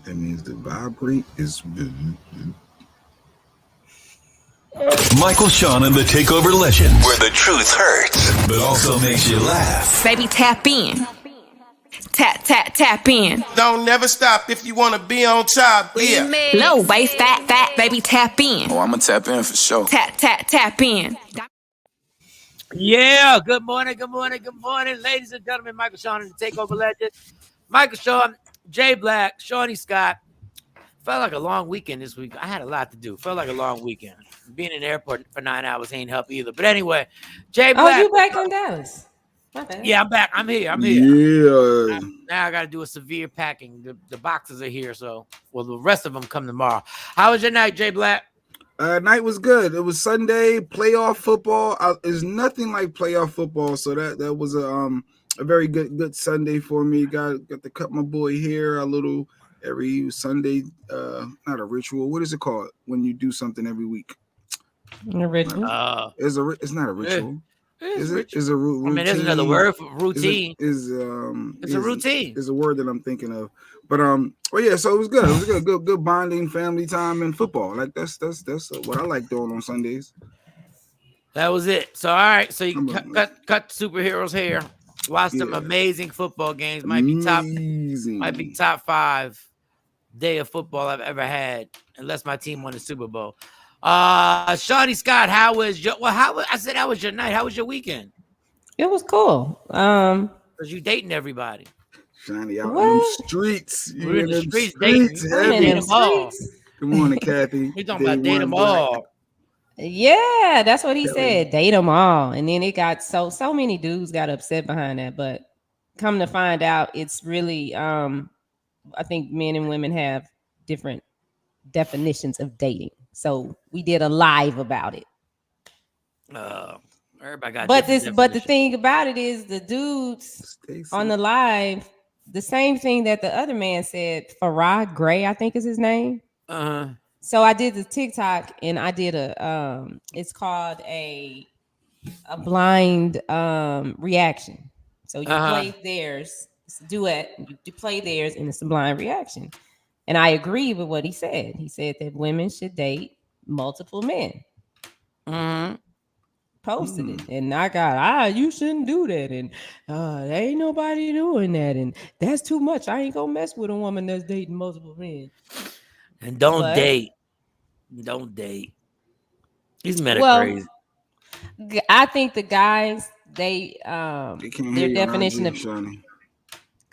That means the vibrate is. Michael, Shawn, and the Takeover Legends, where the truth hurts, but also makes you laugh. Baby, tap in. Tap in. Don't never stop if you want to be on top. Yeah. Low waist, fat, baby, tap in. Oh, I'm going to tap in for sure. Tap in. Yeah, good morning, ladies and gentlemen. Michael, Shawn, and the Takeover Legend. Michael, Shawn, Jay Black, Shawnee Scott. Felt like a long weekend this week. I had a lot to do. Felt like a long weekend. Being in the airport for 9 hours ain't help either. But anyway, Jay Black. Oh, you back in Dallas? Yeah, I'm back. I'm here. Yeah. Now I got to do a severe packing. The boxes are here, so the rest of them come tomorrow. How was your night, Jay Black? Night was good. It was Sunday, playoff football. There's nothing like playoff football, so that was a very good Sunday for me. Got to cut my boy hair a little every Sunday. Not a ritual. What is it called when you do something every week? A ritual. It's not a ritual. Is it? Is a routine? I mean, there's another word for routine. It's a routine. Is a word that I'm thinking of. But yeah. So it was good. It was good bonding, family time, and football. Like that's what I like doing on Sundays. That was it. So all right. So you cut superheroes hair. Watch some amazing football games. Might be top 5 day of football I've ever had, unless my team won the Super Bowl. Shawnee Scott, how was your night? How was your weekend? It was cool. Because you dating everybody. Shawnee out in them streets. We're in the streets dating. Good morning, Kathy. He's talking about date them all. Yeah, that's what he said. Date them all. And then it got so many dudes got upset behind that. But come to find out, it's really I think men and women have different definitions of dating. So we did a live about it. Everybody got but the thing about it is the dudes on the live, the same thing that the other man said, Farrah Gray, I think is his name. So I did the TikTok and I did it's called a blind reaction. So you play theirs, it's a duet, you play theirs and it's a blind reaction. And I agree with what he said. He said that women should date multiple men. Posted it. And I got, you shouldn't do that. And there ain't nobody doing that. And that's too much. I ain't gonna mess with a woman that's dating multiple men. And don't date. These men are crazy. I think the guys, their definition of Shawnee.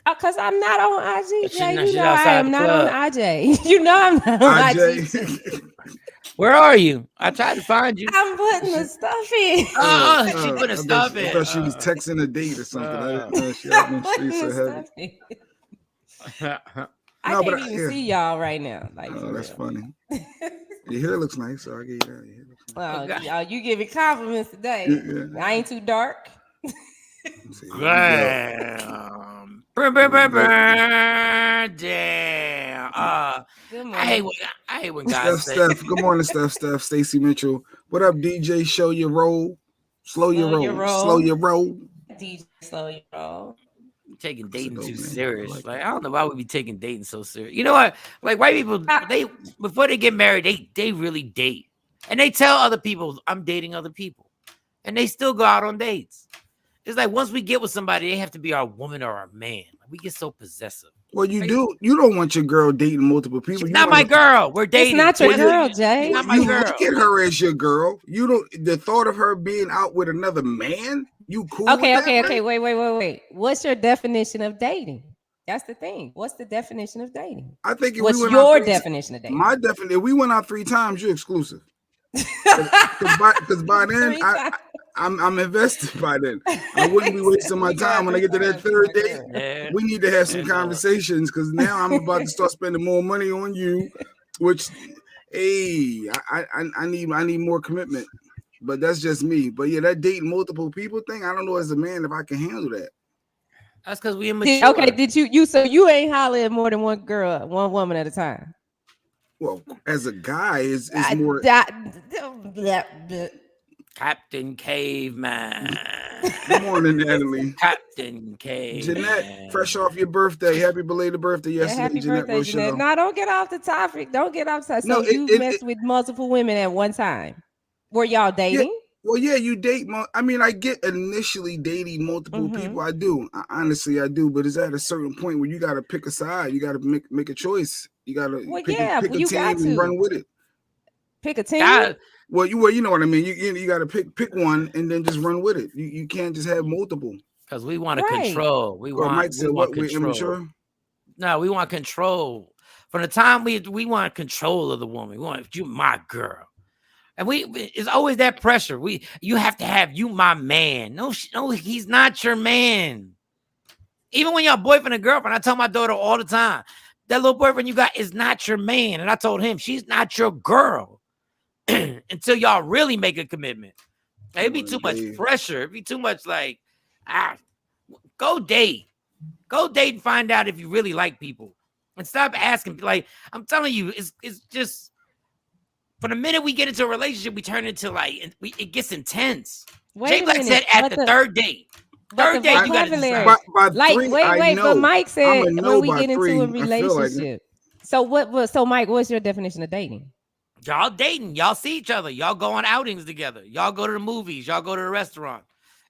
Because I'm not on IG, Jay. You know I am not on IG. You know I'm not on IG. Where are you? I tried to find you. I'm putting the stuff in. She put the stuff in. I thought she was texting a date or something. I can't even see y'all right now. Like, that's funny. Your hair looks nice, so I get you that. Your hair looks nice. Y'all, you giving compliments today. Yeah. I ain't too dark. Damn. I hate when guys say. Steph. Good morning, Steph. Stacey Mitchell. What up, DJ? Show your roll. Slow your roll. DJ, slow your roll. Taking dating too serious. Like I don't know why we be taking dating so serious. You know what? Like white people, they before they get married, they really date, and they tell other people, "I'm dating other people," and they still go out on dates. It's like once we get with somebody, they have to be our woman or our man. Like, we get so possessive. Well, you do. You don't want your girl dating multiple people. She's not my girl. We're dating. It's not your girl, Jay. Not my girl. Look at her as your girl. You don't. The thought of her being out with another man. You cool? Okay. Wait. What's your definition of dating? That's the thing. What's the definition of dating? I think. What's your definition of dating? My definition. If we went out 3 times, you're exclusive. Because by then, I'm invested by then. I wouldn't be wasting my time when I get to that 3rd date. Yeah. We need to have some conversations because now I'm about to start spending more money on you, which, hey, I need more commitment. But that's just me. But yeah, that dating multiple people thing, I don't know as a man if I can handle that. That's because we immature. Okay, did you so you ain't holler at more than one woman at a time? Well, as a guy, is more Captain Caveman. Good morning, Natalie. Captain K. Jeanette, man. fresh off your birthday. Happy belated birthday yesterday, happy Jeanette birthday, Rochelle. Jeanette. No, don't get off the topic. Don't get off the topic. So No, you messed with multiple women at one time. Were y'all dating? Yeah, well, yeah, you date. I mean, I get initially dating multiple people. I do. Honestly, I do. But it's at a certain point where you got to pick a side. You got to make a choice. You got to pick a team and run with it. Pick a team. Well, you know what I mean. You got to pick one and then just run with it. You can't just have multiple. Because we want to control. Mike said, "What? We're immature." No, we want control. From the time we want control of the woman. We want you, my girl. And it's always that pressure. You have to have you, my man. No, he's not your man. Even when you're boyfriend and girlfriend, I tell my daughter all the time, that little boyfriend you got is not your man. And I told him, she's not your girl until y'all really make a commitment. It'd be too much pressure. It'd be too much like, go date. Go date and find out if you really like people. And stop asking. Like, I'm telling you, it's just, from the minute we get into a relationship, we turn into it gets intense. Jay Black said at the third date. Third date, you got to decide. But Mike said when we get into a relationship. So Mike, what's your definition of dating? Y'all dating. Y'all see each other. Y'all go on outings together. Y'all go to the movies. Y'all go to the restaurant.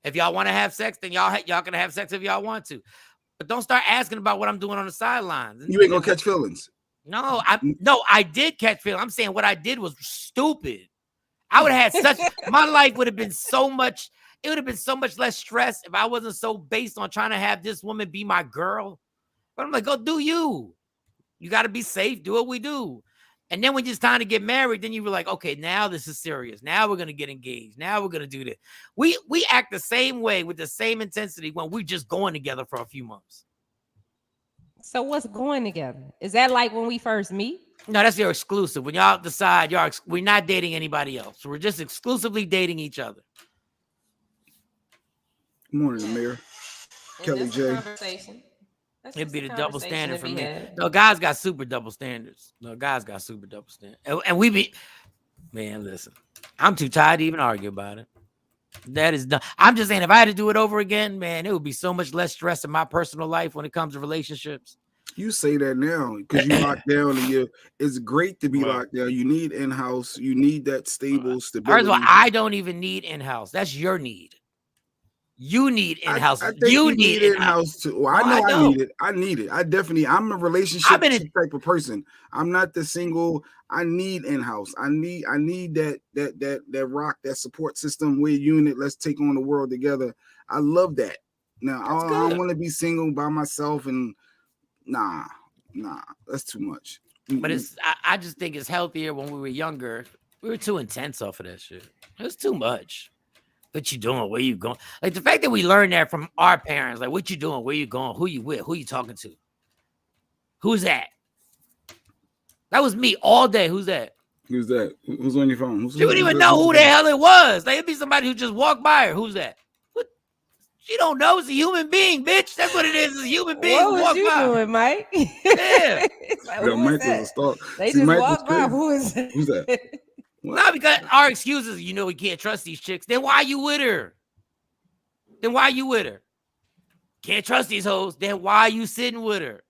If y'all want to have sex, then y'all can have sex if y'all want to. But don't start asking about what I'm doing on the sidelines. You ain't gonna catch feelings. No, I did catch feelings. I'm saying what I did was stupid. I would have had my life would have been so much. It would have been so much less stress if I wasn't so based on trying to have this woman be my girl. But I'm like, go do you. You got to be safe. Do what we do. And then when it's time to get married, then you were like, okay, now this is serious. Now we're going to get engaged. Now we're going to do this. We act the same way with the same intensity when we're just going together for a few months. So what's going together? Is that like when we first meet? No, that's your exclusive. When y'all decide we're not dating anybody else. So we're just exclusively dating each other. Good morning, Amir. Kelly J. It'd be the double standard for me. No, guys got super double standards. And we be, man, listen, I'm too tired to even argue about it. That is done. I'm just saying, if I had to do it over again, man, it would be so much less stress in my personal life when it comes to relationships. You say that now because you locked down and it's great to be locked down. You need in-house. You need that stable stability. First of all, I don't even need in-house. That's your need. You need in-house. I think you need in-house too. Well, I know I need it. I'm a relationship type of person. I'm not the single. I need in-house. I need that rock, that support system. We're a unit. Let's take on the world together. I love that. Now I don't want to be single by myself and nah, that's too much. But I just think it's healthier when we were younger. We were too intense off of that shit. It was too much. What you doing? Where you going? Like the fact that we learned that from our parents, like what you doing? Where you going? Who you with? Who you talking to? Who's that? That was me all day. Who's that? Who's that? Who's on your phone? She wouldn't even know who the hell it was. Like it'd be somebody who just walked by her. Who's that? What? She don't know. It's a human being, bitch. That's what it is. It's a human being. What was you doing, Mike? Yeah. Like, Mike was a star. They just walked by. Who is that? Who's that? Not because our excuses, we can't trust these chicks. Then why you with her? Can't trust these hoes. Then why are you sitting with her?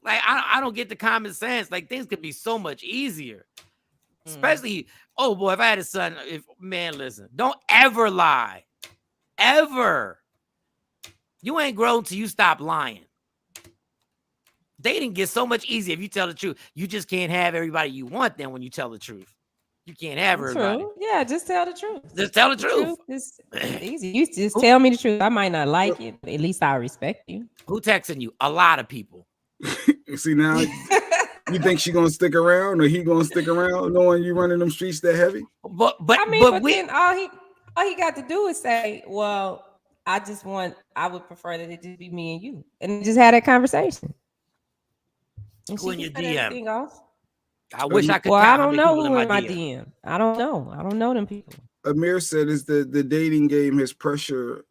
Like, I don't get the common sense. Like, things could be so much easier. Especially, oh boy, if I had a son, listen, don't ever lie. Ever. You ain't grown till you stop lying. Dating gets so much easier if you tell the truth. You just can't have everybody you want then when you tell the truth. You can't have everybody. True. Yeah, just tell the truth. Just tell the truth. It's easy. You just tell me the truth. I might not like it, but at least I respect you. Who texting you? A lot of people. See now, you think she gonna stick around or he gonna stick around knowing you running them streets that heavy? But then all he got to do is say, well, I would prefer that it just be me and you. And just have that conversation. Who in your DM? Off. I wish I could. Well, I don't know who in my DM. I don't know them people. Amir said is the dating game has pressure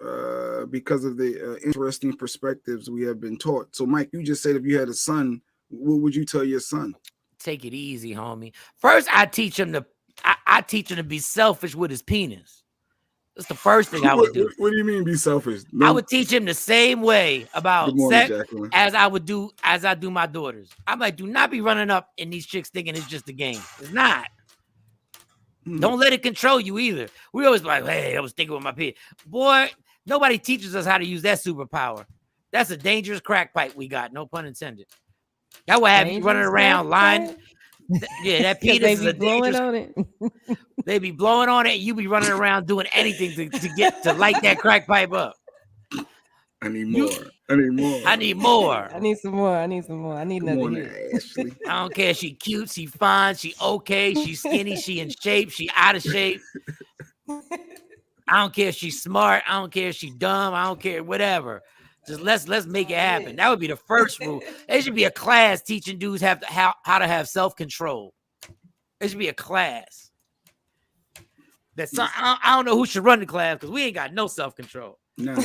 because of the interesting perspectives we have been taught. So, Mike, you just said if you had a son, what would you tell your son? Take it easy, homie. First, I teach him to be selfish with his penis. That's the first thing I would do. What do you mean be selfish? No. I would teach him the same way about sex Jacqueline. As I do my daughters. I'm like, do not be running up in these chicks thinking it's just a game. It's not. Don't let it control you either. We always like, hey, I was thinking with my peer. Boy, nobody teaches us how to use that superpower. That's a dangerous crack pipe we got. No pun intended. That would have you running around lying. Yeah, that penis is a dangerous. On it. They be blowing on it. And you be running around doing anything to get to light that crack pipe up. I need more. I need more. I need more. I need some more. I need some more. I need another hit. I don't care. She cute. She fine. She okay. She skinny. She in shape. She out of shape. I don't care if she's smart. I don't care if she's dumb. I don't care. Whatever. Just let's make it happen. That would be the first rule. There should be a class teaching dudes how to have self-control. There should be a class. I don't know who should run the class because we ain't got no self-control. No.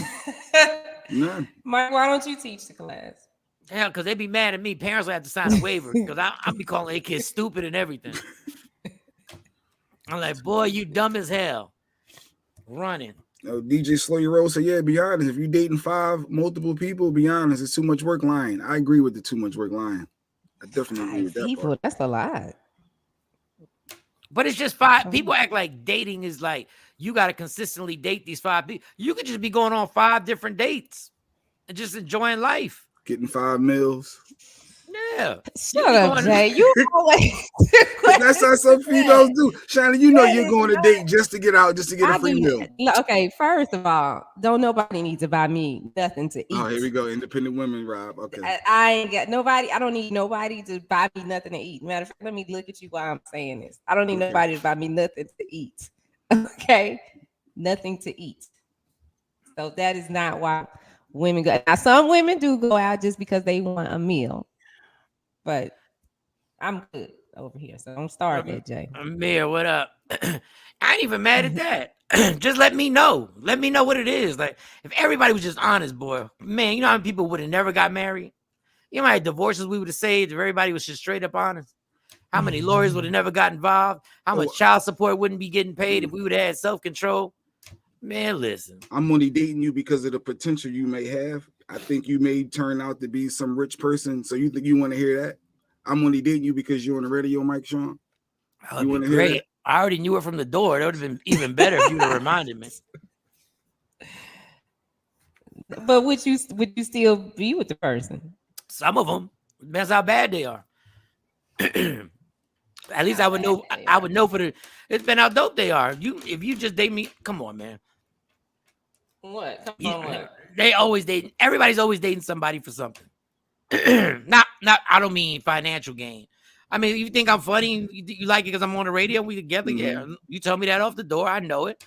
None. Mike, why don't you teach the class? Hell, because they be mad at me. Parents will have to sign a waiver because I'll be calling their kids stupid and everything. I'm like, boy, you dumb as hell. Running. DJ Slow Your Roll said, yeah, be honest. If you're dating multiple people, be honest. It's too much work lying. I agree with the too much work lying. I definitely agree with that people, part. That's a lot. But it's just 5. People act like dating is like, you got to consistently date these 5 people. You could just be going on 5 different dates and just enjoying life. Getting 5 meals. Yeah. Shut up, Jay. You always That's how some females do. Shannon, you know you're going to date just to get out, just to get a free meal. Okay, first of all, don't nobody need to buy me nothing to eat. Oh, here we go. Independent women, Rob. Okay. I ain't got nobody. I don't need nobody to buy me nothing to eat. Matter of fact, let me look at you while I'm saying this. I don't need nobody to buy me nothing to eat. Okay? Nothing to eat. So that is not why women go. Now, some women do go out just because they want a meal. But I'm good over here, so don't start that, Jay. Amir, what up? I ain't even mad at that. Just let me know. Let me know what it is. Like, if everybody was just honest, boy, man, you know how many people would have never got married? You know how many divorces we would have saved if everybody was just straight up honest? How many lawyers would have never got involved? How much child support wouldn't be getting paid if we would have had self-control? Man, listen. I'm only dating you because of the potential you may have. I think you may turn out to be some rich person. So you think you want to hear that? I'm only dating you because you're on the radio, Mike Shawn. You want to hear that? I already knew it from the door. That would have been even better if you would have reminded me. But would you still be with the person? Some of them. Depends how bad they are. At least I would know. I would know it depends how dope they are. If you just date me, come on, man. What? Come on, what? They always dating. Everybody's always dating somebody for something. not. I don't mean financial gain. I mean, you think I'm funny? You like it because I'm on the radio? We together? Mm-hmm. Yeah. You tell me that off the door. I know it.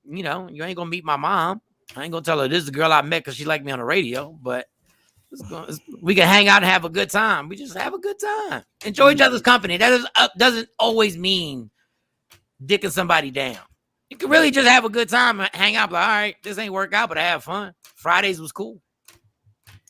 You know, you ain't gonna meet my mom. I ain't gonna tell her this is the girl I met because she liked me on the radio. But we can hang out and have a good time. We just have a good time. Enjoy each other's company. That doesn't always mean dicking somebody down. You can really just have a good time and hang out. Like, all right, this ain't work out, but I have fun. Fridays was cool.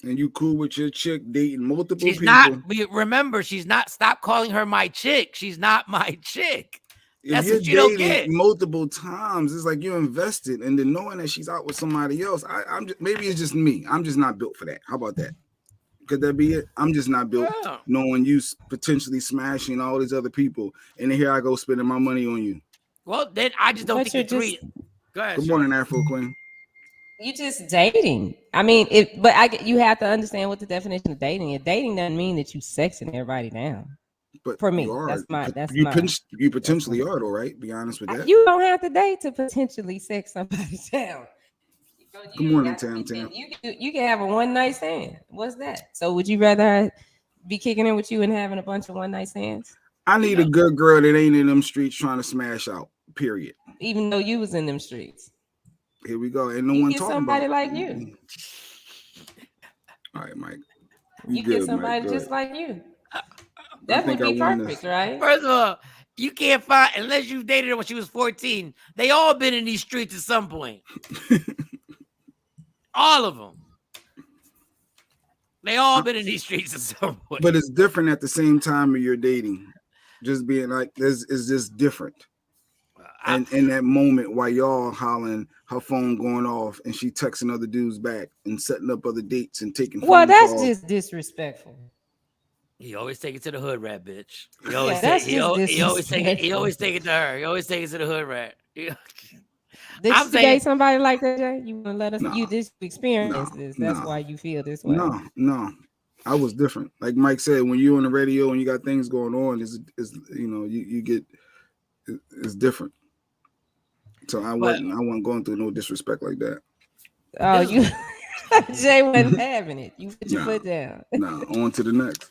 And you cool with your chick dating multiple people? She's not. Remember, she's not. Stop calling her my chick. She's not my chick. That's what you don't get. Multiple times, it's like you're invested, and then knowing that she's out with somebody else. I'm just, maybe it's just me. I'm just not built for that. How about that? Could that be it? I'm just not built knowing you potentially smashing all these other people, and then here I go spending my money on you. Well, then I just don't think you're just... Go ahead. Good morning, Afro Queen. You just dating. I mean, you have to understand what the definition of dating is. Dating doesn't mean that you sexing everybody down. But for me, you potentially are though, right? Be honest with that. You don't have to date to potentially sex somebody down. Good morning, Tam. You can have a one night stand. What's that? So would you rather be kicking in with you and having a bunch of one night stands? I need a good girl that ain't in them streets trying to smash out. Period. Even though you was in them streets. Here we go. Ain't no one talking somebody about like you. All right, Mike. You get somebody just like you. That would be perfect, right? First of all, you can't find, unless you dated her when she was 14. They all been in these streets at some point. All of them. They all been in these streets at some point. But it's different at the same time when you're dating. Just being like, it's just different. And in that moment while y'all hollering, her phone going off, and she texting other dudes back and setting up other dates and taking phone calls. Well, that's just disrespectful. He always take it to the hood rat, bitch. He always take it. He always take it to her. He always take it to the hood rat. Did you date somebody like that, Jay? You want to let us? You just experience this. That's why you feel this way. No. I was different. Like Mike said, when you're on the radio and you got things going on, is you get it's different. So I wasn't going through no disrespect like that. Oh, Jay wasn't having it. You put your foot down. No, on to the next.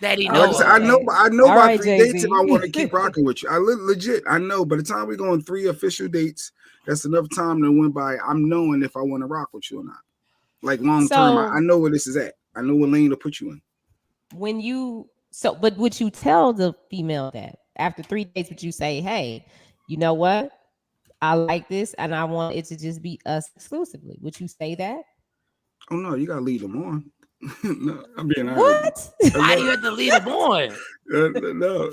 That he knows. Like I know about 3 dates if I want to keep rocking with you. I legit, I know. By the time we go on 3 official dates, that's enough time that went by. I'm knowing if I want to rock with you or not. Like long term, I know where this is at. I know what lane to put you in. But would you tell the female that after 3 dates, would you say, hey, you know what? I like this and I want it to just be us exclusively. Would you say that? Oh no, you gotta lead them on. No, I'm being honest. What? Why do you have to lead them on? No.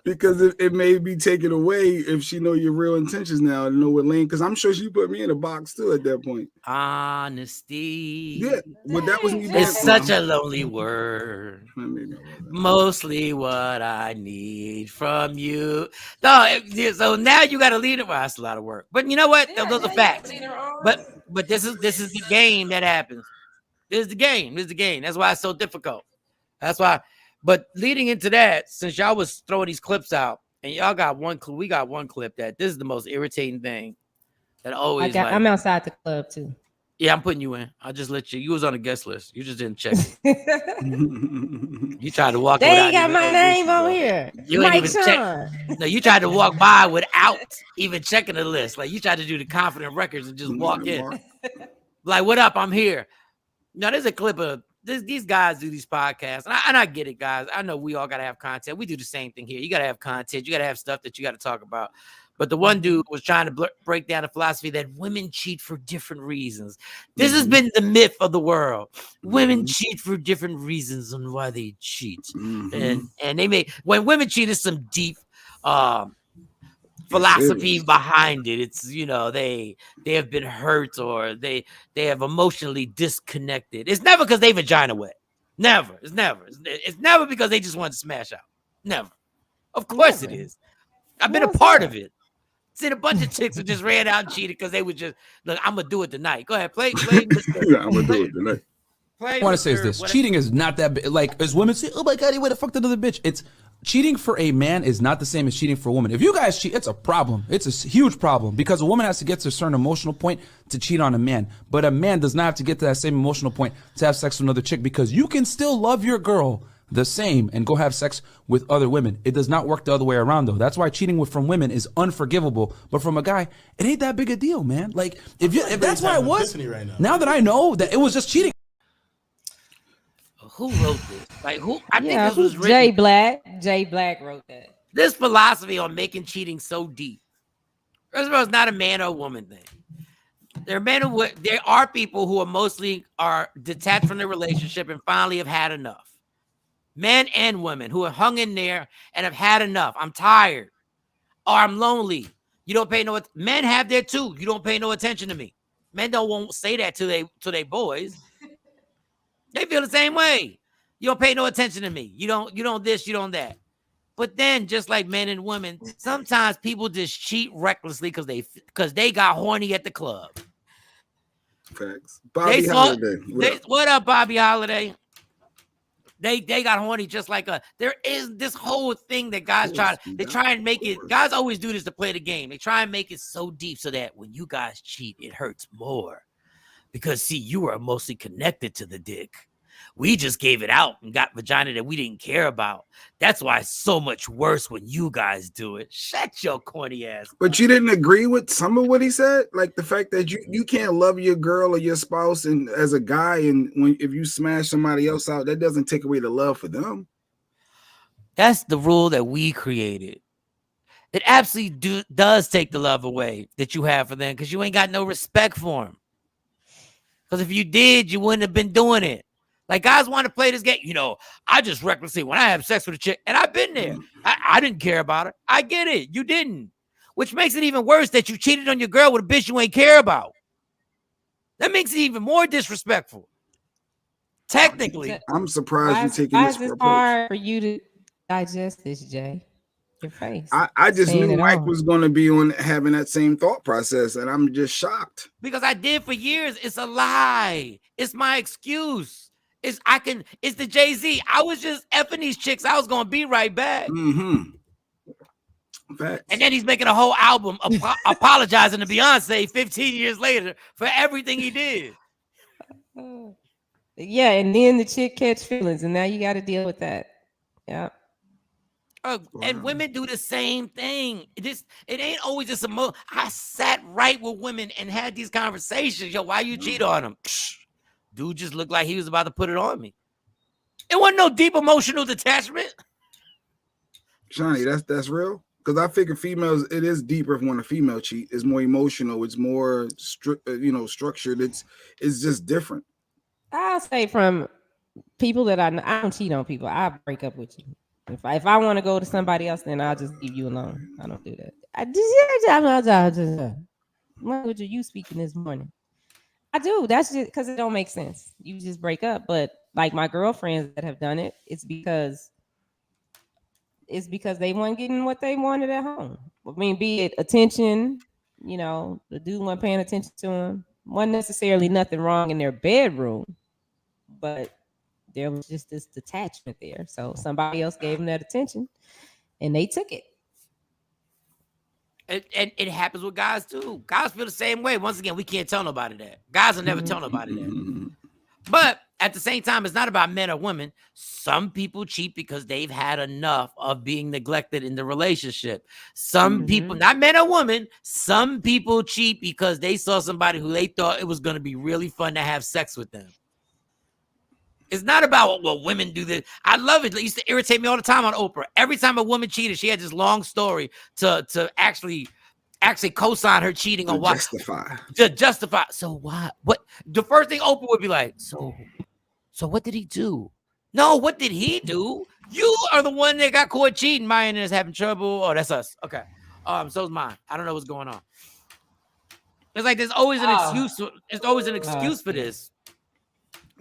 Because it may be taken away if she know your real intentions now and know what lane. Because I'm sure she put me in a box too at that point. Honesty. Yeah, but that was me. It's such a lonely word. Mostly what I need from you. No, so now you got to lead it. Well, that's a lot of work. But you know what? Those are facts. But this is the game that happens. This is the game. That's why it's so difficult. That's why. But leading into that, since y'all was throwing these clips out, and y'all got we got one clip that this is the most irritating thing that always. I'm outside the club too. Yeah, I'm putting you in. I'll just let you. You was on a guest list. You just didn't check it. You tried to walk. They ain't got my name on here. You ain't even check. No, you tried to walk by without even checking the list. Like you tried to do the confident records and just walk in. Like, what up? I'm here. Now there's a clip of. These guys do these podcasts, and I get it, guys. I know we all got to have content. We do the same thing here. You got to have content. You got to have stuff that you got to talk about. But the one dude was trying to break down the philosophy that women cheat for different reasons. This has been the myth of the world. Women cheat for different reasons on why they cheat. And they when women cheat, is some deep philosophy behind it. It's they have been hurt or they have emotionally disconnected. It's never because they vagina wet. Never. It's never because they just want to smash out. Never. Of course it is. I've been a part of it. Seen a bunch of chicks who just ran out and cheated because they would just look. I'm gonna do it tonight. Go ahead, play. I'm gonna do it tonight. I want to say is this: cheating is not that big. Like as women say, "Oh my god, he would have fucked another bitch." It's cheating for a man is not the same as cheating for a woman. If you guys cheat, it's a problem. It's a huge problem because a woman has to get to a certain emotional point to cheat on a man, but a man does not have to get to that same emotional point to have sex with another chick because you can still love your girl the same and go have sex with other women. It does not work the other way around though. That's why cheating from women is unforgivable, but from a guy, it ain't that big a deal, man. Like if that's why it was. Right now that I know that it was just cheating. Who wrote this? Like who? I think this was written. Jay Black. Jay Black wrote that. This philosophy on making cheating so deep. First of all, it's not a man or woman thing. There are people who are detached from their relationship and finally have had enough. Men and women who have hung in there and have had enough. I'm tired. Or I'm lonely. You don't pay no. Men have that too. You don't pay no attention to me. Men won't say that to they boys. They feel the same way. You don't pay no attention to me. You don't this, you don't that. But then, just like men and women, sometimes people just cheat recklessly because they got horny at the club. Facts. Bobby Holiday. What up, Bobby Holiday? They got horny just like us. There is this whole thing that guys try and make it. Guys always do this to play the game. They try and make it so deep so that when you guys cheat, it hurts more. Because, see, you were mostly connected to the dick. We just gave it out and got vagina that we didn't care about. That's why it's so much worse when you guys do it. Shut your corny ass. But you didn't agree with some of what he said? Like the fact that you can't love your girl or your spouse and as a guy, and if you smash somebody else out, that doesn't take away the love for them. That's the rule that we created. It absolutely does take the love away that you have for them because you ain't got no respect for them. Because if you did, you wouldn't have been doing it. Like guys want to play this game. I just recklessly when I have sex with a chick, and I've been there. I didn't care about her. I get it. You didn't. which makes it even worse that you cheated on your girl with a bitch you ain't care about. That makes it even more disrespectful. Technically. I'm surprised you're taking this approach. Hard for you to digest this, Jay. Your face. I just knew Mike was going to be on having that same thought process, and I'm just shocked. Because I did for years. It's a lie. It's my excuse. It's the Jay-Z. I was just effing these chicks. I was going to be right back. Facts. And then he's making a whole album apologizing to Beyonce 15 years later for everything he did. Yeah, and then the chick catch feelings, and now you got to deal with that. Yeah. And women do the same thing. It ain't always just I sat right with women and had these conversations. Yo, why you cheat on him? Dude just looked like he was about to put it on me. It wasn't no deep emotional detachment. Johnny, that's real. Because I figure females, it is deeper when a female cheat. It's more emotional. It's more structured. It's just different. I'll say from people that I don't cheat on people. I break up with you. If I want to go to somebody else, then I'll just leave you alone. I don't do that. What were you speaking this morning? I do. That's just because it don't make sense. You just break up. But like my girlfriends that have done it, it's because they weren't getting what they wanted at home. I mean, be it attention, the dude wasn't paying attention to him. Wasn't necessarily nothing wrong in their bedroom, but there was just this detachment there. So somebody else gave them that attention and they took it. And it happens with guys too. Guys feel the same way. Once again, we can't tell nobody that. Guys will never tell nobody that. But at the same time, it's not about men or women. Some people cheat because they've had enough of being neglected in the relationship. Some people, not men or women, some people cheat because they saw somebody who they thought it was going to be really fun to have sex with them. It's not about what women do. This. I love it. It used to irritate me all the time on Oprah. Every time a woman cheated, she had this long story to actually co-sign her cheating on what to justify. So what? What the first thing Oprah would be like? So what did he do? No, what did he do? You are the one that got caught cheating. My internet's having trouble. Oh, that's us. Okay. So's mine. I don't know what's going on. It's like there's always an excuse. There's always an excuse for this.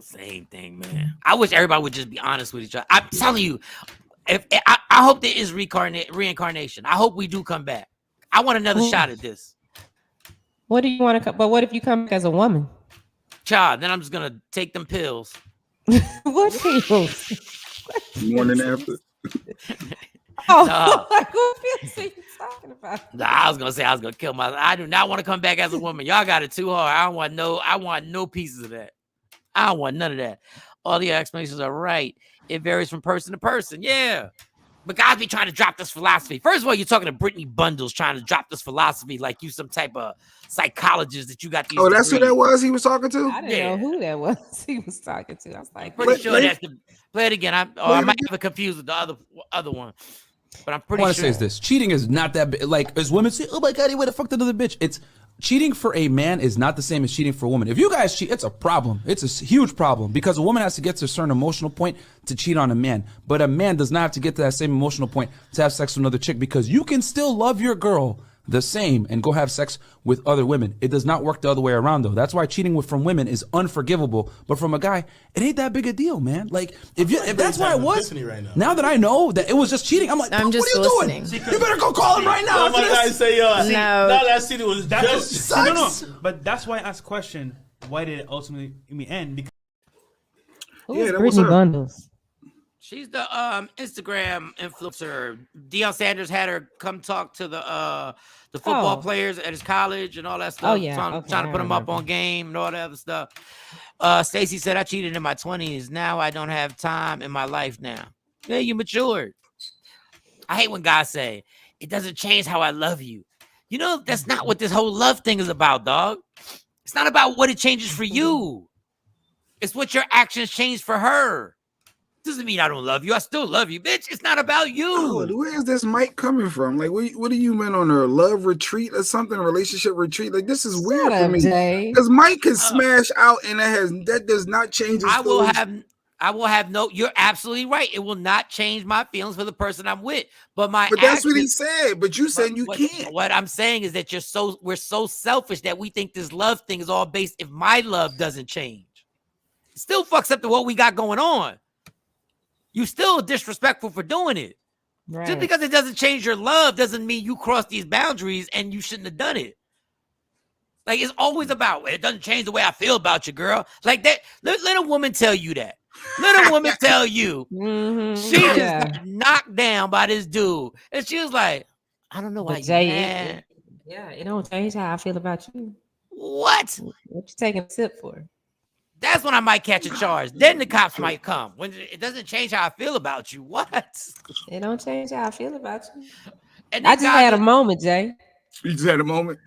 Same thing, man. I wish everybody would just be honest with each other. I'm telling you, I hope there is reincarnation. I hope we do come back. I want another shot at this. What do you want to? But what if you come back as a woman? Child, then I'm just gonna take them pills. What pills? Morning after. What pills are you talking about? Nah, I was gonna kill myself. I do not want to come back as a woman. Y'all got it too hard. I want no pieces of that. I don't want none of that. All the explanations are right. It varies from person to person. Yeah. But guys be trying to drop this philosophy. First of all, you're talking to Brittany Bundles trying to drop this philosophy like you some type of psychologist that you got these. Oh, that's who that was he was talking to? I didn't know who that was he was talking to. I was like, pretty sure that's the play it again. I might have it confused with the other one. But I'm pretty sure. I want to say is this. Cheating is not that big. Like, as women say, oh my God, he would have fucked another bitch. It's cheating for a man is not the same as cheating for a woman. If you guys cheat, it's a problem. It's a huge problem because a woman has to get to a certain emotional point to cheat on a man. But a man does not have to get to that same emotional point to have sex with another chick because you can still love your girl the same and go have sex with other women. It does not work the other way around though. That's why cheating from women is unforgivable. But from a guy, it ain't that big a deal, man. Like if that's why it was. Right now that I know that it was just cheating, I'm like, what are you doing? You better go call him right now. My guy say, no, that scene was just no. But that's why I asked the question: why did it ultimately end? Because who's Brittany Bundles? She's the Instagram influencer. Deion Sanders had her come talk to the football players at his college and all that stuff. Oh yeah, trying to put them up on game and all that other stuff. Stacey said, "I cheated in my 20s. Now I don't have time in my life now." Yeah, you matured. I hate when guys say it doesn't change how I love you. You know that's not what this whole love thing is about, dog. It's not about what it changes for you. It's what your actions change for her. Doesn't mean I don't love you. I still love you, bitch. It's not about you. Oh, where is this mic coming from? Like, what are you meant on a love retreat or something? A relationship retreat? Like, this is weird for me. Because Mike can smash out, and that does not change his I will have no. You're absolutely right. It will not change my feelings for the person I'm with. But that's what he said. But you said you can't. What I'm saying is that we're so selfish that we think this love thing is all based. If my love doesn't change, it still fucks up to what we got going on. You still disrespectful for doing it. Right. Just because it doesn't change your love doesn't mean you cross these boundaries and you shouldn't have done it. Like, it's always about, it doesn't change the way I feel about you, girl. Like that. Let a woman tell you that. Let a woman tell you she just got knocked down by this dude. And she was like, I don't know why Jay, it don't change how I feel about you. What? What you taking a sip for? That's when I might catch a charge. Then the cops might come. When it doesn't change how I feel about you. What? It don't change how I feel about you. And I just had a moment, Jay. You just had a moment.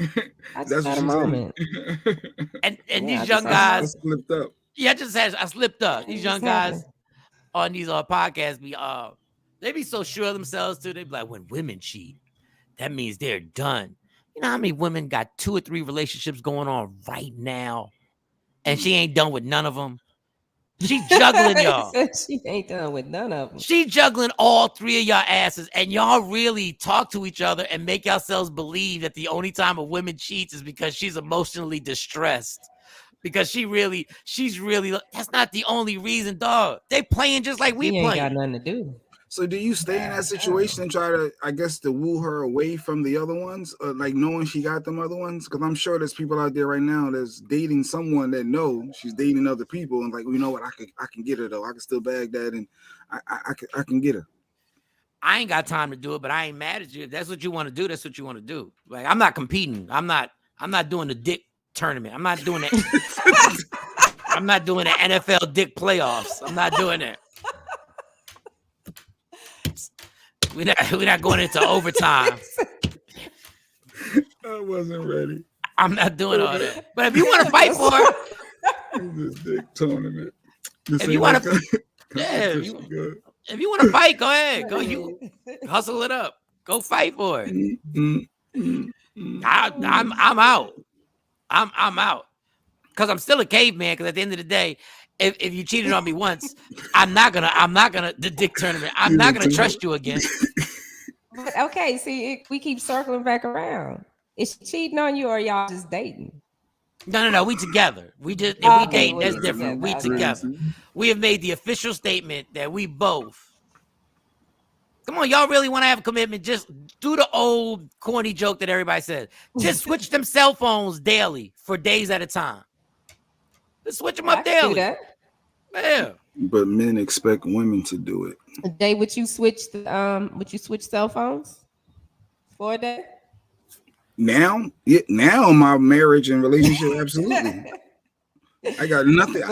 I just had a moment. And these young guys, I slipped up. Yeah, I slipped up. These young guys on these podcasts they be so sure of themselves too. They be like, when women cheat, that means they're done. You know how many women got 2 or 3 relationships going on right now, and she ain't done with none of them? She juggling y'all. She ain't done with none of them. She juggling all 3 of y'all asses, and y'all really talk to each other and make yourselves believe that the only time a woman cheats is because she's emotionally distressed. Because she's really, that's not the only reason, dog. They playing just like we playing. Ain't got nothing to do. So do you stay in that situation and try to, I guess, to woo her away from the other ones? Like knowing she got them other ones? Because I'm sure there's people out there right now that's dating someone that know she's dating other people and like, well, you know what, I can get her though. I can still bag that and I can get her. I ain't got time to do it, but I ain't mad at you. If that's what you want to do, that's what you want to do. Like, I'm not competing. I'm not doing the dick tournament. I'm not doing it. I'm not doing the NFL dick playoffs. I'm not doing it. We're not going into overtime. I wasn't ready. I'm not doing all that. But if you want to fight for it, this dick tournament. If you want to, if you want to fight, go ahead. Go, you hustle it up. Go fight for it. I'm out. I'm out. Because I'm still a caveman. Because at the end of the day, if you cheated on me once, I'm not gonna the dick tournament. I'm not gonna trust you again. But okay, see, we keep circling back around. Is she cheating on you or y'all just dating? No. We together. We just we dating. That's different. We together. We have made the official statement that we both. Come on, y'all really want to have a commitment? Just do the old corny joke that everybody says. Just switch them cell phones daily for days at a time. Just switch them up daily. Yeah. But men expect women to do it. A day would you switch cell phones for a day? Now my marriage and relationship, absolutely. I got nothing.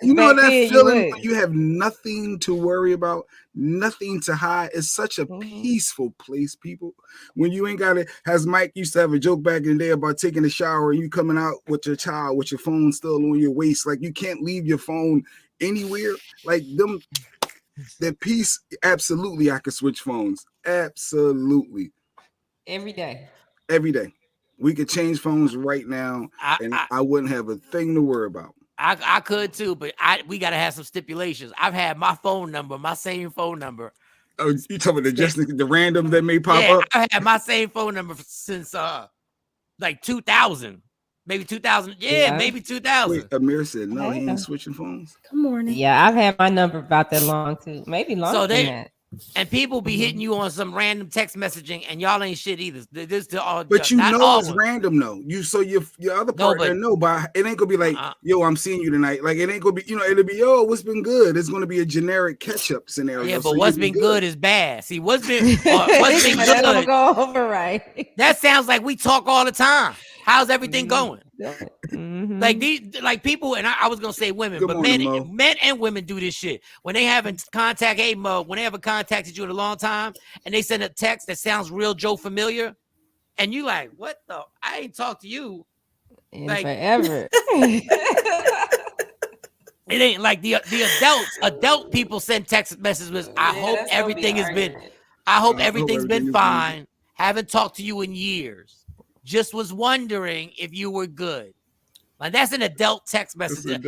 You know that feeling when you have nothing to worry about, nothing to hide. It's such a peaceful place, people. When you ain't got it, as Mike used to have a joke back in the day about taking a shower and you coming out with your child with your phone still on your waist, like you can't leave your phone anywhere. Like them, the peace. Absolutely, I could switch phones. Absolutely, every day. We could change phones right now, and I wouldn't have a thing to worry about. I could too, but we got to have some stipulations. I've had my same phone number. Oh, you talking about the random that may pop up? I had my same phone number since like 2000, maybe 2000. Yeah, maybe 2000. Wait, Amir said no, he ain't switching phones. Good morning. Yeah, I've had my number about that long too, maybe longer than that. And people be hitting you on some random text messaging, and y'all ain't shit either. But you know it's random though. Your other partner know, but it ain't gonna be like, yo, I'm seeing you tonight. Like it ain't gonna be, it'll be, yo, what's been good? It's gonna be a generic catch-up scenario. Yeah, but what's been good is bad. See, what's been good? Go over right. That sounds like we talk all the time. How's everything going? Mm-hmm. Like people, and I was gonna say women, but men and women do this shit. When they haven't contact, hey Mo, when they haven't contacted you in a long time, and they send a text that sounds real Joe familiar, and you like, what the? I ain't talked to you in forever. It ain't like the adult people send text messages. I hope everything's been fine. Haven't talked to you in years. Just was wondering if you were good. Like that's an adult text message.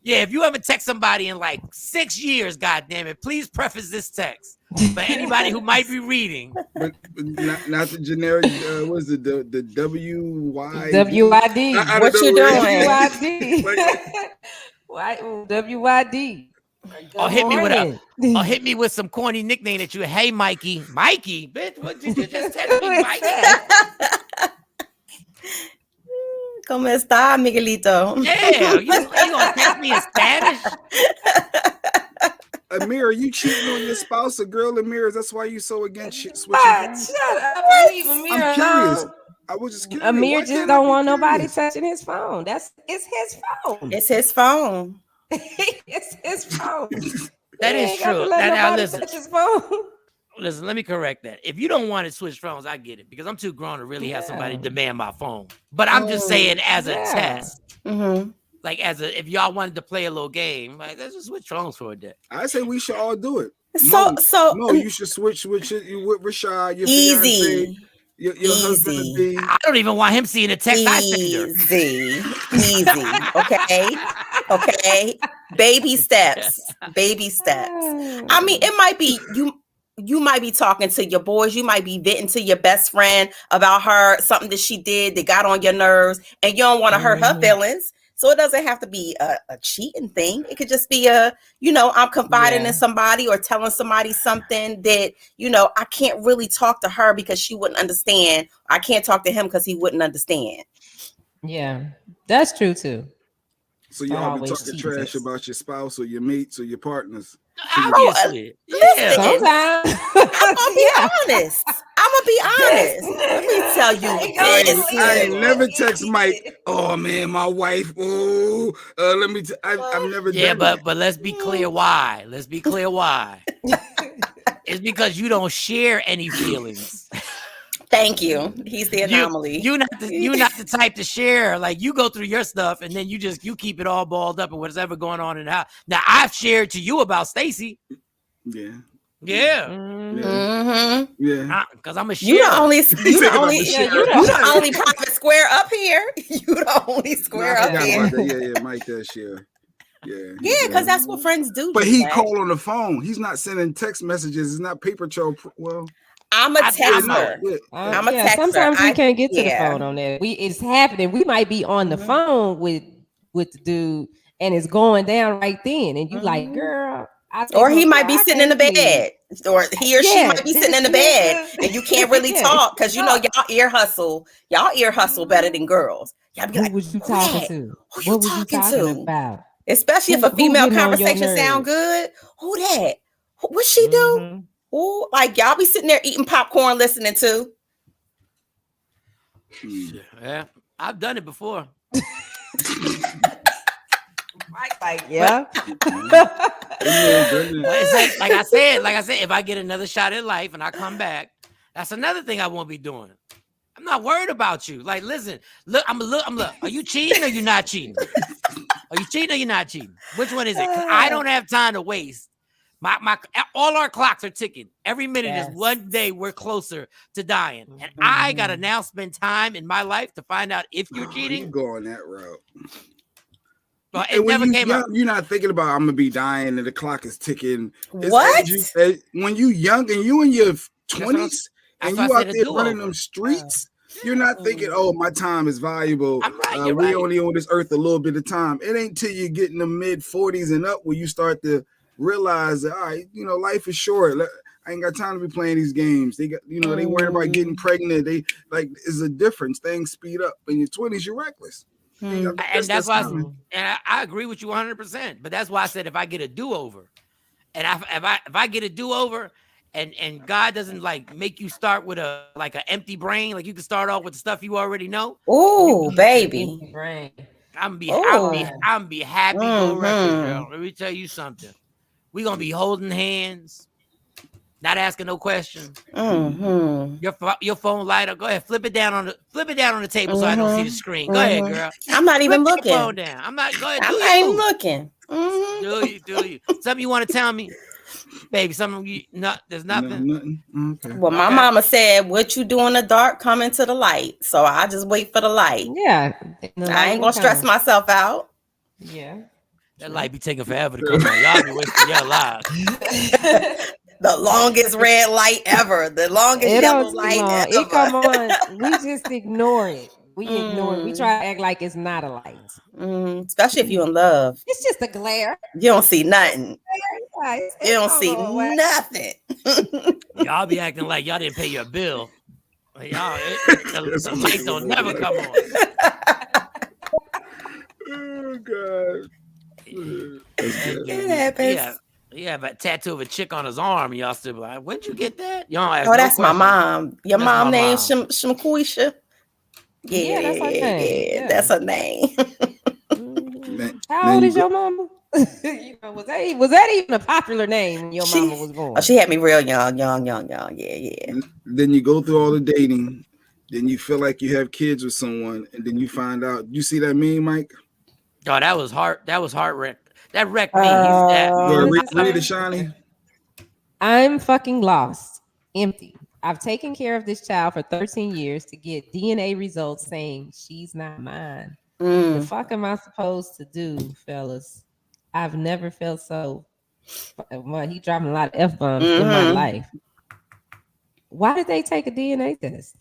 Yeah, if you haven't text somebody in like 6 years, goddamn it, please preface this text for anybody who might be reading. But not the generic. What is it? The WYD? WYD. What you doing? WYD. WYD. Or hit me with some corny nickname that you. Hey, Mikey. Mikey, bitch. What did you just text me, Mikey? ¿Cómo está, Miguelito? Yeah, you gonna text me in Spanish? Amir, are you cheating on your spouse? A girl, Amir, that's why you so against switching phones? Shut up. Leave Amir I'm curious. alone. I was just curious. Amir just don't want nobody touching his phone. It's his phone. It's his phone. It's his phone. That is true. Now listen. Touch his phone. Listen, let me correct that. If you don't want to switch phones, I get it because I'm too grown to really have somebody demand my phone. But I'm just saying, as a test, like if y'all wanted to play a little game, like let's just switch phones for a day. I say we should all do it. So you should switch with Rashad. Your easy. Fiance, your husband be. I don't even want him seeing the text I send her. Easy. Okay. Baby steps. I mean, it might be you might be talking to your boys, you might be venting to your best friend about her, something that she did that got on your nerves, and you don't want to hurt her feelings. So it doesn't have to be a cheating thing. It could just be I'm confiding in somebody or telling somebody something that, I can't really talk to her because she wouldn't understand. I can't talk to him because he wouldn't understand. Yeah, that's true too. So y'all be talking trash about your spouse or your mates or your partners. Obviously. Sometimes. I'm gonna be honest. Let me tell you. I ain't never text Mike. Oh man, my wife. Oh, let me. I've never. Yeah, but let's be clear why. It's because you don't share any feelings. Thank you. He's the anomaly. You're not the type to share. Like you go through your stuff and then you keep it all balled up and whatever going on in the house. Now I've shared to you about Stacy. Yeah. Because I'm a share. You the only private square up here. You the only square up here. Yeah, Mike does share. Yeah, because that's what friends do. But he called on the phone. He's not sending text messages. It's not paper trail. Well. I'm a texter. I'm a texter. Sometimes we can't get to the phone on that. It's happening. We might be on the phone with the dude, and it's going down right then, and you like, girl. Or he might be sitting in the bed, or he or she might be sitting in the bed, and you can't really talk because y'all ear hustle. Y'all ear hustle better than girls. Y'all be like, who was you talking to? What was you talking about? Especially if a female conversation sound good. Who that? What she do? Ooh, like y'all be sitting there eating popcorn, listening to. Yeah, I've done it before. Like, yeah. like I said, if I get another shot at life and I come back, that's another thing I won't be doing. I'm not worried about you. Like, listen, look. Are you cheating or you not cheating? Are you cheating or you not cheating? Which one is it? 'Cause I don't have time to waste. All our clocks are ticking. Every minute is one day we're closer to dying. And I gotta now spend time in my life to find out if you're cheating. You go on that route. Well, it never came up. You're not thinking about I'm gonna be dying and the clock is ticking. What? When you young and you in your 20s and you out there running them streets, you're not thinking, oh, my time is valuable. I'm right, we only on this earth a little bit of time. It ain't till you get in the mid 40s and up where you start to realize that, all right, life is short. I ain't got time to be playing these games. They got, they worry about getting pregnant. They is a difference. Things speed up. In your 20s, you're reckless. And that's why, I agree with you 100%. But that's why I said if I get a do-over, and if I get a do-over, and God doesn't make you start with an empty brain, like you can start off with the stuff you already know. Oh, baby. I'm be happy go record, girl. Let me tell you something. We're gonna be holding hands, not asking no questions. Your phone light up. Go ahead, flip it down on the table so I don't see the screen. Go ahead, girl. I'm not even looking. Phone down. I'm not. Go ahead. I'm not even looking. Do you? Something you want to tell me, baby? Something you? No, there's nothing. Nothing. Okay. Well, my mama said, "What you do in the dark, come into the light." So I just wait for the light. Yeah. I ain't gonna stress myself out. Yeah. That light be taking forever to come on. Y'all be wasting your lives. The longest red light ever. The longest yellow light ever. It come on. We just ignore it. We ignore it. We try to act like it's not a light. Especially if you're in love. It's just a glare. You don't see nothing. You don't see nothing. Y'all be acting like y'all didn't pay your bill. Y'all, the lights don't never come on. Oh God. It happens. Yeah, but tattoo of a chick on his arm, y'all still be like, where'd you get that? Y'all ask that's my mom. Your that's mom named Yeah, Shmaquisha. that's her name. Yeah, that's her name. How old is your mama? Was that even a popular name when your mama was born? Oh, she had me real young. Yeah. Then you go through all the dating. Then you feel like you have kids with someone, and then you find out. You see that meme, Mike? Oh, that was heart wreck. That wrecked me. Read it, Shawnee. I'm fucking lost. Empty. I've taken care of this child for 13 years to get DNA results saying she's not mine. The fuck am I supposed to do, fellas? I've never felt so. Well, he dropping a lot of F-bombs in my life. Why did they take a DNA test?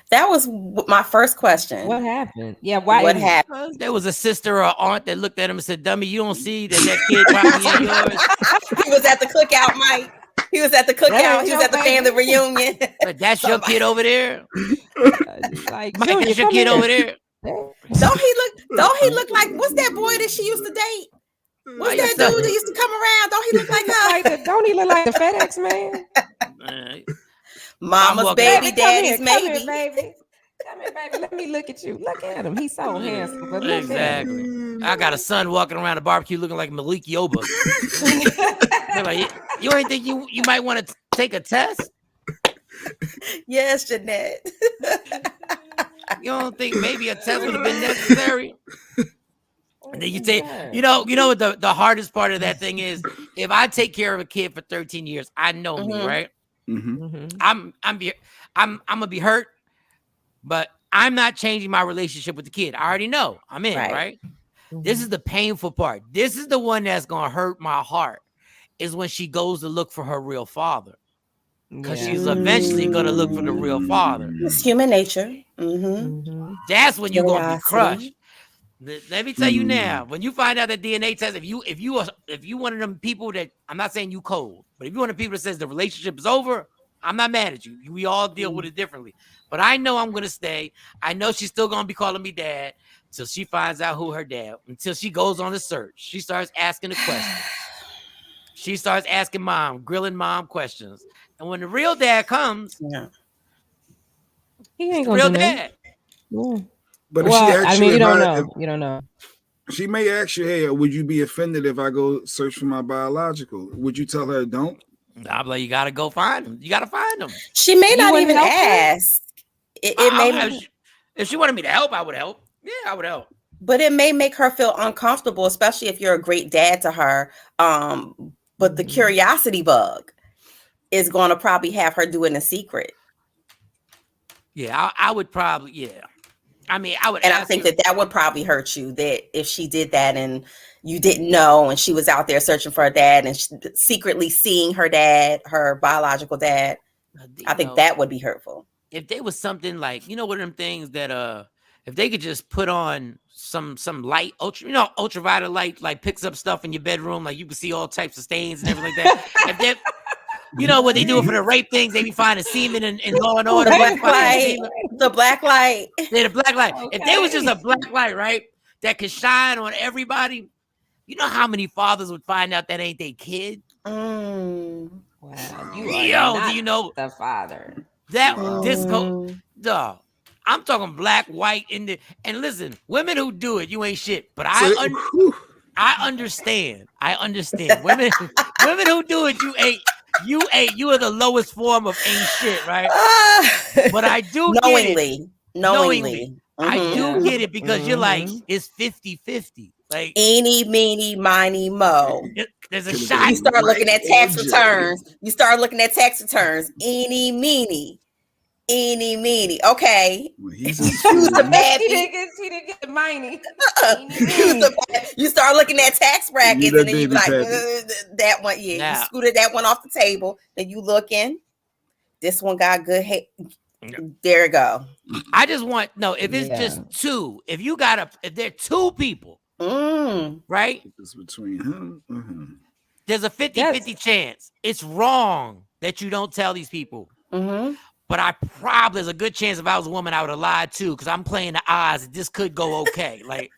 That was my first question. What happened? Yeah, why? What happened? There was a sister or aunt that looked at him and said, "Dummy, you don't see that kid probably ain't yours." He was at the cookout, Mike. He was at the cookout. He was at the family reunion. But that's your kid over there. Like, Mike, that's your kid over there. Don't he look like? What's that boy that she used to date? What's that dude that used to come around? Don't he look like her? Don't he look like the FedEx man? Mama's baby, daddy's maybe. Come here, baby. Let me look at you. Look at him. He's so handsome. But exactly. I got a son walking around the barbecue looking like Malik Yoba. Like, you ain't think you might want to take a test? Yes, Jeanette. You don't think maybe a test would have been necessary? And then you take, you know what the hardest part of that thing is? If I take care of a kid for 13 years, I know me, right? I'm gonna be hurt, but I'm not changing my relationship with the kid. I already know I'm in, right? This is the painful part. This is the one that's gonna hurt my heart. Is when she goes to look for her real father, because she's eventually gonna look for the real father. It's human nature. That's when you're gonna be crushed. Let me tell you now, when you find out that DNA test, if you one of them people that, I'm not saying you cold, but if you one of the people that says the relationship is over, I'm not mad at you. We all deal with it differently. But I know I'm gonna stay. I know she's still gonna be calling me dad till she finds out who her dad. Until she goes on a search, she starts asking the questions. She starts asking mom, grilling mom questions. And when the real dad comes, he ain't gonna real do dad. Yeah. But if she asks you, you don't know. You don't know. She may ask you, "Hey, would you be offended if I go search for my biological?" Would you tell her, "Don't"? I'm like, you gotta go find them. You gotta find them. She may not even ask. If she wanted me to help, I would help. Yeah, I would help. But it may make her feel uncomfortable, especially if you're a great dad to her. But the curiosity bug is going to probably have her do it in secret. Yeah, I would probably. Yeah, I mean, I would. And I think that would probably hurt you. That if she did that and you didn't know, and she was out there searching for her dad and secretly seeing her dad, her biological dad, I think that would be hurtful. If there was something like, one of them things that if they could just put on some light, ultraviolet light, like picks up stuff in your bedroom, like you can see all types of stains and everything like that. If they, what they do for the rape things, they be finding semen in Law and Order. The black light. The black light. Yeah, the black light. Okay. If there was just a black light, right, that could shine on everybody, you know how many fathers would find out that ain't their kid? Wow. Do you know the father? That disco, dog. I'm talking black, white, and listen, women who do it, you ain't shit. But I understand. I understand. Women who do it, you are the lowest form of ain't shit, right? But I do knowingly. I do get it because you're like, it's 50-50. Like eeny, meeny, miny, mo. There's a shot. You start looking at tax returns. Eeny, meeny. Eeny, meeny. Okay. Well, he's Use the bad. She didn't get the money. You start looking at tax brackets, that and then you be like, baby that one. Yeah, Now- you scooted that one off the table. Then you looking. This one got good hair. There you go. I just want if it's just two, if they're two people, right? It's between him. There's a 50-50 chance. It's wrong that you don't tell these people. But there's a good chance if I was a woman, I would have lied too, because I'm playing the odds that this could go okay. Like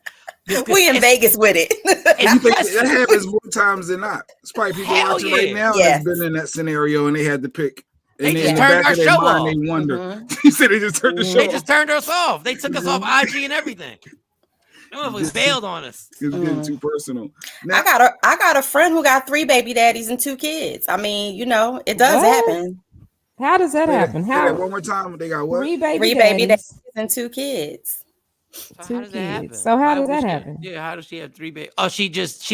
we in Vegas with it. You think that happens more times than not? It's probably people watching right now that's been in that scenario and they had to pick. They And just in the turned back our of their show mind, off. they wonder. You said they just turned the show They off. just turned us off. They took us off IG and everything. It bailed on us. It's getting too personal. Now, I got a friend who got 3 baby daddies and 2 kids. I mean, it does happen. How does that happen? How? One more time. They got what? 3 baby 3 baby daddies and 2 kids. So how does that happen? So how does that happen? Yeah, how does she have 3 babies? Oh, she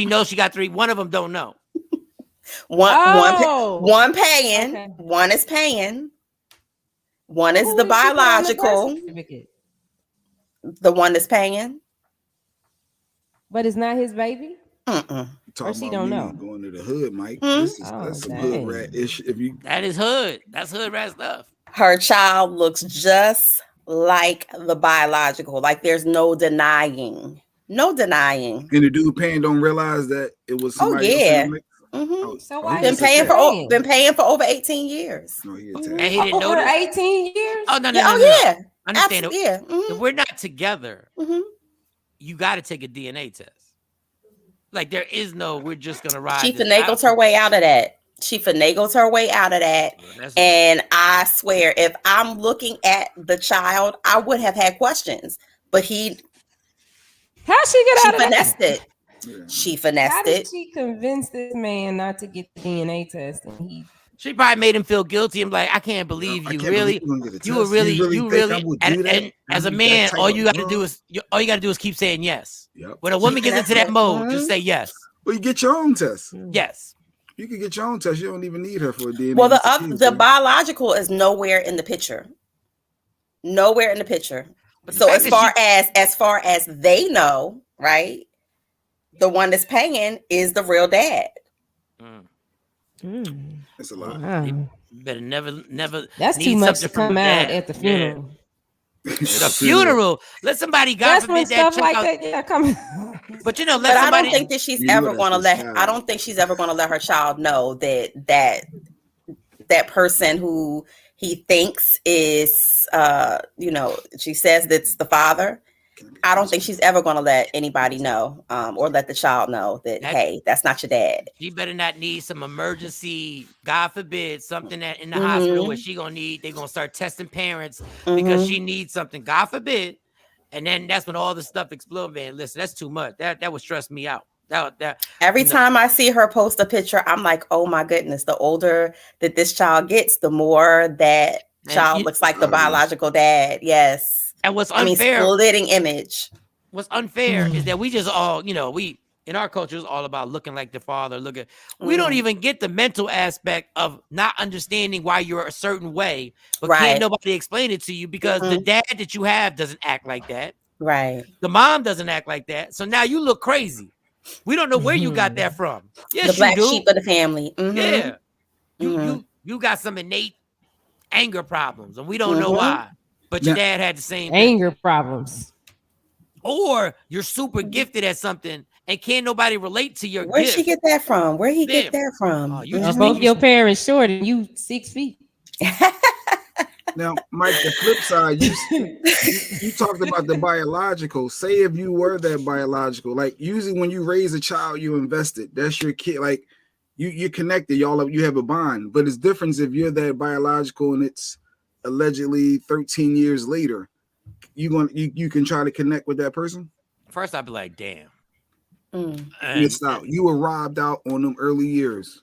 knows she got 3. One of them don't know. One paying, one is paying. One is the biological. The one that's paying. But it's not his baby? Or she don't know. Going to the hood, Mike. That's some hood rat ish. That is hood. That's hood rat stuff. Her child looks just like the biological. Like there's no denying. No denying. And the dude paying don't realize that it was somebody else in the mix? So why been paying for over 18 years. And he didn't know over that? 18 years? Oh, no. Yeah. Understand it. Yeah. If we're not together, you got to take a DNA test. Like there is no, we're just gonna ride. She finagled her way out of that. And I swear, if I'm looking at the child, I would have had questions. But How'd she get out of finessed that? it. She finessed How it. did she convince this man not to get the DNA test? And she probably made him feel guilty. I'm like, I can't believe you. And as a man, all you got to do is keep saying yes. Yep. When a woman gets into that mode, just say yes. Well, you get your own test. Yes. You can get your own test. You don't even need her for a DNA. Well, the biological is nowhere in the picture. Nowhere in the picture. So as far as they know, right? The one that's paying is the real dad. That's a lot. Wow. You better never. That's too much to come out at the funeral. The funeral. Let somebody, God forbid, that stuff like that. Yeah, come. But let somebody. I don't think that she's ever going to let. I don't think she's ever going to let her child know that person who he thinks is, she says that's the father. I don't think she's ever going to let anybody know, or let the child know that hey, that's not your dad. She better not need some emergency, God forbid, something that in the hospital where she gonna need. They're gonna start testing parents because she needs something, God forbid, and then that's when all the stuff explodes. Man, listen, that's too much. That would stress me out. Every time I see her post a picture, I'm like, oh my goodness. The older that this child gets, the more that child looks like the biological dad. Yes. And what's unfair, splitting image. What's unfair is that we just all, we in our culture is all about looking like the father. We don't even get the mental aspect of not understanding why you're a certain way, but can't nobody explain it to you because the dad that you have doesn't act like that. Right. The mom doesn't act like that. So now you look crazy. We don't know where you got that from. Yes, the black sheep of the family. Yeah. You got some innate anger problems, and we don't know why. But your dad had the same anger problems. Or you're super gifted at something and can't nobody relate to your Where'd gift. she get that from? Where he get that from? Oh, you just both your parents short and you 6 feet. Now, Mike, the flip side, you talked about the biological. Say if you were that biological, like usually when you raise a child, you invest it. That's your kid. Like you're connected. You have a bond. But it's different if you're that biological and it's allegedly 13 years later. You can try to connect with that person. First, I'd be like, damn. Missed out. You were robbed out on them early years.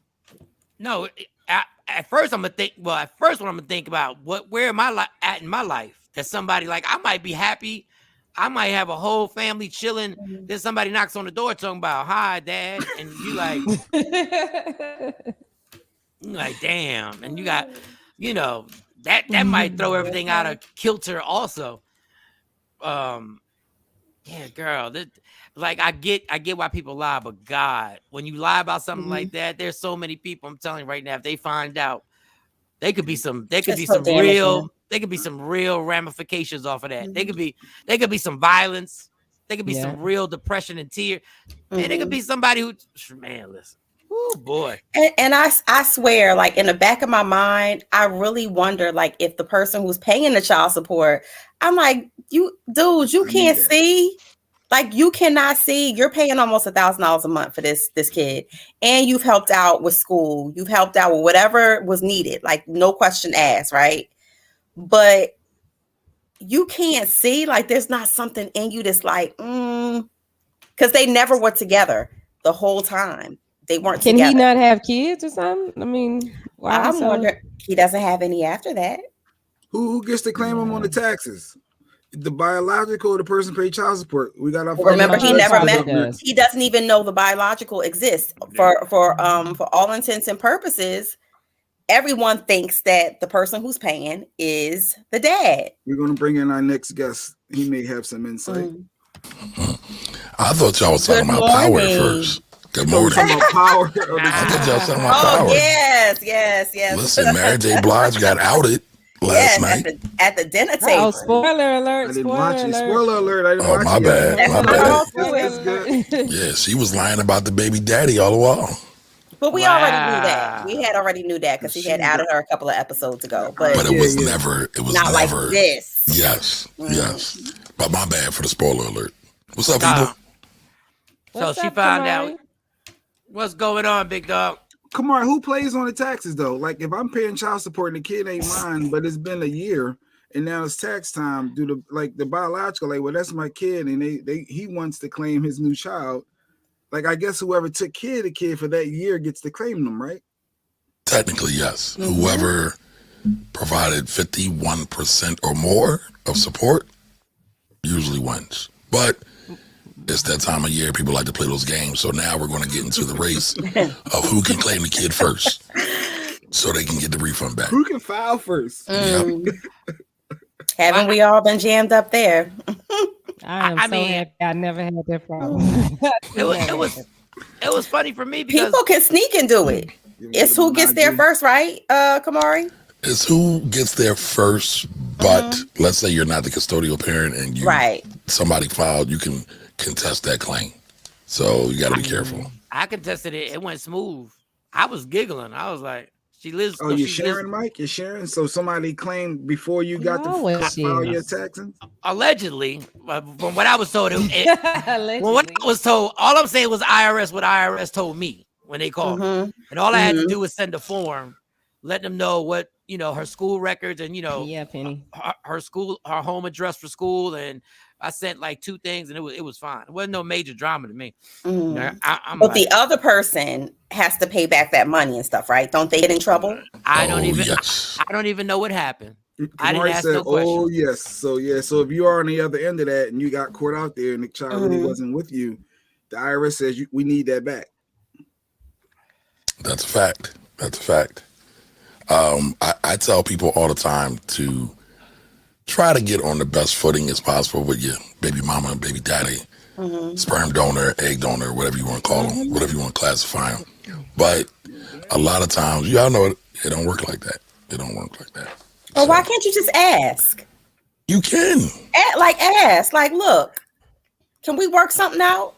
No, at first I'm gonna think. Well, at first, what I'm gonna think about where am I at in my life? That somebody like I might be happy. I might have a whole family chilling. Then somebody knocks on the door talking about hi, dad, and you like, damn, and you got, that might throw everything out of kilter also. Yeah, girl. Like I get why people lie, but God, when you lie about something like that, there's so many people. I'm telling you right now, if they find out, there could be some real ramifications off of that. There could be some violence. There could be some real depression and tears. And there could be somebody who, man, listen. Oh boy. And I swear, like in the back of my mind, I really wonder, like, if the person who's paying the child support, I'm like, you can't see, like, you cannot see. You're paying almost $1,000 a month for this kid, and you've helped out with school. You've helped out with whatever was needed, like no question asked, right? But you can't see, like, there's not something in you that's like, because they never were together the whole time. They weren't Can together. he not have kids or something? I mean, why? I'm wondering, he doesn't have any after that. Who gets to claim them on the taxes? The biological or the person paid child support? We got our. Remember, he never met. He doesn't even know the biological exists. For all intents and purposes, everyone thinks that the person who's paying is the dad. We're going to bring in our next guest. He may have some insight. I thought y'all was talking about power at first. Good morning. Power. I thought y'all was talking about power. Yes. Listen, Mary J. Blige got outed last night at the dinner table. Oh, spoiler alert! I didn't watch it. Spoiler alert! I didn't watch my it. Bad. My bad. That's good. Yeah, she was lying about the baby daddy all the while. But we already knew that. We had already knew that because he had outed her a couple of episodes ago. But it was never. It was not never like this. Yes. But my bad for the spoiler alert. What's up, people? So she found out what's going on, big dog. Come on, who plays on the taxes though? Like if I'm paying child support and the kid ain't mine, but it's been a year and now it's tax time. Do the biological, like, well, that's my kid, and he wants to claim his new child. Like, I guess whoever took care of the kid for that year gets to claim them, right? Technically, yes. Whoever provided 51% or more of support usually wins. But it's that time of year people like to play those games. So now we're going to get into the race of who can claim the kid first so they can get the refund back. Who can file first? Yep. Haven't we all been jammed up there? I mean, happy I never had that problem. It was funny for me because people can sneak and do it. It's who gets there first, right, Kamari? It's who gets there first, but let's say you're not the custodial parent and somebody filed, you can contest that claim. So you got to be careful. I contested it. It went smooth. I was giggling. I was like, she lives. Oh, you're sharing, Mike? You're sharing? So somebody claimed before you got to file your taxes? Allegedly. From what I was told, all I'm saying was IRS, what IRS told me when they called me. And all I had to do was send a form, let them know what, her school records and, Penny. her school, her home address for school. And I sent like 2 things and it was fine. It wasn't no major drama to me. But the other person has to pay back that money and stuff, right? Don't they get in trouble? I don't even know what happened. I didn't ask no question. Oh, yes. So if you are on the other end of that and you got caught out there and the child really wasn't with you, the IRS says we need that back. That's a fact. I tell people all the time to try to get on the best footing as possible with your baby mama and baby daddy, sperm donor, egg donor, whatever you want to call them, whatever you want to classify them. But a lot of times, y'all know it don't work like that. It don't work like that. Well, why can't you just ask? You can. Ask. Like, look, can we work something out?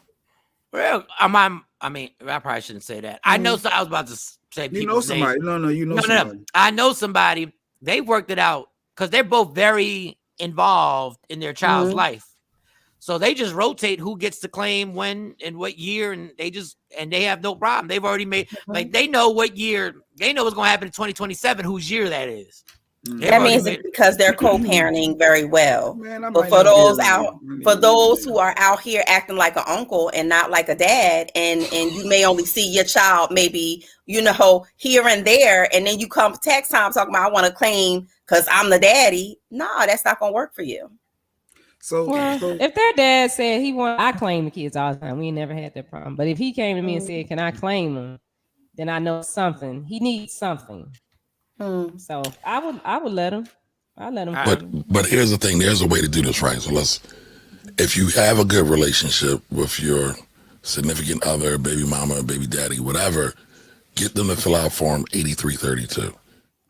Well, I probably shouldn't say that. I know. I was about to say you know somebody. Names. You know somebody. No. I know somebody. They worked it out because they're both very involved in their child's life. So they just rotate who gets to claim when and what year, and they have no problem. They've already made they know what year, they know what's going to happen in 2027, whose year that is. That means it's because they're co-parenting very well. But for those who are out here acting like an uncle and not like a dad, and you may only see your child maybe here and there, and then you come tax time talking about I want to claim because I'm the daddy. No, that's not gonna work for you. So if their dad said I claim the kids all the time, we never had that problem. But if he came to me and said, "Can I claim them?" then I know something. He needs something. So I would let him. I let him. But here's the thing. There's a way to do this right. So if you have a good relationship with your significant other, baby mama, baby daddy, whatever, get them to fill out form 8332.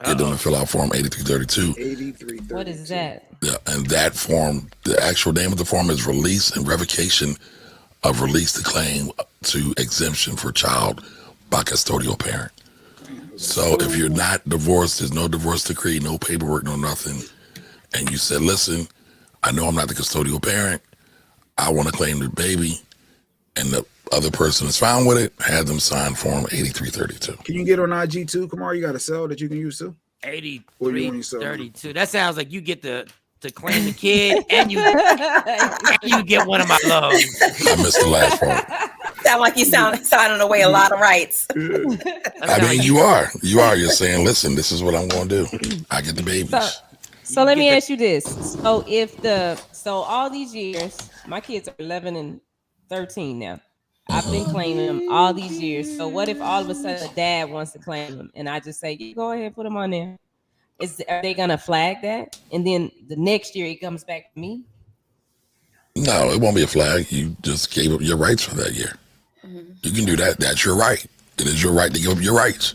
Get them to fill out form 8332. 8332. What is that? Yeah, and that form, the actual name of the form is release and revocation of release to claim to exemption for child by custodial parent. So if you're not divorced, there's no divorce decree, no paperwork, no nothing, and you said, listen, I know I'm not the custodial parent, I want to claim the baby, and the other person is fine with it, have them sign form 8332. Can you get on IG too, Kamar? You got a cell that you can use too? 8332. That sounds like you get to claim the kid and you get one of my loves. I missed the last part. Sound like you signing away a lot of rights. I mean, you are. You're saying, listen, this is what I'm going to do. I get the babies. So let me ask you this. So all these years, my kids are 11 and 13 now. I've been claiming them all these years. So what if all of a sudden a dad wants to claim them and I just say, yeah, go ahead, put them on there? Are they gonna flag that? And then the next year it comes back to me? No, it won't be a flag. You just gave up your rights for that year. You can do that. That's your right. It is your right to give up your rights.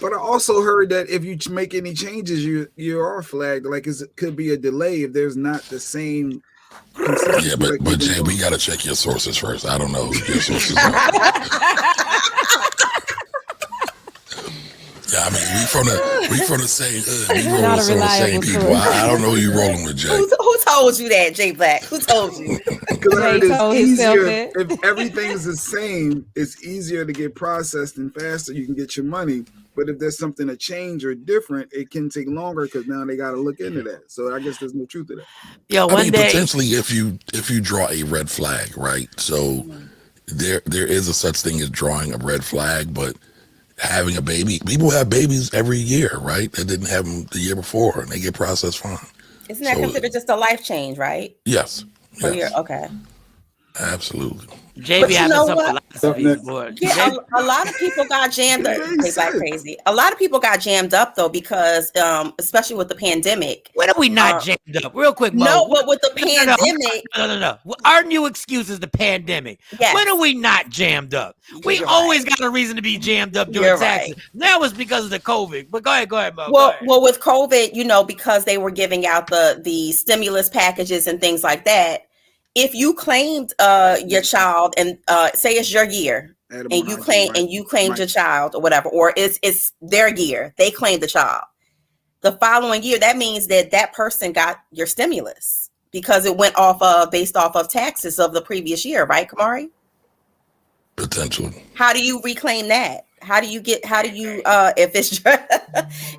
But I also heard that if you make any changes, you are flagged. Like it could be a delay if there's not the same. Yeah, but Jay, we got to check your sources first. I don't know who your sources are. Yeah, I mean, we from the same hood. We roll with some of the same people. I don't know who you rolling with, Jay. Who told you that, Jay Black? Who told you? Because it's easier if everything's the same. It's easier to get processed and faster. You can get your money. But if there's something to change or different, it can take longer because now they got to look into that. So I guess there's no truth to that. Yeah, I mean, potentially if you draw a red flag, right? So there is a such thing as drawing a red flag, but having a baby, people have babies every year, right? That didn't have them the year before, and they get processed fine. Isn't that considered just a life change, right? Yes. Okay. Absolutely. JB has some philosophies, boy. Yeah, a lot of people got jammed up. It's like crazy. A lot of people got jammed up though because, especially with the pandemic. When are we not jammed up? Real quick, Mo. No, but with the pandemic. No. Our new excuse is the pandemic. Yes. When are we not jammed up? We always got a reason to be jammed up during taxes. Right. Now it's because of the COVID. But go ahead, Mo. Well, with COVID, because they were giving out the stimulus packages and things like that. If you claimed your child and say it's your year and you claimed your child or whatever, or it's their year, they claimed the child. The following year, that means that person got your stimulus because it went based off of taxes of the previous year, right, Kamari? Potentially. How do you reclaim that? If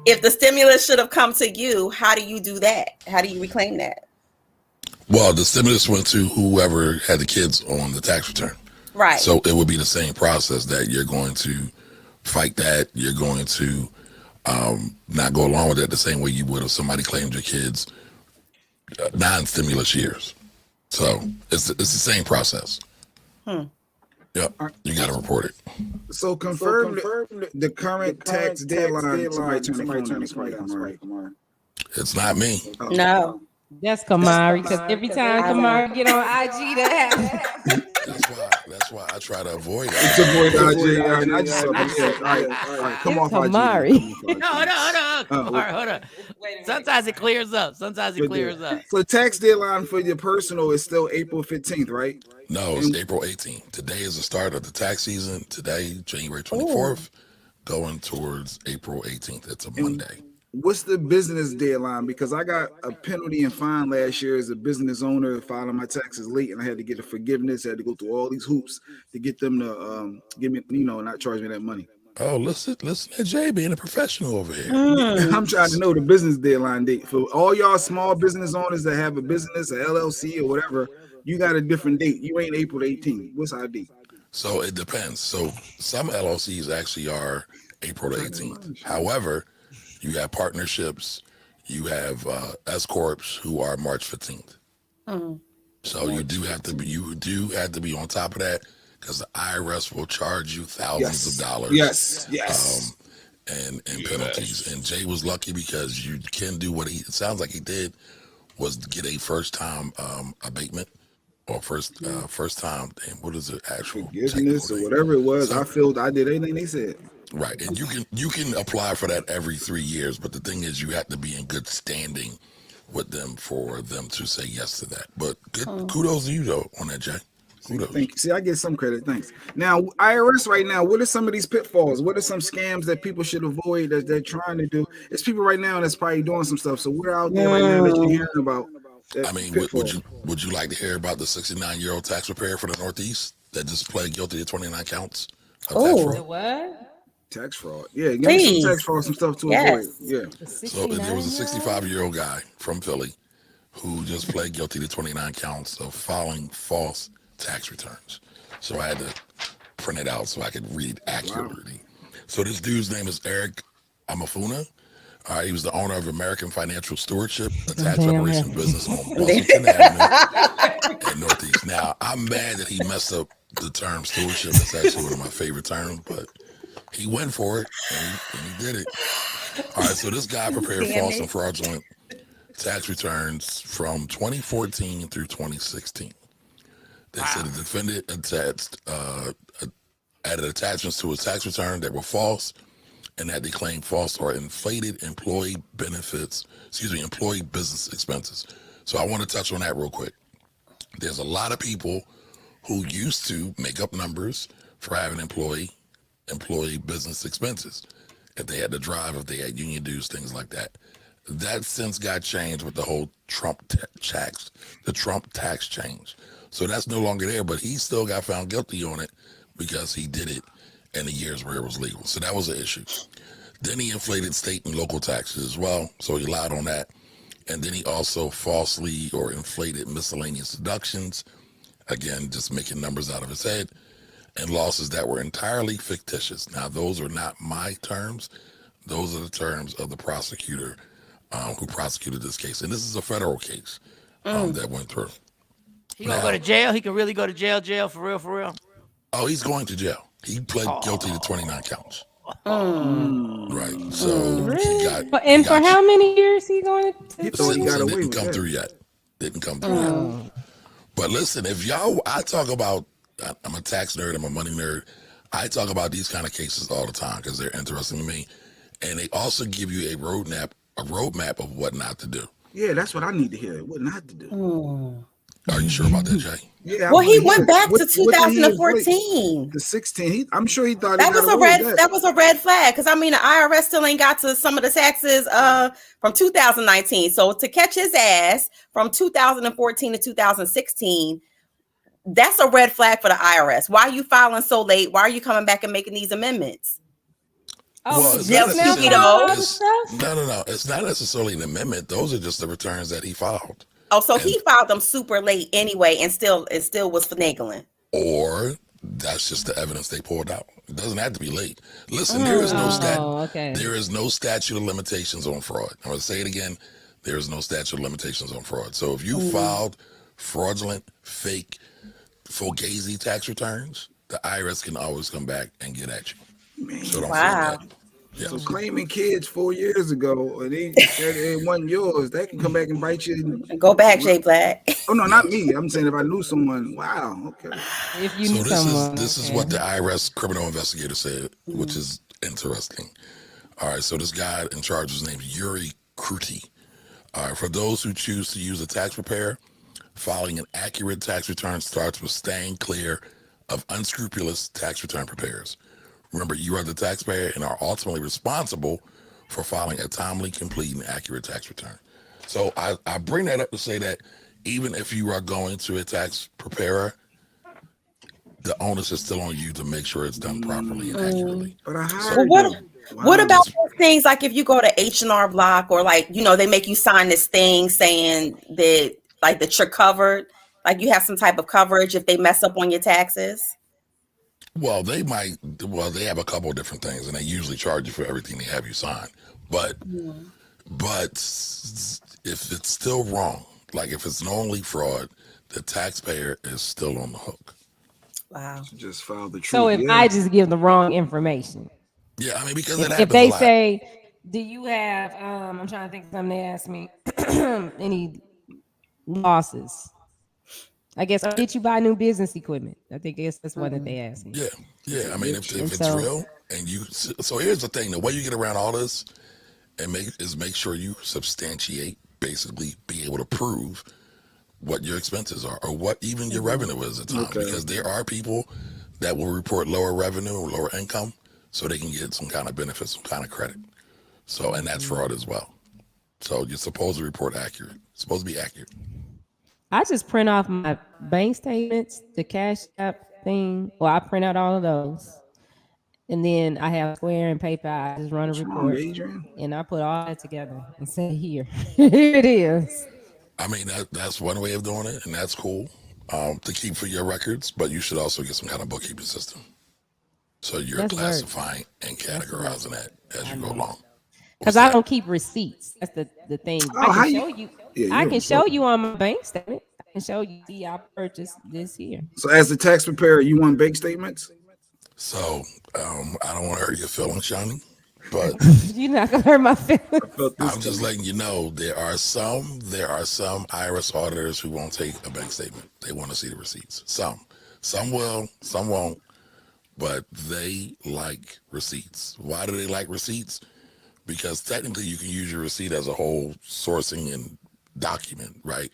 if the stimulus should have come to you, how do you do that? How do you reclaim that? Well, the stimulus went to whoever had the kids on the tax return. Right. So it would be the same process that you're going to fight that. You're going to not go along with it the same way you would if somebody claimed your kids non-stimulus years. So it's the same process. Yep. You got to report it. So confirm the current tax deadline. Somebody turn this mic on. It's not me. No. That's Kamari, because every time Kamari get on IG, that happens. That's why I try to avoid it. It's avoid IG. I just all right. Come off Kamari. Hold on. Sometimes it clears up. So tax deadline for your personal is still April 15th, right? No, it's April 18th. Today is the start of the tax season. Today, January 24th, going towards April 18th. It's a Monday. What's the business deadline? Because I got a penalty and fine last year as a business owner filing my taxes late, and I had to get a forgiveness. I had to go through all these hoops to get them to give me, not charge me that money. Oh, listen to Jay being a professional over here. I'm trying to know the business deadline date for all y'all small business owners that have a business, a LLC or whatever. You got a different date. You ain't April 18th. What's our date? So it depends. So some LLCs actually are April 18th. However, you have partnerships, you have S corps who are March 15th. So you do have to be on top of that because the IRS will charge you thousands of dollars. Yes. and penalties. And Jay was lucky because you can do what it sounds like he did was get a first time abatement or first time. Damn, what is the actual forgiveness or whatever it was? So, I did everything they said. Right, and you can apply for that every 3 years, but the thing is, you have to be in good standing with them for them to say yes to that. But kudos to you though on that, Jay. Kudos. Thank you. See, I get some credit. Thanks. Now, IRS right now, what are some of these pitfalls? What are some scams that people should avoid that they're trying to do? It's people right now that's probably doing some stuff. So we're out there right now that you're hearing about. I mean, would you like to hear about the 69-year-old tax preparer for the Northeast that just pled guilty to 29 counts of tax fraud? What? Tax fraud. Yeah, give me some tax fraud, some stuff to avoid. Yeah. So there was a 65-year-old guy from Philly who just pled guilty to 29 counts of filing false tax returns. So I had to print it out so I could read accurately. Wow. So this dude's name is Eric Amafuna. He was the owner of American Financial Stewardship, a tax preparation business on Washington Avenue in Northeast. Now, I'm mad that he messed up the term stewardship. It's actually one of my favorite terms, but he went for it and he did it. All right, so this guy prepared false and fraudulent tax returns from 2014 through 2016. They said the defendant added attachments to his tax return that were false and that they claimed false or inflated employee business expenses. So I want to touch on that real quick. There's a lot of people who used to make up numbers for having employee business expenses. If they had to drive, if they had union dues, things like that. That since got changed with the whole Trump tax change. So that's no longer there, but he still got found guilty on it because he did it in the years where it was legal. So that was an issue. Then he inflated state and local taxes as well. So he lied on that. And then he also falsely or inflated miscellaneous deductions. Again, just making numbers out of his head. And losses that were entirely fictitious. Now, those are not my terms. Those are the terms of the prosecutor who prosecuted this case. And this is a federal case that went through. He gonna go to jail? He can really go to jail for real? Oh, he's going to jail. He pled guilty to 29 counts. Right. So he got. And for how many years he going to? Didn't come through yet. Didn't come through yet. But listen, if y'all, I'm a tax nerd. I'm a money nerd. I talk about these kind of cases all the time because they're interesting to me, and they also give you a roadmap of what not to do. Yeah, that's what I need to hear. What not to do. Are you sure about that, Jay? Yeah. Well, he went back to 2014. The 16. I'm sure he thought that was a red flag because I mean the IRS still ain't got to some of the taxes from 2019. So to catch his ass from 2014 to 2016, that's a red flag for the IRS. Why are you filing so late? Why are you coming back and making these amendments? No. It's not necessarily an amendment. Those are just the returns that he filed. Oh, so he filed them super late anyway, and still was finagling. Or that's just the evidence they pulled out. It doesn't have to be late. Listen, there is no There is no statute of limitations on fraud. I'm going to say it again. There is no statute of limitations on fraud. So if you filed fraudulent, fake, fugazi tax returns, the IRS can always come back and get at you. Man, so don't feel bad. Yeah. So claiming kids 4 years ago, and it wasn't yours, they can come back and bite you. Go back, Jay Black. Oh no, not me. I'm saying if I knew someone. Wow. Okay. If you knew someone. This is what the IRS criminal investigator said, which is interesting. All right. So this guy in charge is named Yuri Kruti. All right. For those who choose to use a tax preparer, filing an accurate tax return starts with staying clear of unscrupulous tax return preparers. Remember, you are the taxpayer and are ultimately responsible for filing a timely, complete, and accurate tax return. So I bring that up to say that even if you are going to a tax preparer, the onus is still on you to make sure it's done properly and accurately. But what about those things like if you go to H&R Block or like, they make you sign this thing saying that like that you're covered, like you have some type of coverage if they mess up on your taxes? Well, they have a couple of different things, and they usually charge you for everything they have you sign. But if it's still wrong, like if it's knowingly fraud, the taxpayer is still on the hook. Wow. Just file the truth. So if I just give the wrong information. Yeah, I mean, because If they say, do you have, I'm trying to think of something they asked me, any losses? I guess, did you buy new business equipment? I think that's one that they asked me. Yeah. I mean, if it's real and you, so here's the thing: the way you get around all this and make sure you substantiate, basically, be able to prove what your expenses are or what even your revenue is at the time, because there are people that will report lower revenue or lower income so they can get some kind of benefit, some kind of credit. So, and that's fraud as well. So you're supposed to report accurate. It's supposed to be accurate. I just print off my bank statements, the Cash App thing. Well, I print out all of those. And then I have Square and PayPal. I just run a report. And I put all that together and say, here. Here it is. I mean, that's one way of doing it, and that's cool to keep for your records, but you should also get some kind of bookkeeping system. So you're classifying and categorizing that as you go along. Because I don't keep receipts. That's the thing. Oh, I can show you. I can show you on my bank statement. I can show you, see, I purchased this year. So as a tax preparer, you want bank statements? So I don't want to hurt your feelings, Shawnee, but you're not gonna hurt my feelings. I'm just letting you know there are some IRS auditors who won't take a bank statement. They want to see the receipts. Some will, some won't, but they like receipts. Why do they like receipts? Because technically you can use your receipt as a whole sourcing and document, right?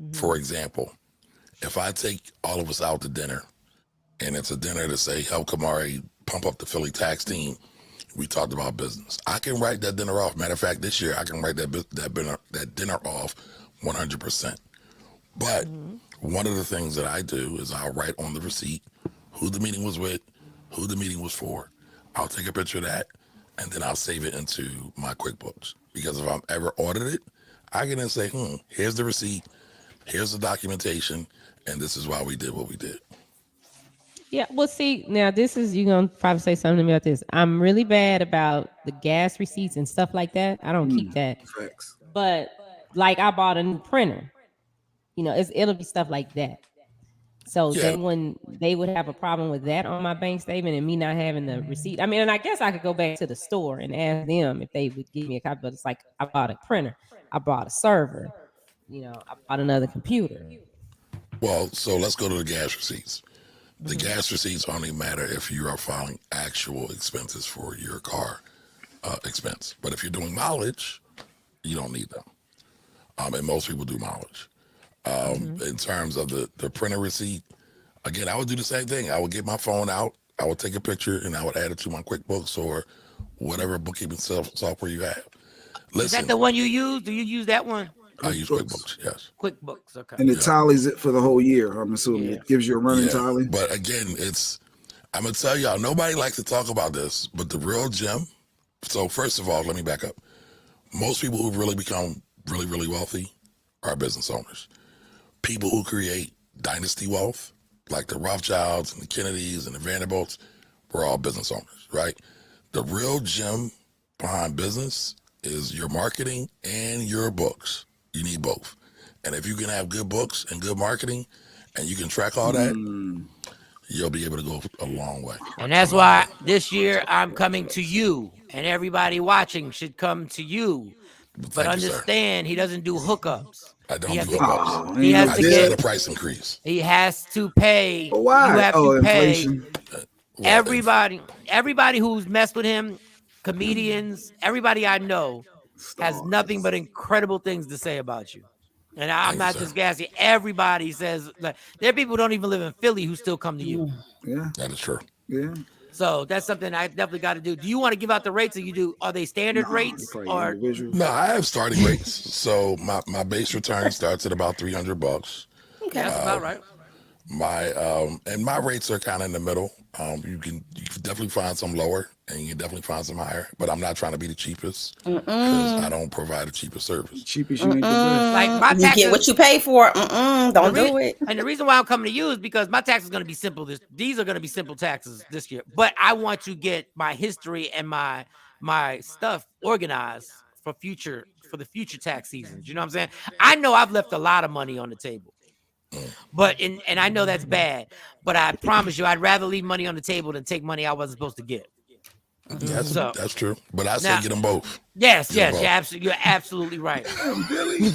Mm-hmm. For example, if I take all of us out to dinner and it's a dinner to say, help Kamari pump up the Philly tax team, we talked about business. I can write that dinner off. Matter of fact, this year I can write that dinner off 100%. But one of the things that I do is I'll write on the receipt who the meeting was with, who the meeting was for. I'll take a picture of that, and then I'll save it into my QuickBooks. Because if I'm ever audited, I can then say, here's the receipt, here's the documentation, and this is why we did what we did. Yeah, well, see, now this is, you're going to probably say something about this. I'm really bad about the gas receipts and stuff like that. I don't keep that. Facts. But, like, I bought a new printer. You know, it'll be stuff like that. So then when they would have a problem with that on my bank statement and me not having the receipt, I mean, and I guess I could go back to the store and ask them if they would give me a copy, but it's like, I bought a printer, I bought a server, you know, I bought another computer. Well, so let's go to the gas receipts. The gas receipts only matter if you are filing actual expenses for your car expense. But if you're doing mileage, you don't need them. And most people do mileage. In terms of the printer receipt, again, I would do the same thing. I would get my phone out, I would take a picture, and I would add it to my QuickBooks or whatever bookkeeping software you have. Listen, is that the one you use? Do you use that one? I use QuickBooks, yes. QuickBooks, okay. And it tallies it for the whole year, I'm assuming. It gives you a running tally. But again, I'm going to tell y'all, nobody likes to talk about this, but the real gem, so first of all, let me back up. Most people who've really become really, really wealthy are business owners. People who create dynasty wealth, like the Rothschilds and the Kennedys and the Vanderbilts, we're all business owners, right? The real gem behind business is your marketing and your books. You need both. And if you can have good books and good marketing and you can track all that, you'll be able to go a long way. And that's why this year I'm coming to you, and everybody watching should come to you. But understand, he doesn't do hookups. I don't do hookups. He has to get a price increase. He has to pay. Why? You have to pay. Inflation. Everybody who's messed with him, comedians, everybody I know has nothing but incredible things to say about you. And I'm not just gassy. Everybody says, like, there are people who don't even live in Philly who still come to you. Yeah, that is true. Yeah. So that's something I definitely got to do. Do you want to give out the rates, or you do? Are they standard rates or? No, I have starting rates. So my base return starts at about $300. Okay, that's about right. My rates are kind of in the middle. You can definitely find some lower, and you can definitely find some higher. But I'm not trying to be the cheapest because I don't provide a cheaper service. Cheapest you ain't the best. Like my taxes, you get what you pay for. Don't do it. And the reason why I'm coming to you is because my tax is going to be simple. These are going to be simple taxes this year. But I want to get my history and my stuff organized for the future tax seasons. You know what I'm saying? I know I've left a lot of money on the table. But and I know that's bad, but I promise you, I'd rather leave money on the table than take money I wasn't supposed to get. Yes, So that's true. But I say now, get them both. yes, Get 'em yes, both. you're absolutely right. Billy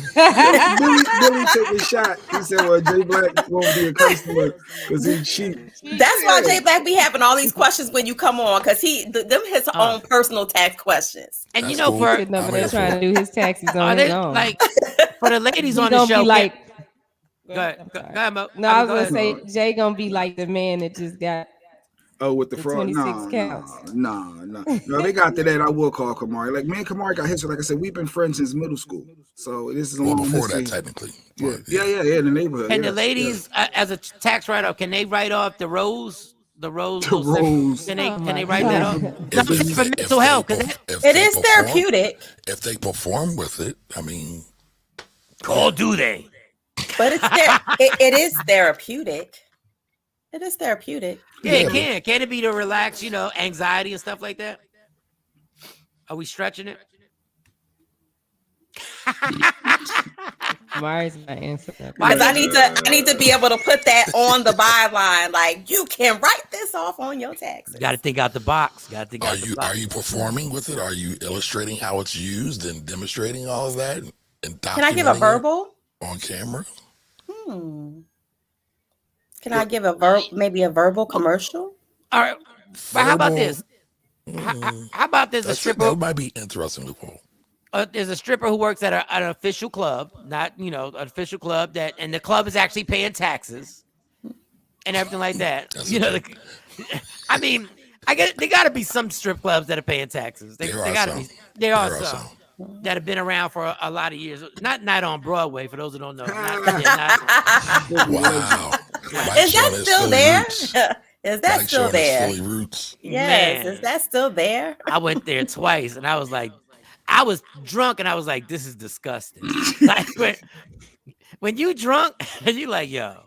took a shot. He said, "Well, Jay Black won't be a customer because he cheap." That's why Jay Black be having all these questions when you come on, because them his own personal tax questions. And you That's know, cool. for Sitting over I'm there here trying for to it. do his taxes are on his they own. like for the ladies He on the gonna show? be like, Go ahead, I'm go sorry. ahead, Mo. No, I was Go gonna ahead. say Jay gonna be like the man that just got Oh, with the the fraud? 26 No, counts. no. They got to that. I will call Kamari. Like me and Kamari got history. Like I said, we've been friends since middle school. So this is a Well, long before that, history. technically. Yeah, But, yeah. In the neighborhood. Can the Yes, ladies, as a tax write-off, can they write off the rose? The rose, The rose. Can Oh they my write that off? God. No, I'm saying for mental health. It is therapeutic. If they perform with it, I mean, oh, do they? But it is therapeutic. It is therapeutic. Yeah, it can. Can it be to relax, anxiety and stuff like that? Are we stretching it? Mari's not answering that. Because I need to be able to put that on the byline. Like, you can write this off on your taxes. Got to think out the box. Are you performing with it? Are you illustrating how it's used and demonstrating all of that and documenting Can I give a verbal on camera? Can I give maybe a verbal commercial? All right. But how about this? How about this? A stripper That might be interesting, loophole. There's a stripper who works at an official club, not an official club and the club is actually paying taxes and everything like that. I mean, there got to be some strip clubs that are paying taxes. There are some that have been around for a lot of years. Not on Broadway, for those who don't know. Wow. Is that still there? Is that still there? Philly roots. Yes. Man. Is that still there? I went there twice, and I was like, I was drunk, and I was like, this is disgusting. Like when you drunk, and you like, yo,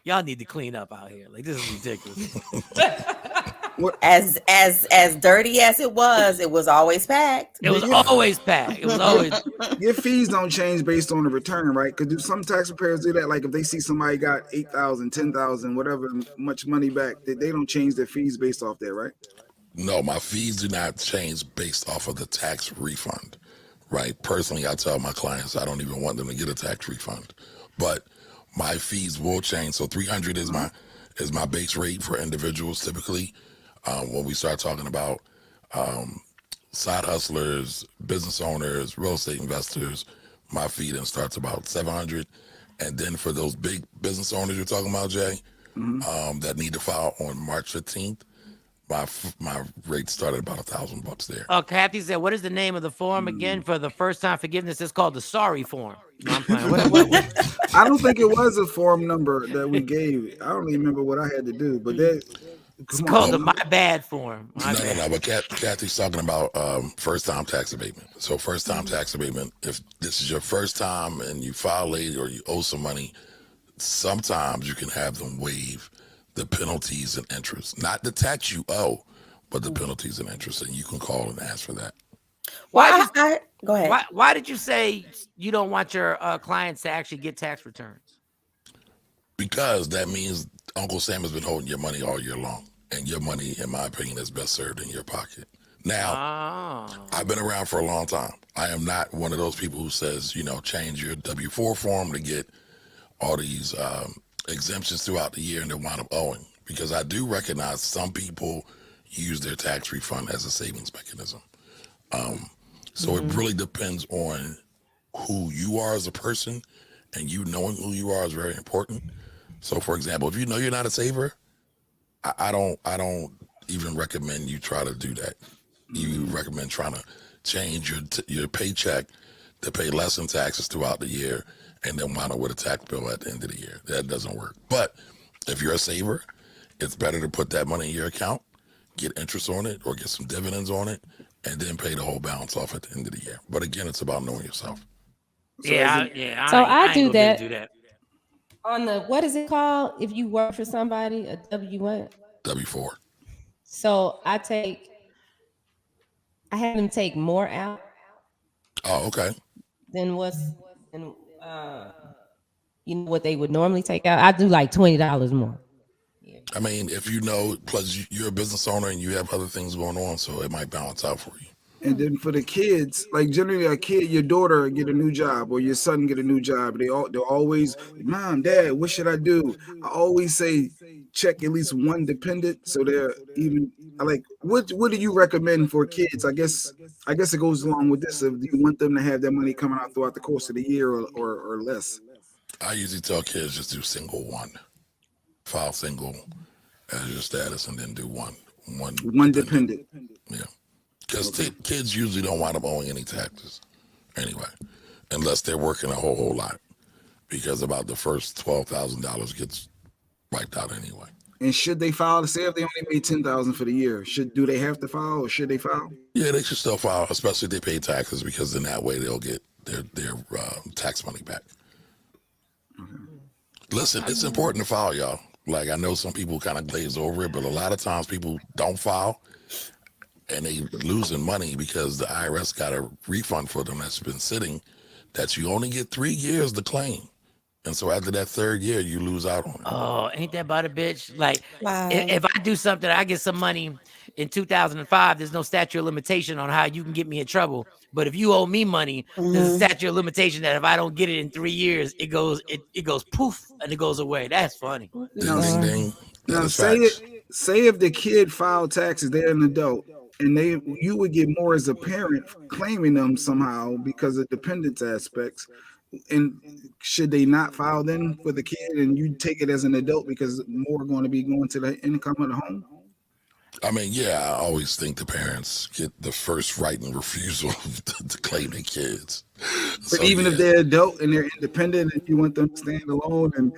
y'all need to clean up out here. Like, this is ridiculous. As dirty as it was always packed. It was always packed. It was always. Your fees don't change based on the return, right? Because some tax preparers do that. Like if they see somebody got 8,000, 10,000, whatever much money back, they don't change their fees based off that, right? No, my fees do not change based off of the tax refund, right? Personally, I tell my clients I don't even want them to get a tax refund, but my fees will change. So 300 is my base rate for individuals typically. When we start talking about side hustlers, business owners, real estate investors, my fee then starts about 700. And then for those big business owners you're talking about, Jay, that need to file on March 15th, my rate started about $1,000 there. Oh, Kathy said, what is the name of the form again for the first time forgiveness? It's called the sorry form. No, I'm playing. What? I don't think it was a form number that we gave. I don't even remember what I had to do, but it's called the my bad form. No, but Kathy's talking about first time tax abatement. So first time tax abatement, if this is your first time and you file late or you owe some money, sometimes you can have them waive the penalties and interest, not the tax you owe, but the penalties and interest, and you can call and ask for that. Go ahead. Why did you say you don't want your clients to actually get tax returns? Because that means Uncle Sam has been holding your money all year long, and your money, in my opinion, is best served in your pocket. Now, I've been around for a long time. I am not one of those people who says, change your W-4 form to get all these exemptions throughout the year and then wind up owing, because I do recognize some people use their tax refund as a savings mechanism. So it really depends on who you are as a person, and you knowing who you are is very important. So for example, if you know you're not a saver, I don't even recommend you try to do that. You recommend trying to change your paycheck to pay less in taxes throughout the year and then wind up with a tax bill at the end of the year. That doesn't work. But if you're a saver, it's better to put that money in your account, get interest on it or get some dividends on it, and then pay the whole balance off at the end of the year. But again, it's about knowing yourself. So I do that. On the, what is it called? If you work for somebody, a W-4. So I have them take more out. Oh, okay. Than what they would normally take out. I do like $20 more. I mean, if you know, plus you're a business owner and you have other things going on, so it might balance out for you. And then for the kids, like generally a kid, your daughter get a new job or your son get a new job. They're always, Mom, Dad, what should I do? I always say check at least one dependent so they're even. Like, what do you recommend for kids? I guess it goes along with this. If you want them to have their money coming out throughout the course of the year or less. I usually tell kids just do single one, file single as your status, and then do one dependent. Yeah. Because kids usually don't wind up owing any taxes anyway, unless they're working a whole lot, because about the first $12,000 gets wiped out anyway. And should they file? Say if they only made $10,000 for the year, do they have to file or should they file? Yeah, they should still file, especially if they pay taxes, because in that way they'll get their tax money back. Listen, it's important to file, y'all. Like, I know some people kind of glaze over it, but a lot of times people don't file. And they losing money because the IRS got a refund for them that's been sitting that you only get 3 years to claim. And so after that 3rd year, you lose out on it. Oh, ain't that about a bitch? Like, if I do something, I get some money in 2005, there's no statute of limitation on how you can get me in trouble. But if you owe me money, there's a statute of limitation that if I don't get it in 3 years, it goes poof and it goes away. That's funny. Ding, ding, ding. Now say if the kid filed taxes, they're an adult. And you would get more as a parent claiming them somehow because of dependence aspects. And should they not file then for the kid and you take it as an adult because more are going to be going to the income of the home? I mean, yeah, I always think the parents get the first right and refusal to claim their kids. But even if they're adult and they're independent and you want them to stand alone and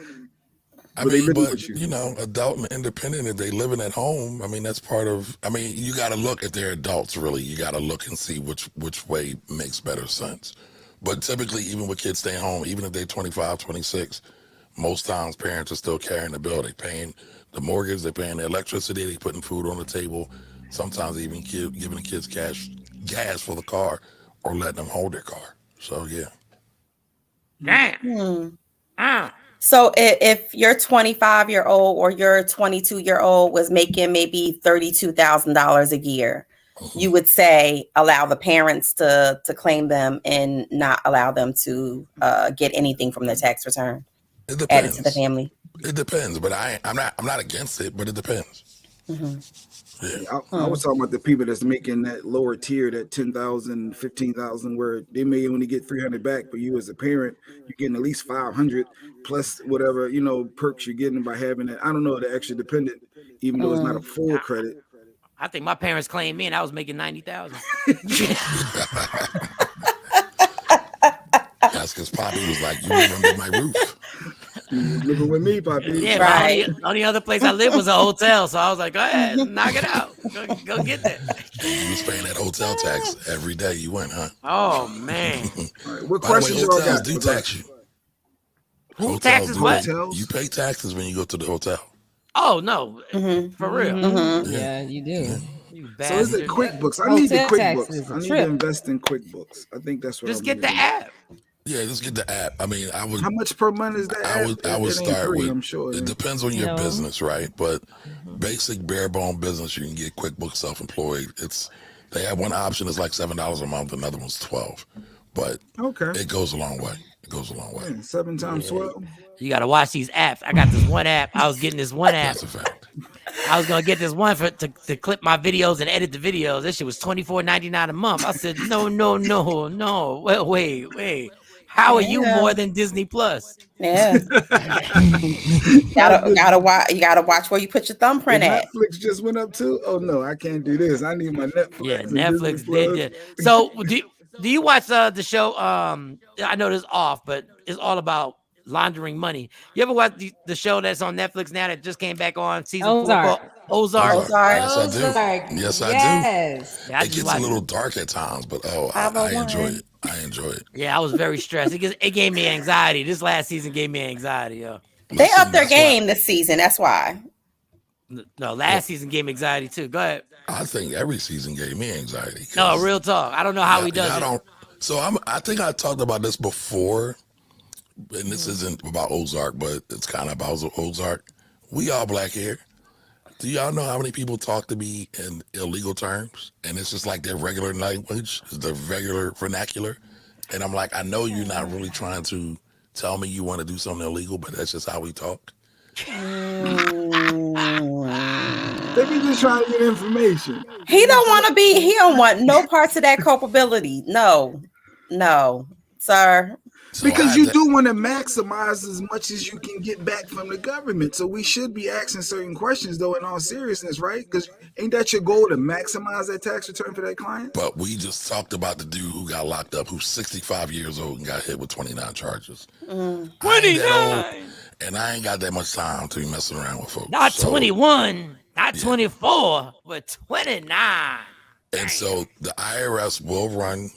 I mean, but you know, adult and independent, if they living at home, I mean, that's part of, I mean, you got to look, if they're adults, really, you got to look and see which way makes better sense. But typically, even with kids staying home, even if they're 25, 26, most times parents are still carrying the bill. They're paying the mortgage, they're paying the electricity, they're putting food on the table, sometimes even giving the kids gas for the car or letting them hold their car. So, yeah. Damn. So if your 25-year-old or your 22-year-old was making maybe $32,000 a year, you would say allow the parents to claim them and not allow them to get anything from their tax return. It depends. Added to the family. It depends, but I'm not against it, but it depends. Mm-hmm. Yeah. I was talking about the people that's making that lower tier, that 10,000, 15,000, where they may only get 300 back, but you as a parent, you're getting at least 500 plus whatever, perks you're getting by having that. I don't know, the extra dependent, even though it's not a full credit. I think my parents claimed me and I was making 90,000. That's because Poppy was like, you live under my roof. Living with me, Poppy. Yeah, right. Only other place I lived was a hotel, so I was like, go ahead, knock it out. Go get that. You was paying that hotel tax every day you went, huh? Oh, man. Right, what By questions the way, y'all hotels got? do tax you. Who taxes what? You pay taxes when you go to the hotel. Oh, no. For real. Mm-hmm. Yeah, you do. You So is it bastard. QuickBooks? I need the Hotel tax is QuickBooks. a I need trip. to invest in QuickBooks. I think that's what Just I'm get the gonna do. app. Yeah, just get the app. I mean, I would. How much per month is that? I would It ain't start free, with. I'm sure. It depends on your No. business, right? But basic bare bone business, you can get QuickBooks Self-Employed. They have one option is like $7 a month, another one's $12. But Okay. it goes a long way. It goes a long way. 7 times 12. You got to watch these apps. I got this one app. I was getting this one app. That's a fact. I was going to get this one to clip my videos and edit the videos. This shit was $24.99 a month. I said, no. Wait. How are you more than Disney Plus? Yeah. gotta watch. You gotta watch where you put your thumbprint at. Netflix just went up too. Oh no, I can't do this. I need my Netflix. Yeah, and Netflix Disney Plus. did. So do you watch the show? I know this off, but it's all about laundering money. You ever watch the show that's on Netflix now that just came back on season 4? Ozark. Ozark. Yes, I do. Ozark. Yes, I Yes. Yeah, I do. It just gets a watched little it. dark at times, but I enjoy it. I enjoy it. Yeah, I was very stressed. It gave me anxiety. This last season gave me anxiety. Yo. They Listen, upped their that's why game this season. That's why. No, last season gave me anxiety too. Go ahead. I think every season gave me anxiety. No, real talk. I don't know how he does it. So I think I talked about this before, and this isn't about Ozark, but it's kind of about Ozark, we all black here. Do y'all know how many people talk to me in illegal terms? And it's just like their regular language, the regular vernacular. And I'm like, I know you're not really trying to tell me you want to do something illegal, but that's just how we talk. They be just trying to get information. He don't want no parts of that culpability. No, sir. So because you do want to maximize as much as you can get back from the government. So we should be asking certain questions, though, in all seriousness, right? Because ain't that your goal, to maximize that tax return for that client? But we just talked about the dude who got locked up, who's 65 years old and got hit with 29 charges. 29! And I ain't got that much time to be messing around with folks. Not 21, not 24, but 29. And so the IRS will run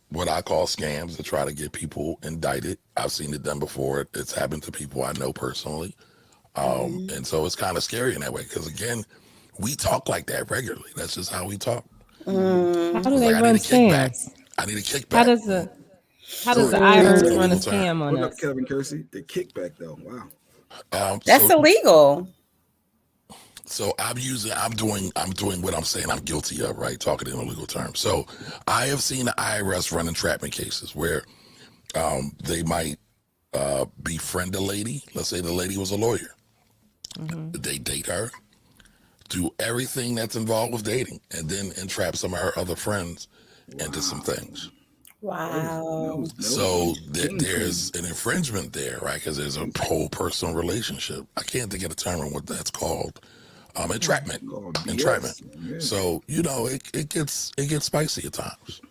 what I call scams to try to get people indicted. I've seen it done before. It's happened to people I know personally. And so it's kind of scary in that way because, again, we talk like that regularly. That's just how we talk. How do they run scams? I need a kickback. How does the IRS run a scam on us? Kevin Kersey, the kickback though. Wow. That's illegal. So I'm doing what I'm saying I'm guilty of, right? Talking in illegal terms. So I have seen the IRS run entrapment cases where they might befriend a lady. Let's say the lady was a lawyer. They date her, do everything that's involved with dating, and then entrap some of her other friends into some things. Wow. So there's an infringement there, right? Because there's a whole personal relationship. I can't think of the term on what that's called. Entrapment. Yeah. So it gets spicy at times.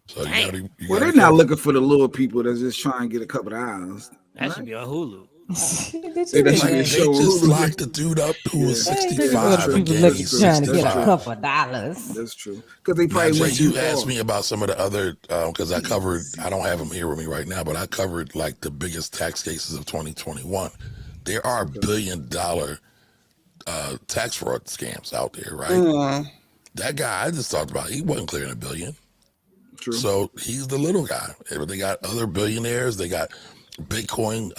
So they're not looking for the little people that's just trying to get a couple of hours. That should be on Hulu. They just locked the dude up who was 65 again. He's trying to get a couple of dollars. That's true. Because they probably went you asked me about some of the other because I don't have them here with me right now, but I covered like the biggest tax cases of 2021. There are $1 billion tax fraud scams out there, right? That guy I just talked about, he wasn't clearing $1 billion. True. So he's the little guy. They got other billionaires. They got Bitcoin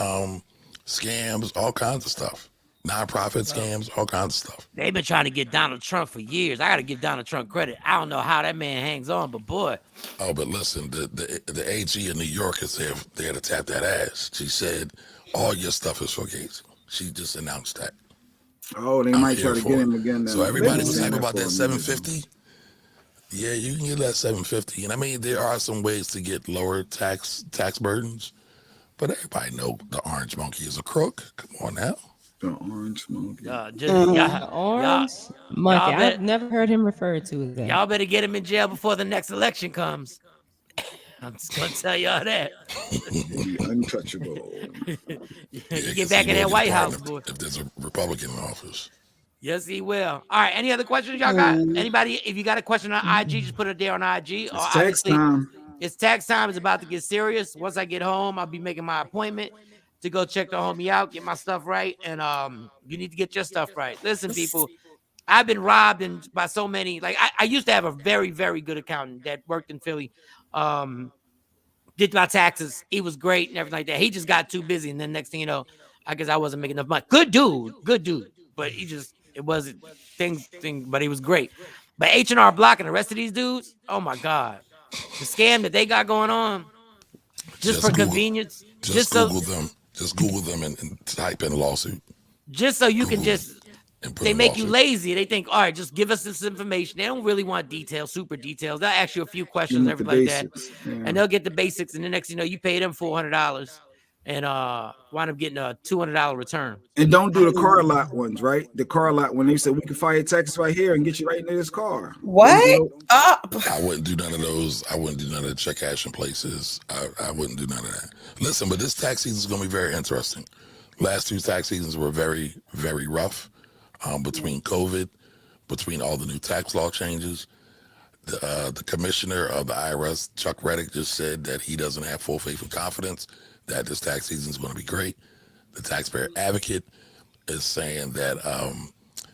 scams, all kinds of stuff. Nonprofit scams, all kinds of stuff. They've been trying to get Donald Trump for years. I got to give Donald Trump credit. I don't know how that man hangs on, but boy. Oh, but listen, the AG in New York is there to tap that ass. She said, all your stuff is fugazi. She just announced that. Oh, they might try to get him again. So everybody was hype about that 750. Yeah, you can get that 750. And I mean, there are some ways to get lower tax burdens, but everybody know the orange monkey is a crook. Come on now. The orange monkey. The orange monkey. I've never heard him referred to as that. Y'all better get him in jail before the next election comes. I'm just gonna tell y'all that. Untouchable. You get back in that White House, boy. If there's a Republican in office. Yes, he will. All right. Any other questions y'all got? Anybody? If you got a question on IG, just put it there on IG. It's tax time. It's tax time. It's about to get serious. Once I get home, I'll be making my appointment to go check the homie out, get my stuff right, and you need to get your stuff right. Listen, people. I've been robbed by so many. Like I used to have a very, very good accountant that worked in Philly. Did my taxes. He was great and everything like that. He just got too busy, and then next thing you know, I guess I wasn't making enough money. Good dude, but it wasn't thing. But he was great. But H&R Block and the rest of these dudes, oh my God, the scam that they got going on, just for Google, convenience. Just Google them. Just Google them and type in lawsuit. Just so you can just. They make you lazy. They think, all right, just give us this information. They don't really want details, super details. They'll ask you a few questions, everything like that. Yeah. And they'll get the basics. And the next, you pay them $400 and wind up getting a $200 return. And don't do the car lot ones, right? The car lot when they said we can file your taxes right here and get you right into this car. What? I wouldn't do none of those. I wouldn't do none of the check cashing places. I wouldn't do none of that. Listen, but this tax season is going to be very interesting. Last 2 tax seasons were very, very rough. Between COVID, between all the new tax law changes, the commissioner of the IRS, Chuck Reddick, just said that he doesn't have full faith and confidence that this tax season is going to be great. The taxpayer advocate is saying that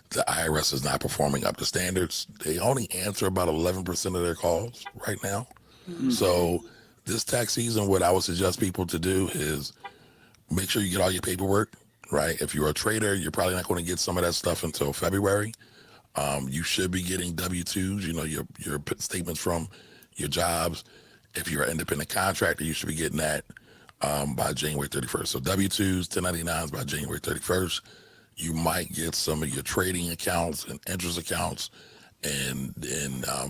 the IRS is not performing up to standards. They only answer about 11% of their calls right now. So this tax season, what I would suggest people to do is make sure you get all your paperwork right? If you're a trader, you're probably not going to get some of that stuff until February. You should be getting W-2s, you know, your statements from your jobs. If you're an independent contractor, you should be getting that by January 31st. So W-2s, 1099s by January 31st. You might get some of your trading accounts and interest accounts in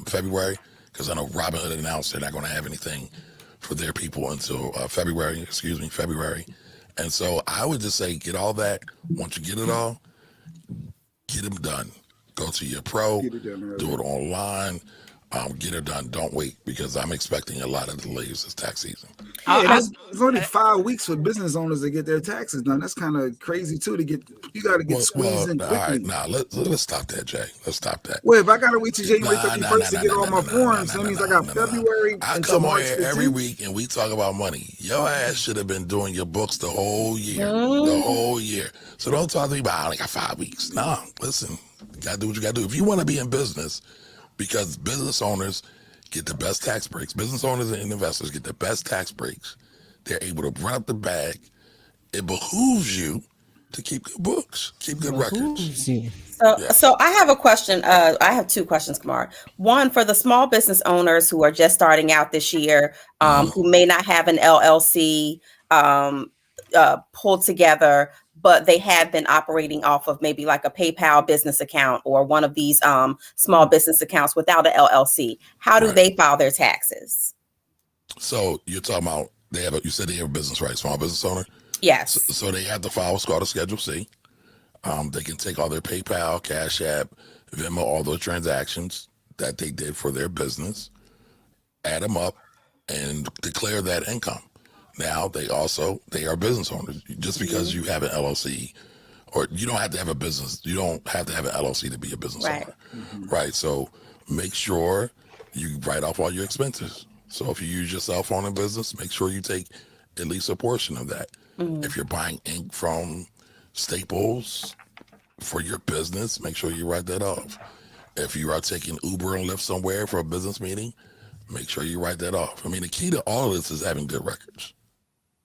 February, because I know Robinhood announced they're not going to have anything for their people until February. And so I would just say get all that. Once you get it all, get them done. Go to your pro, do it online, get it done. Don't wait, because I'm expecting a lot of delays this tax season. Yeah, it's only 5 weeks for business owners to get their taxes done. That's kind of crazy too. You got to get squeezed in quickly. All right, now let's stop that, Jay. Let's stop that. Well, if I got to wait till January 31st to get all my forms, that means I got February I until come on March here 15th. every week and we talk about money. Your ass should have been doing your books the whole year. The whole year. So don't talk to me about I only got 5 weeks. No, listen, you got to do what you got to do. If you want to be in business, because business owners get the best tax breaks. Business owners and investors get the best tax breaks. They're able to run up the bag. It behooves you to keep good books, keep good records. So I have a question. I have 2 questions, Kamar. One, for the small business owners who are just starting out this year, who may not have an LLC pulled together, but they have been operating off of maybe like a PayPal business account or one of these small business accounts without an LLC. How do they file their taxes? So you're talking about you said they have a business, right? Small business owner? Yes. So they have to file what's called a Schedule C. They can take all their PayPal, Cash App, Venmo, all those transactions that they did for their business, add them up, and declare that income. Now they are business owners. Just because you have an LLC, or you don't have to have a business, you don't have to have an LLC to be a business owner, right? So make sure you write off all your expenses. So if you use your cell phone in business, make sure you take at least a portion of that. If you're buying ink from Staples for your business, make sure you write that off. If you are taking Uber and Lyft somewhere for a business meeting, make sure you write that off. I mean, the key to all of this is having good records.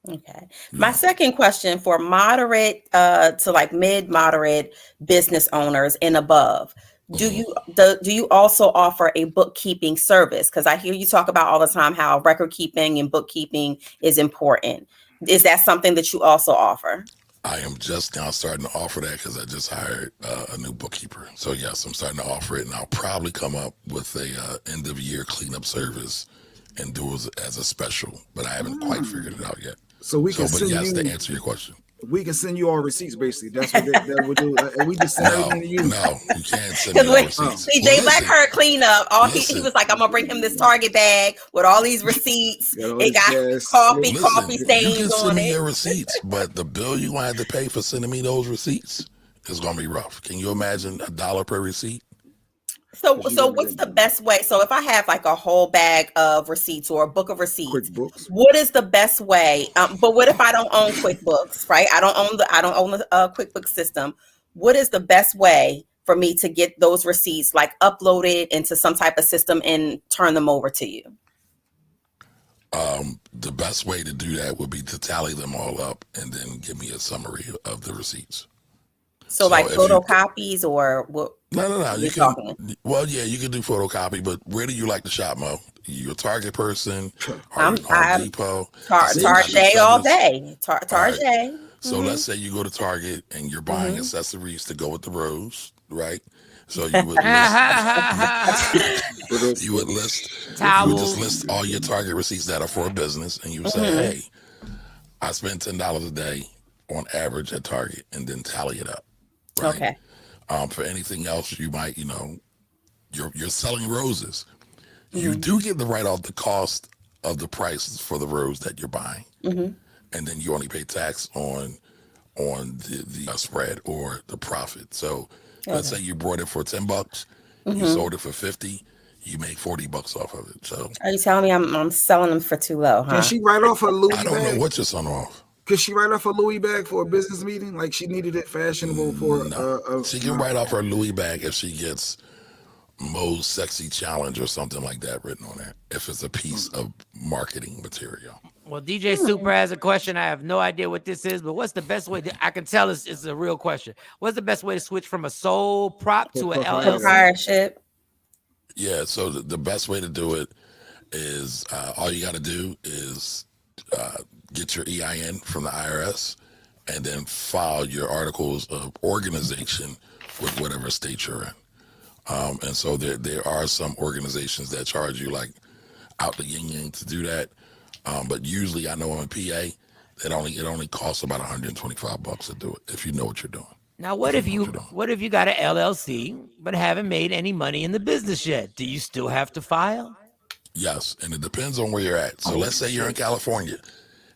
Okay. My second question, for moderate to like mid-moderate business owners and above, do you also offer a bookkeeping service? Because I hear you talk about all the time how record keeping and bookkeeping is important. Is that something that you also offer? I am just now starting to offer that because I just hired a new bookkeeper. So yes, I'm starting to offer it, and I'll probably come up with a end of year cleanup service and do it as a special, but I haven't quite figured it out yet. So we can send you, to answer your question. We can send you all receipts, basically. That's what that would do. And we just send everything to you. No, you can't send me all receipts. See, Jay let her clean up. He was like, I'm going to bring him this Target bag with all these receipts. It got coffee stains you can send on me it. your receipts, but the bill you want to have to pay for sending me those receipts is going to be rough. Can you imagine $1 per receipt? So what's the best way? So if I have like a whole bag of receipts or a book of receipts, what is the best way? But what if I don't own QuickBooks, right? I don't own the QuickBooks system. What is the best way for me to get those receipts like uploaded into some type of system and turn them over to you? The best way to do that would be to tally them all up and then give me a summary of the receipts. So like photocopies or what? No. You can. Well, yeah, you can do photocopy, but where do you like to shop, Mo? You a Target person? I'm Depot. Target all day. Target. So let's say you go to Target and you're buying accessories to go with the rose, right? So you would just list all your Target receipts that are for a business, and you would say, hey, I spend $10 a day on average at Target, and then tally it up. Right? Okay. For anything else, you might, you're selling roses. You do get to write off the cost of the prices for the rose that you're buying, and then you only pay tax on the spread or the profit. So let's say you bought it for $10, you sold it for $50, you make $40 off of it. So are you telling me I'm selling them for too low? Huh? Can she write off a Louis bag? I don't know what you're selling off. Could she write off a Louis bag for a business meeting? Like she needed it fashionable for she can write off her Louis bag if she gets Mo's Sexy Challenge or something like that written on there. If it's a piece of marketing material. Well, DJ Super has a question. I have no idea what this is, but what's the best way? I can tell it's a real question. What's the best way to switch from a sole prop to an LLC? Proprietorship. Yeah, so the best way to do it is all you got to do is get your EIN from the IRS and then file your articles of organization with whatever state you're in. And so there are some organizations that charge you like out the yin-yang to do that. But usually I know in PA, it only costs about $125 to do it if you know what you're doing. Now, what if you got an LLC but haven't made any money in the business yet? Do you still have to file? Yes, and it depends on where you're at. So let's say you're in California,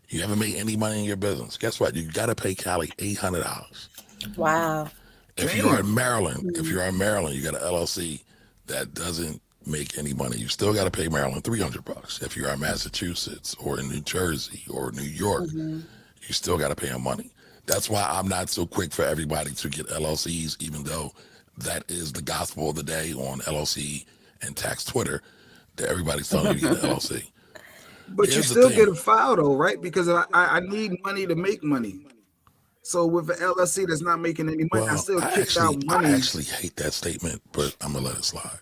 you haven't made any money in your business. Guess what? You got to pay Cali $800. Wow. If you're in Maryland, you got an LLC that doesn't make any money, you still got to pay Maryland $300. If you're in Massachusetts or in New Jersey or New York, you still got to pay them money. That's why I'm not so quick for everybody to get LLCs, even though that is the gospel of the day on LLC and tax Twitter, that everybody's telling you to get an LLC. But you still get a file though, right? Because I need money to make money. So with an LLC that's not making any money, I still kicked out money. I actually hate that statement, but I'm gonna let it slide.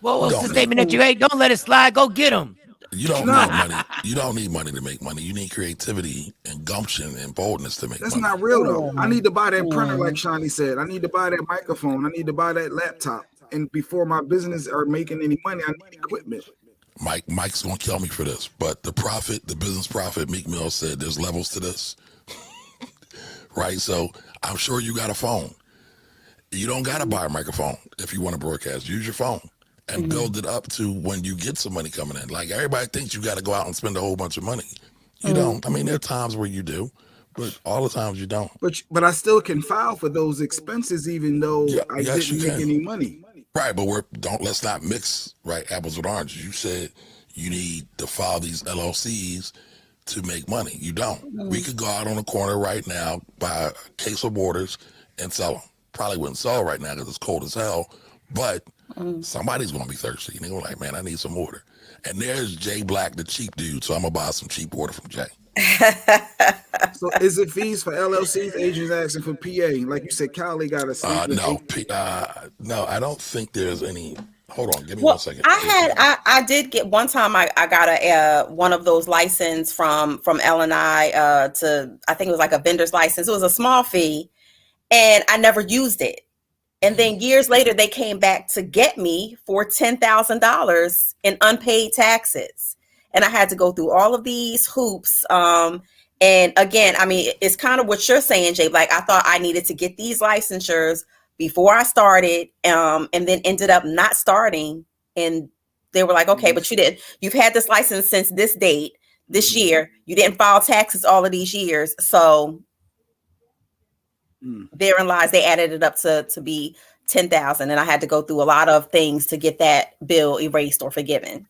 Well, what's the statement that you hate? Don't let it slide. Go get them. You don't need money. You don't need money to make money. You need creativity and gumption and boldness to make money. That's not real though. I need to buy that printer, like Shawnee said. I need to buy that microphone. I need to buy that laptop. And before my business are making any money, I need equipment. Mike's gonna kill me for this, but the business prophet, Meek Mill said there's levels to this. Right? So I'm sure you got a phone. You don't gotta buy a microphone if you want to broadcast. Use your phone and build it up to when you get some money coming in. Like everybody thinks you got to go out and spend a whole bunch of money. You don't. I mean, there are times where you do, but all the times you don't. But I still can file for those expenses even though I didn't make any money. Right, but let's not mix apples with oranges. You said you need to file these LLCs to make money. You don't. We could go out on the corner right now, buy a case of waters and sell them. Probably wouldn't sell right now because it's cold as hell, but somebody's going to be thirsty. And they're going to like, man, I need some water. And there's Jay Black, the cheap dude, so I'm going to buy some cheap water from Jay. So is it fees for LLCs? Agents asking for PA. Like you said, Cali got a no, I don't think there's any. Hold on, give me 1 second. I did get one time. I got a one of those license from L&I to, I think it was like a vendor's license. It was a small fee, and I never used it. And then years later, they came back to get me for $10,000 in unpaid taxes, and I had to go through all of these hoops. And again, I mean, it's kind of what you're saying, Jay. Like, I thought I needed to get these licensures before I started, and then ended up not starting. And they were like, okay, but you've had this license since this date, this year. You didn't file taxes all of these years. So therein lies, they added it up to be 10,000. And I had to go through a lot of things to get that bill erased or forgiven.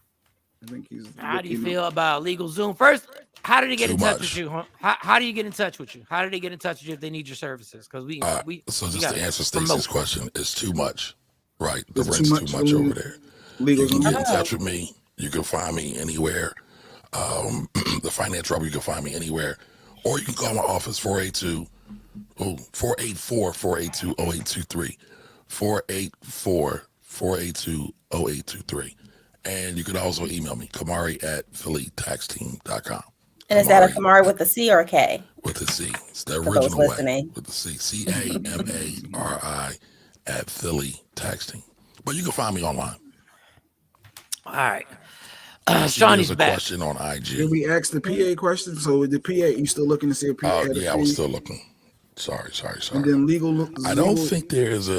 How do you feel about LegalZoom? First, how did he get in touch with you? Huh? How do you get in touch with you? How did they get in touch with you if they need your services? Because so just to answer Stacey's question, it's too much, right? The rent's too much over there. You can get in touch with me. You can find me anywhere. The Finance Rebel, you can find me anywhere, or you can call my office 484-482-0823, 484-482-0823. And you can also email me, Kamari@phillytaxteam.com. And is that a Kamari with a C or a K? With a C. It's the original way. With the C. CAMARI @phillytaxteam. But you can find me online. All right. Shawnee's back. Question on IG. Did we ask the PA question? So the PA, you still looking to see a PA? Yeah, I was still looking. Sorry. And then legal. I don't think there's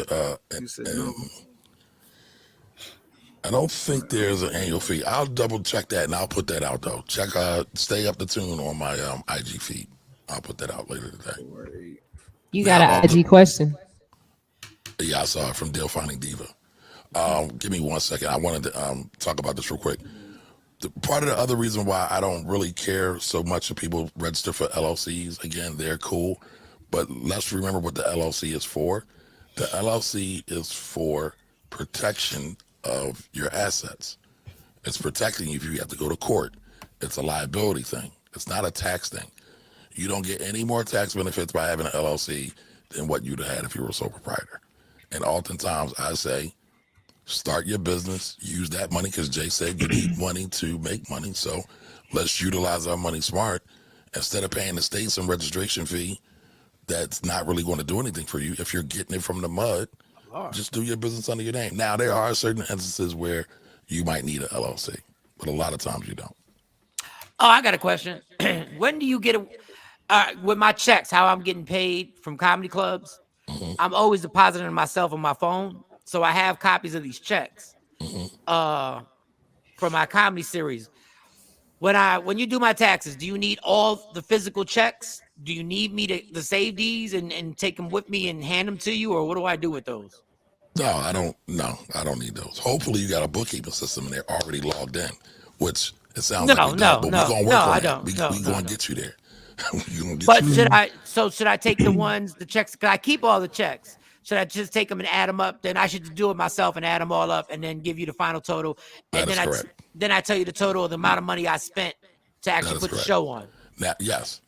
I don't think there's an annual fee. I'll double check that and I'll put that out though. Stay up to tune on my IG feed. I'll put that out later today. You got an IG question? Yeah, I saw it from Dale Finding Diva. Give me 1 second. I wanted to talk about this real quick. Part of the other reason why I don't really care so much if people register for LLCs, again, they're cool, but let's remember what the LLC is for. The LLC is for protection of your assets. It's protecting you if you have to go to court. It's a liability thing. It's not a tax thing. You don't get any more tax benefits by having an LLC than what you'd have had if you were a sole proprietor. And oftentimes I say, start your business, use that money, because Jay said you need money to make money. So let's utilize our money smart. Instead of paying the state some registration fee that's not really going to do anything for you, if you're getting it from the mud, just do your business under your name. Now, there are certain instances where you might need an LLC, but a lot of times you don't. Oh, I got a question. When do you get with my checks, how I'm getting paid from comedy clubs? I'm always depositing myself on my phone. So I have copies of these checks for my comedy series. When you do my taxes, do you need all the physical checks? Do you need me to save these and take them with me and hand them to you? Or what do I do with those? No, I don't need those. Hopefully you got a bookkeeping system and they're already logged in, which it sounds like we don't, but we're going to work on that. We're going to get you there. But should I take the checks? Because I keep all the checks. Should I just take them and add them up? Then I should do it myself and add them all up and then give you the final total. And then I tell you the total of the amount of money I spent to actually put the show on. Now, yes.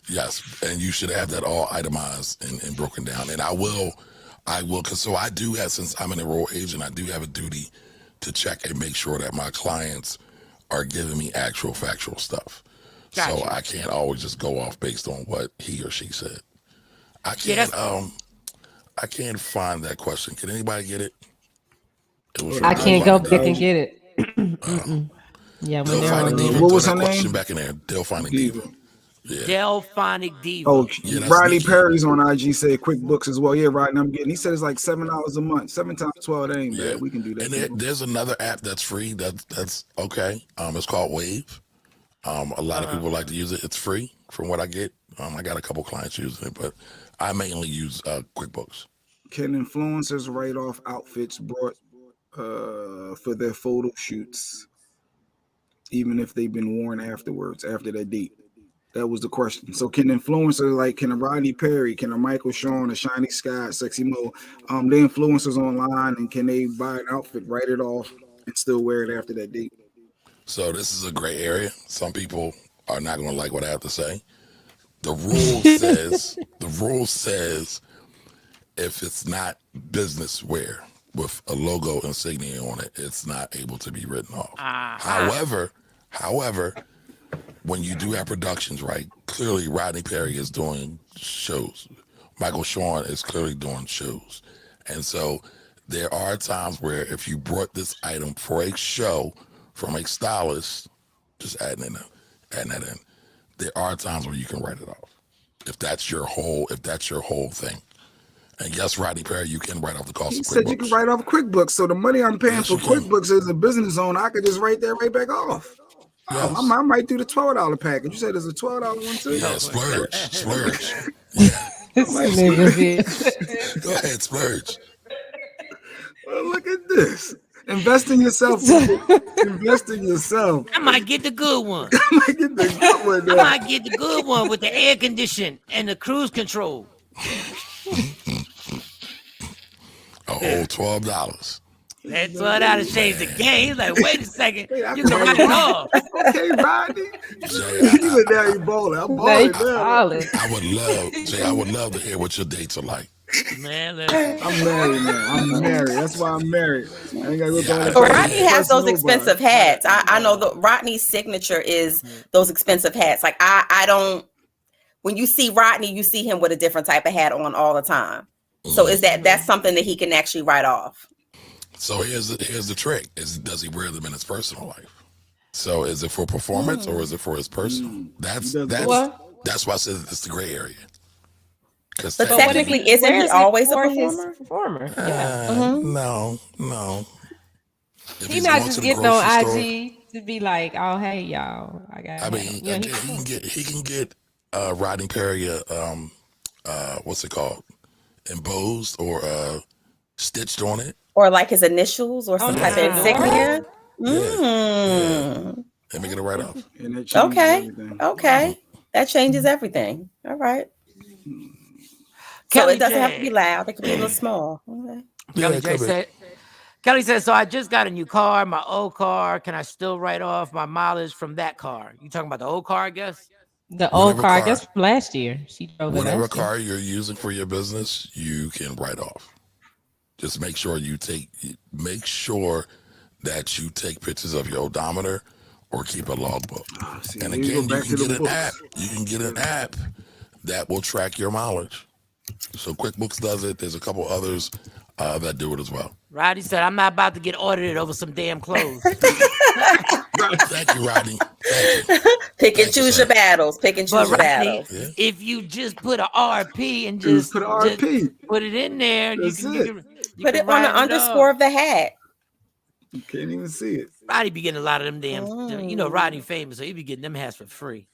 And you should have that all itemized and broken down. And I will, because so I do have, since I'm an enrolled agent, I do have a duty to check and make sure that my clients are giving me actual factual stuff. Gotcha. So I can't always just go off based on what he or she said. I can't find that question. Can anybody get it? I can't go back and get it. Yeah, what was her name? Back in there, Delphonic Diva. Yeah. Delphonic Diva. Oh, Rodney Perry's on IG said QuickBooks as well. Yeah, Rodney, he said it's like $7 a month. 7 times 12, that ain't bad. We can do that. And there's another app that's free. That's okay. It's called Wave. A lot of people like to use it. It's free from what I get. I got a couple clients using it, but I mainly use QuickBooks. Can influencers write off outfits brought for their photo shoots, even if they've been worn afterwards, after that date? That was the question. So can influencers can a Rodney Perry, can a Michael Shawn, a Shiny Scott, Sexy Mo, the influencers online, and can they buy an outfit, write it off, and still wear it after that date? So this is a gray area. Some people are not going to like what I have to say. The rule says if it's not business wear with a logo insignia on it, it's not able to be written off. However, when you do have productions, right, clearly Rodney Perry is doing shows. Michael Shawn is clearly doing shows. And so there are times where if you brought this item for a show from a stylist, just adding that in, there are times where you can write it off. If that's your whole thing. And yes, Rodney Perry, you can write off the cost of QuickBooks. He said you can write off QuickBooks. So the money I'm paying for QuickBooks as a business owner, I could just write that right back off. Yes. I might do the $12 package. You said there's a $12 one too? Yeah, splurge. Go ahead, splurge. Well, look at this. Invest in yourself. Invest in yourself. I might get the good one. I might get the good one with the air condition and the cruise control. A whole $12. That's what I'd have changed the game. He's like, wait a second, you can write it off. Okay, Rodney. You now you balling. I'm balling now. I would love to hear what your dates are like. Man, I'm married, man. I'm married. That's why I'm married. I ain't gotta go But Rodney has those expensive hats. I know Rodney's signature is those expensive hats. Like I don't. When you see Rodney, you see him with a different type of hat on all the time. So that's something that he can actually write off? So here's the trick: does he wear them in his personal life? So is it for performance or is it for his personal? That's why I said it's the gray area. But technically, isn't he always a performer? Yeah. No. He's not just getting on IG to be like, "Oh, hey, y'all, I got." I mean, he can get Rodney Perry what's it called, embossed or stitched on it, or like his initials or some type of insignia. Yeah. And make it a write-off. Okay, that changes everything. All right. So it doesn't have to be loud. It can be a little small. Okay. Kelly said, so I just got a new car, my old car. Can I still write off my mileage from that car? You talking about the old car, I guess? The old car, I guess from last year. She drove it. Whatever car you're using for your business, you can write off. Just make sure that you take pictures of your odometer or keep a logbook. And again, you can get an app. You can get an app that will track your mileage. So QuickBooks does it. There's a couple others that do it as well. Rodney said, I'm not about to get audited over some damn clothes. Thank you, Rodney. Thank you. Pick and choose your battles. Pick and choose your Rodney, battles. if you just put a RP and just put an RP, put it in there, you can put it on the underscore of the hat. You can't even see it. Rodney be getting a lot of them damn, you know, Rodney famous, so he be getting them hats for free.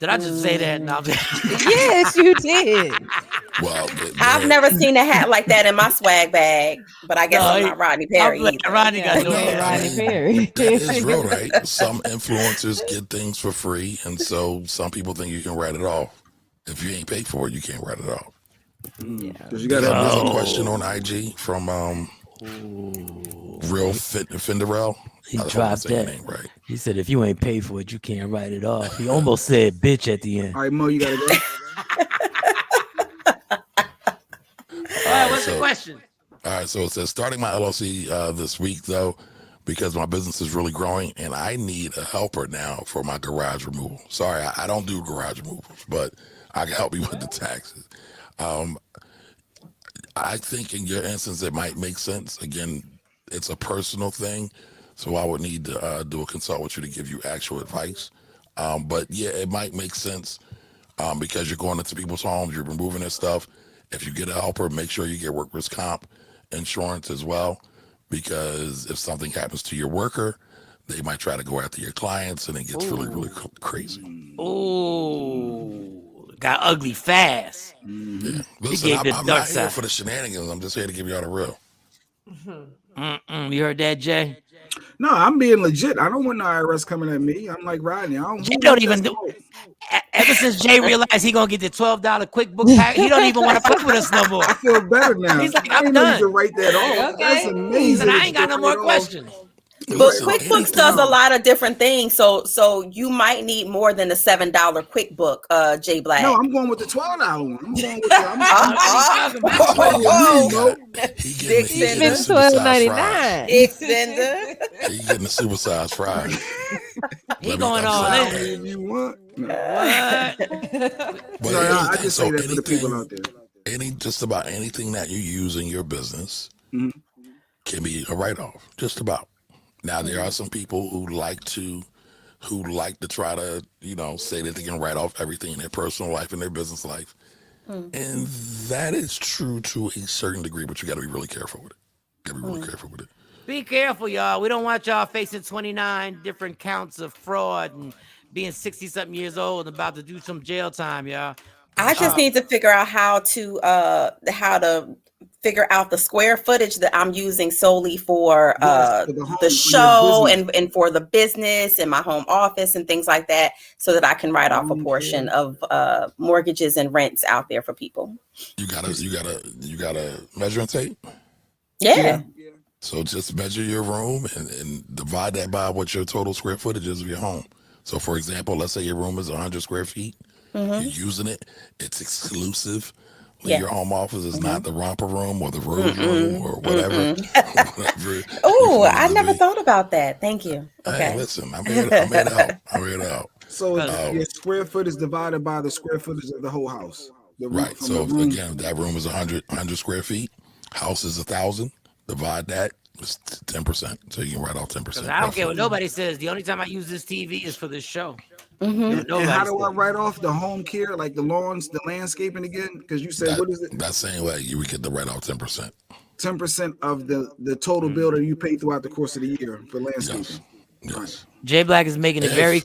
Did I just say that? No, yes, you did. Well, I've never seen a hat like that in my swag bag, but I guess I'm not Rodney Perry. Rodney got Rodney Perry. That is real, right? Some influencers get things for free, and so some people think you can write it off. If you ain't paid for it, you can't write it off. Yeah, you got a question on IG from Real Finderell. He dropped that. Name, right? He said, if you ain't paid for it, you can't write it off. He almost said bitch at the end. All right, Mo, you gotta go. All right, what's the question? All right, so it says, starting my LLC this week, though, because my business is really growing, and I need a helper now for my garage removal. Sorry, I don't do garage removals, but I can help you with the taxes. I think in your instance, it might make sense. Again, it's a personal thing, so I would need to do a consult with you to give you actual advice. But yeah, it might make sense because you're going into people's homes, you're removing their stuff. If you get a helper, make sure you get workers' comp insurance as well, because if something happens to your worker, they might try to go after your clients, and it gets really crazy. Oh, got ugly fast. Yeah. Listen, I'm not here for the shenanigans. I'm just here to give y'all the real. You heard that, Jay? No, I'm being legit. I don't want no IRS coming at me. I'm like Rodney. Jay don't even do. Ever since Jay realized he gonna get the $12 QuickBook pack, he don't even want to fuck with us no more. I feel better now. He's like, I I'm didn't know you done. could write that off. Okay. That's amazing. I ain't got no more questions. But QuickBooks does a lot of different things, so you might need more than the $7 QuickBook, Jay Black. No, I'm going with the $12 one. I'm going with It's $12.99. Extender. You getting the supersized fries? He going all in. If you want. No. But I just say that for the people out there. Just about anything that you use in your business can be a write-off. Just about. Now there are some people who like to try to, say that they can write off everything in their personal life and their business life. And that is true to a certain degree, but you got to be really careful with it. Be careful, y'all. We don't want y'all facing 29 different counts of fraud and being 60-something years old and about to do some jail time, y'all. I just need to figure out how to figure out the square footage that I'm using solely for the show and for the business and my home office and things like that, so that I can write off a portion of mortgages and rents out there for people. You got a measuring tape? Yeah. So just measure your room and divide that by what your total square footage is of your home. So for example, let's say your room is 100 square feet. You're using it. It's exclusive. Your home office is not the romper room or the rose room or whatever. Oh, I never thought about that. Thank you. Okay. Hey, listen, I'm here to help. So your square foot is divided by the square footage of the whole house. Right. So again, that room is 100 square feet. House is 1,000. Divide that. It's 10%. So you can write off 10%. I don't care what nobody says. The only time I use this TV is for this show. And how do I write off the home care, like the lawns, the landscaping again? Because you said, what is it? That same way, you would get the write off 10%. 10% of the total bill that you pay throughout the course of the year for landscaping. Yes. Jay Black is making it very.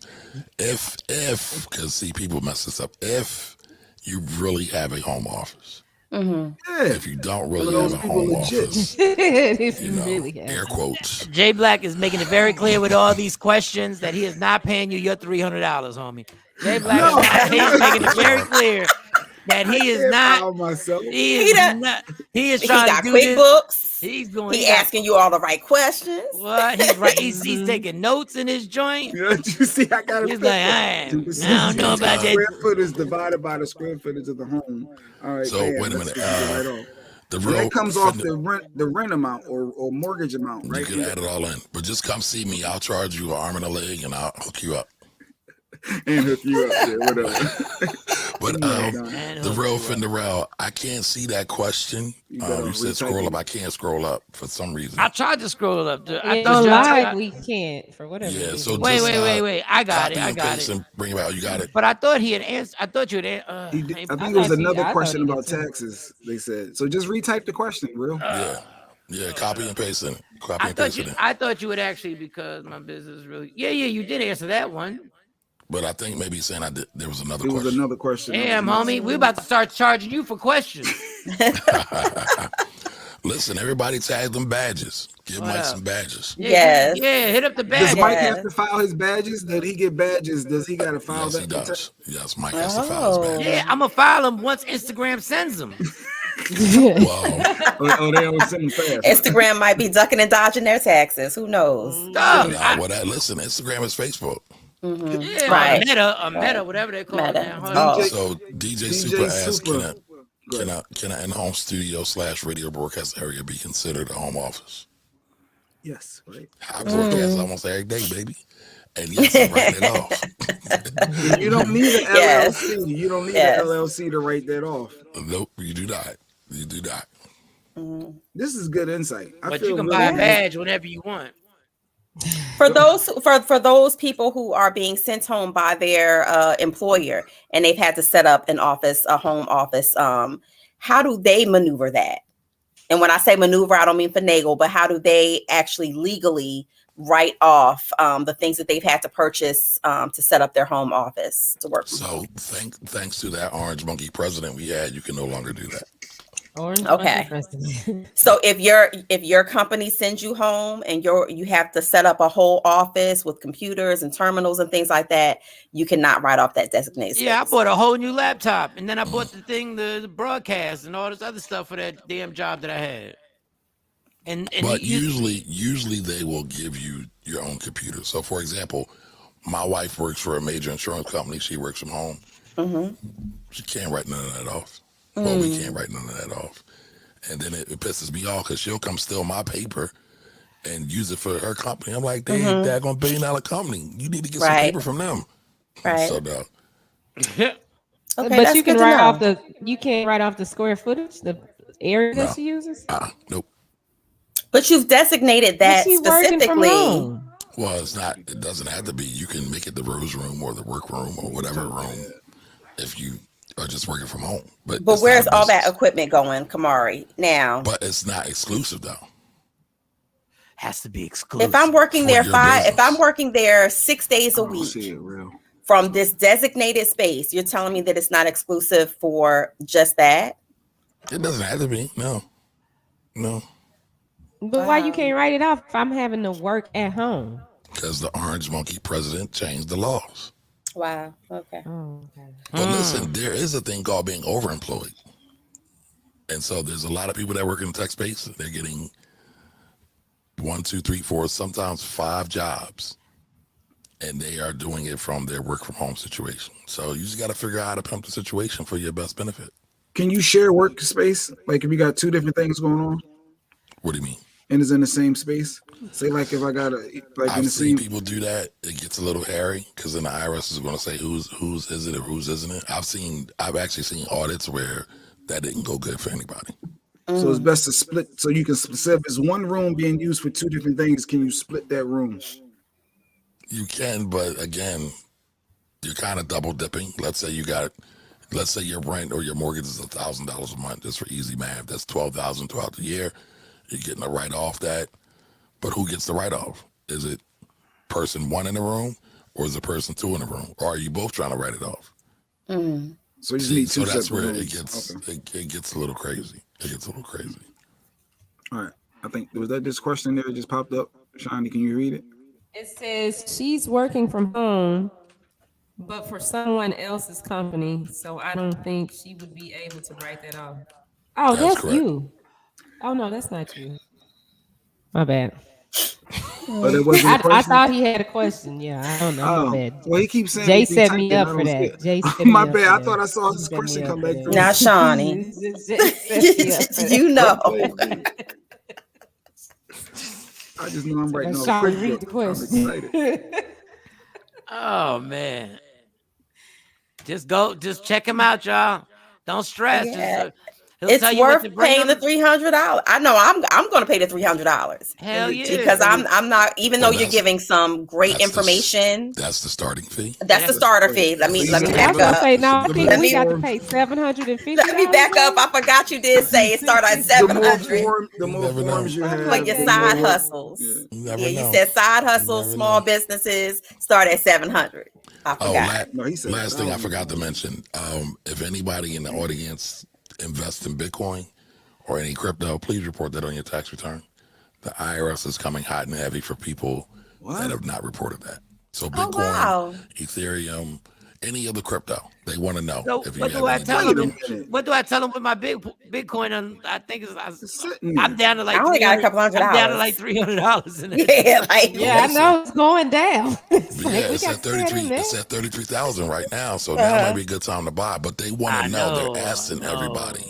Because see, people mess this up. If you really have a home office. If you don't really have a home office, air quotes. Jay Black is making it very clear with all these questions that he is not paying you your $300, homie. Jay Black is making it very clear that he is not. Myself. He is not. He is trying got to do QuickBooks. He's doing. He asking you all the right questions. What? He's right. He's taking notes in his joint. Yeah, you see, I got He's like, I don't know about that. Square footage divided by the square footage of the home. All right. So wait a minute. That comes off the rent amount or mortgage amount, right? You can add it all in, but just come see me. I'll charge you an arm and a leg, and I'll hook you up. And hook you up there, whatever. But the real Fenderell, I can't see that question. You said scroll up. I can't scroll up for some reason. I tried to scroll up. We can't for whatever. Yeah. So wait. I got it. And bring it out. You got it. But I thought he had answered. I thought you had. I think it was another question about taxes. They said so. Just retype the question, real. Yeah. Copy and paste it. I thought you would actually, because my business really. Yeah. You did answer that one. But I think maybe saying there was another question. There was another question. Damn, homie. We're about to start charging you for questions. Listen, everybody tag them badges. Give Mike some badges. Yes. Yeah, hit up the badges. Does Mike have to file his badges? Did he get badges? Does he got to file yes, that? He does. Yes, Mike has to file his badges. Yeah, I'm going to file them once Instagram sends them. Wow. They always send them fast. Instagram might be ducking and dodging their taxes. Who knows? Listen, Instagram is Facebook. Mm-hmm. Yeah, right. A meta, whatever they call it now. So DJ Super asked, can an in-home studio / radio broadcast area be considered a home office? Yes, right. I broadcast almost every day, baby. And yes, I'm writing it off. You don't need an LLC. You don't need an LLC to write that off. Nope, you do not. You do not. This is good insight. But you can buy a badge whenever you want. For those people who are being sent home by their employer and they've had to set up a home office, how do they maneuver that? And when I say maneuver, I don't mean finagle, but how do they actually legally write off the things that they've had to purchase to set up their home office to work? So thanks to that orange monkey president we had, you can no longer do that. Okay. So if your company sends you home and you have to set up a whole office with computers and terminals and things like that, you cannot write off that designated space. Yeah, I bought a whole new laptop, and then I bought the broadcast and all this other stuff for that damn job that I had. But usually they will give you your own computer. So for example, my wife works for a major insurance company. She works from home. Mm-hmm. She can't write none of that off. Well, we can't write none of that off. And then it pisses me off because she'll come steal my paper and use it for her company. I'm like, they're $1 billion company. You need to get some paper from them. Right. So no. Okay, but you can you can't write off the square footage, the area that she uses? Nope. But you've designated that specifically. Well, it doesn't have to be. You can make it the rose room or the work room or whatever room if you are just working from home. But where's all that equipment going, Kamari, now? But it's not exclusive though. Has to be exclusive. If I'm working there 6 days a week from this designated space, you're telling me that it's not exclusive for just that? It doesn't have to be. No. But why you can't write it off if I'm having to work at home? Because the orange monkey president changed the laws. Wow. Okay. But listen, there is a thing called being overemployed. And so there's a lot of people that work in the tech space. They're getting 1, 2, 3, 4, sometimes 5 jobs. And they are doing it from their work from home situation. So you just got to figure out how to pump the situation for your best benefit. Can you share workspace? Like if you got 2 different things going on? What do you mean? And it's in the same space? Say like if I got I've seen people do that. It gets a little hairy because then the IRS is going to say whose is it or whose isn't it. I've actually seen audits where that didn't go good for anybody. So it's best to split. So you can say if it's one room being used for 2 different things, can you split that room? You can, but again, you're kind of double dipping. Let's say your rent or your mortgage is $1,000 a month, just for easy math. That's $12,000 throughout the year. You're getting a write off that. But who gets the write off? Is it person 1 in the room, or is it person 2 in the room, or are you both trying to write it off? So you just need 2 So that's separate where rooms. it gets a little crazy. All right. I think was that this question there just popped up. Shani, can you read it? It says she's working from home, but for someone else's company, so I don't think she would be able to write that off. Oh, That's that's correct. you. Oh no, that's not you. My bad. But it wasn't a I question. thought he had a question. Yeah, I don't know. My bad. Well, he keeps saying Jay he be set me typing. up I for don't see that. Jay it. set me My up bad. for I that. thought I saw He his set question me come up for back that. through. Now, Shawnee, Jay set me up for that. you know. I just know I'm writing all the Shawnee, quick read the book. I'm question. excited. Oh man. Just check him out, y'all. Don't stress. Yeah. He'll It's tell you what worth to bring paying the him. $300. I know I'm going to pay the $300. Hell yeah. Because I'm not, even though Well, you're that's- giving some great That's information. That's the starting fee. That's the starter fee. Let me So you back said I up. say no. I the think more we got to form- pay $750. Let me back up. I forgot you did say it started at the more 700 the more never know. forms you have, for your the side more- hustles. Yeah. You never Yeah, you know. said side hustles, never small know. businesses start at 700. I Oh, forgot. No, he said last thing I 1,000. forgot to mention. If anybody in the audience invests in Bitcoin or any crypto, please report that on your tax return. The IRS is coming hot and heavy for people that have not reported that. So Bitcoin, wow. Ethereum, any other crypto, they want to know So if you what have do I any tell Wait a him? minute. What do I tell him with my Bitcoin? I think It's sitting there. I'm down to like I only got a $300. couple I'm down to $100. like $300 in it. Yeah, like Yeah, I know it's going down. It's Yeah, like we it's got at to stay in 33. there. It's at 33,000 right now. So now might be a good time to buy. But they want I to know. know, They're asking I know. everybody,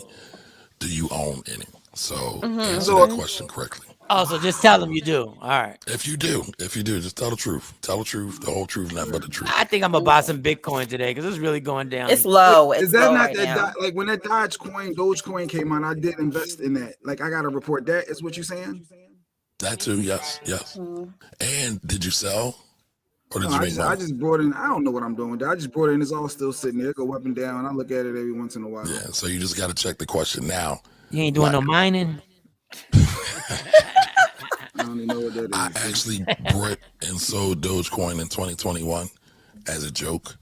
do you own any? So answer So- that question correctly. Oh, so just tell them you do. All right. If you do, just tell the truth. Tell the truth, the whole truth, nothing but the truth. I think I'm gonna buy some Bitcoin today because it's really going down. it's low. It's Is that low not right that now. like when that Dogecoin came out? I did invest in that. Like I got to report that. Is what you're saying? That too, yes. And did you sell? Or did No, you I make just, money? I just brought in. I don't know what I'm doing. I just brought in. It's all still sitting there. It go up and down. I look at it every once in a while. Yeah, so you just got to check the question now. You ain't doing no mining. I don't even know what that is. I actually bought and sold Dogecoin in 2021 as a joke.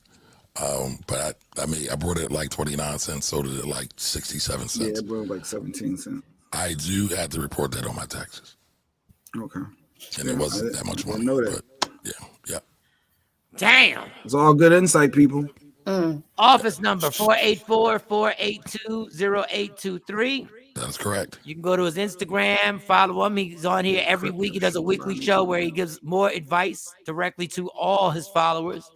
But I brought it at like 29 cents, sold it at like 67 Yeah, cents. bro, like 17 cents. I do have to report that on my taxes. Okay. And it wasn't that much money. know that. But yeah. Damn. It's all good insight, people. Office number 484-482-0823. That's correct. You can go to his Instagram, follow him. He's on here every week. He does a weekly show where he gives more advice directly to all his followers.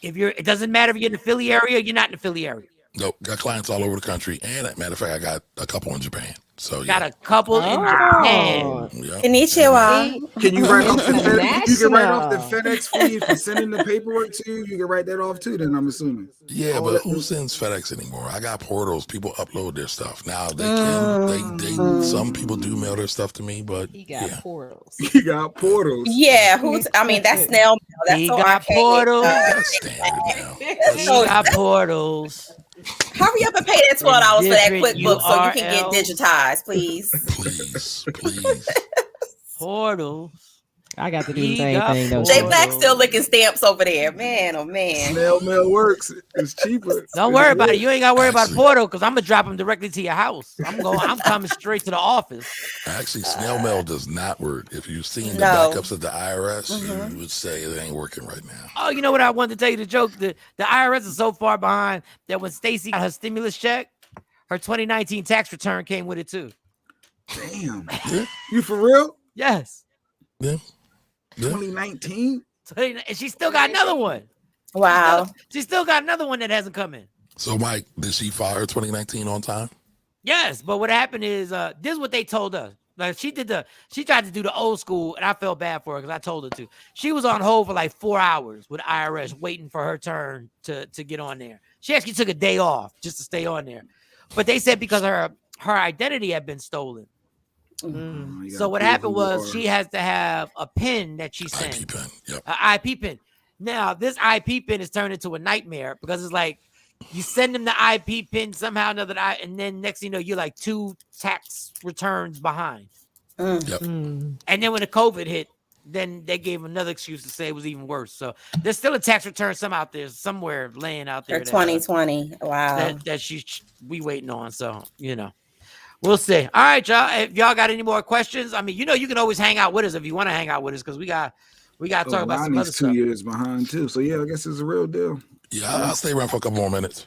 It doesn't matter if you're in the Philly area or you're not in the Philly area. Nope, got clients all over the country. And matter of fact, I got a couple in Japan. So Got a couple in Japan. Yeah. Konnichiwa. Can you write off the FedEx? You can write off the International. FedEx fee for sending the paperwork to you. You can write that off too. Then I'm assuming. Yeah, but who sends FedEx anymore? I got portals. People upload their stuff now. They can. They some people do mail their stuff to me, but He got portals. You got portals. Yeah, I mean, that's snail mail. That's He so got archaic. portals. that's standard now. He got portals. Hurry up and pay that $12 for that Different QuickBooks so you can get URL. digitized, please. Please. Portals. I got to do He the same got thing though. Jay portals. Black still licking stamps over there. Man, oh man. Snail mail works. It's cheaper. Don't worry about it. You ain't got to worry about the portal because I'm gonna drop them directly to your house. I'm coming straight to the office. Actually, snail mail does not work. If you've seen the No. backups of the IRS, you would say it ain't working right now. Oh, you know what? I wanted to tell you the joke. The IRS is so far behind that when Stacey got her stimulus check, her 2019 tax return came with it too. Damn. You for real? Yes. Yeah. 2019? And she still got another one. Wow. She still got another one that hasn't come in. So, Mike, did she file her 2019 on time? Yes, but what happened is this is what they told us. Like she tried to do the old school, and I felt bad for her because I told her to. She was on hold for like 4 hours with IRS waiting for her turn to get on there. She actually took a day off just to stay on there. But they said because her identity had been stolen. So what happened was she has to have a pin that she sent. IP pin. Yep. An IP pin. Now, this IP pin is turned into a nightmare because it's like you send them the IP pin somehow, another, and then next thing you know, you're like 2 tax returns behind. Yep. And then when the COVID hit, then they gave another excuse to say it was even worse. So there's still a tax return somewhere laying out there. For 2020. Wow. That we waiting on. So, we'll see. All right, y'all. If y'all got any more questions, I mean, you can always hang out with us if you want to hang out with us because we got We got to talk about some other Lonnie's 2 stuff. years behind too. So yeah, I guess it's a real deal. Yeah, I'll stay around for a couple more minutes.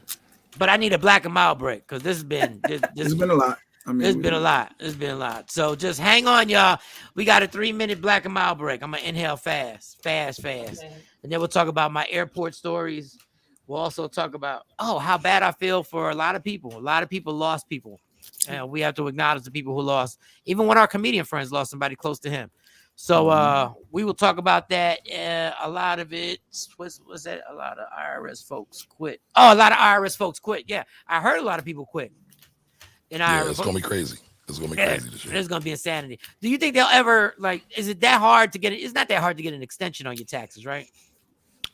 But I need a black and mild break because this has been it's been a lot. I mean, it's been a lot. It's been a lot. So just hang on, y'all. We got a 3-minute black and mild break. I'm gonna inhale fast, and then we'll talk about my airport stories. We'll also talk about how bad I feel for a lot of people. A lot of people lost people, and we have to acknowledge the people who lost. Even when our comedian friends lost somebody close to him. So we will talk about that. A lot of it was that a lot of IRS folks quit. Oh, a lot of IRS folks quit. Yeah, I heard a lot of people quit. Yeah, it's gonna be crazy. It's gonna be crazy this year. It's gonna be insanity. Do you think they'll ever is it that hard to get it? It's not that hard to get an extension on your taxes, right?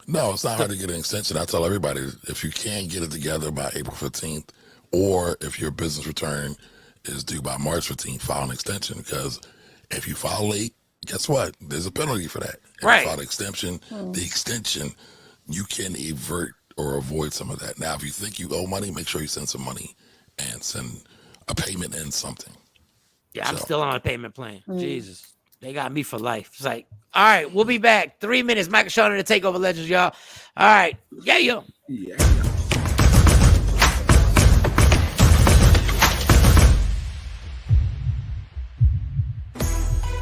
No, it's not hard to get an extension. I tell everybody, if you can't get it together by April 15th, or if your business return is due by March 15th, file an extension. Because if you file late, guess what? There's a penalty for that. If you file the extension, you can avert or avoid some of that. Now, if you think you owe money, make sure you send some money and send a payment and something. Yeah, I'm still on a payment plan. Jesus. They got me for life. It's like, all right, we'll be back. 3 minutes. Michael Shawn and the Takeover Legends, y'all. All right. Yeah, yo. Yeah.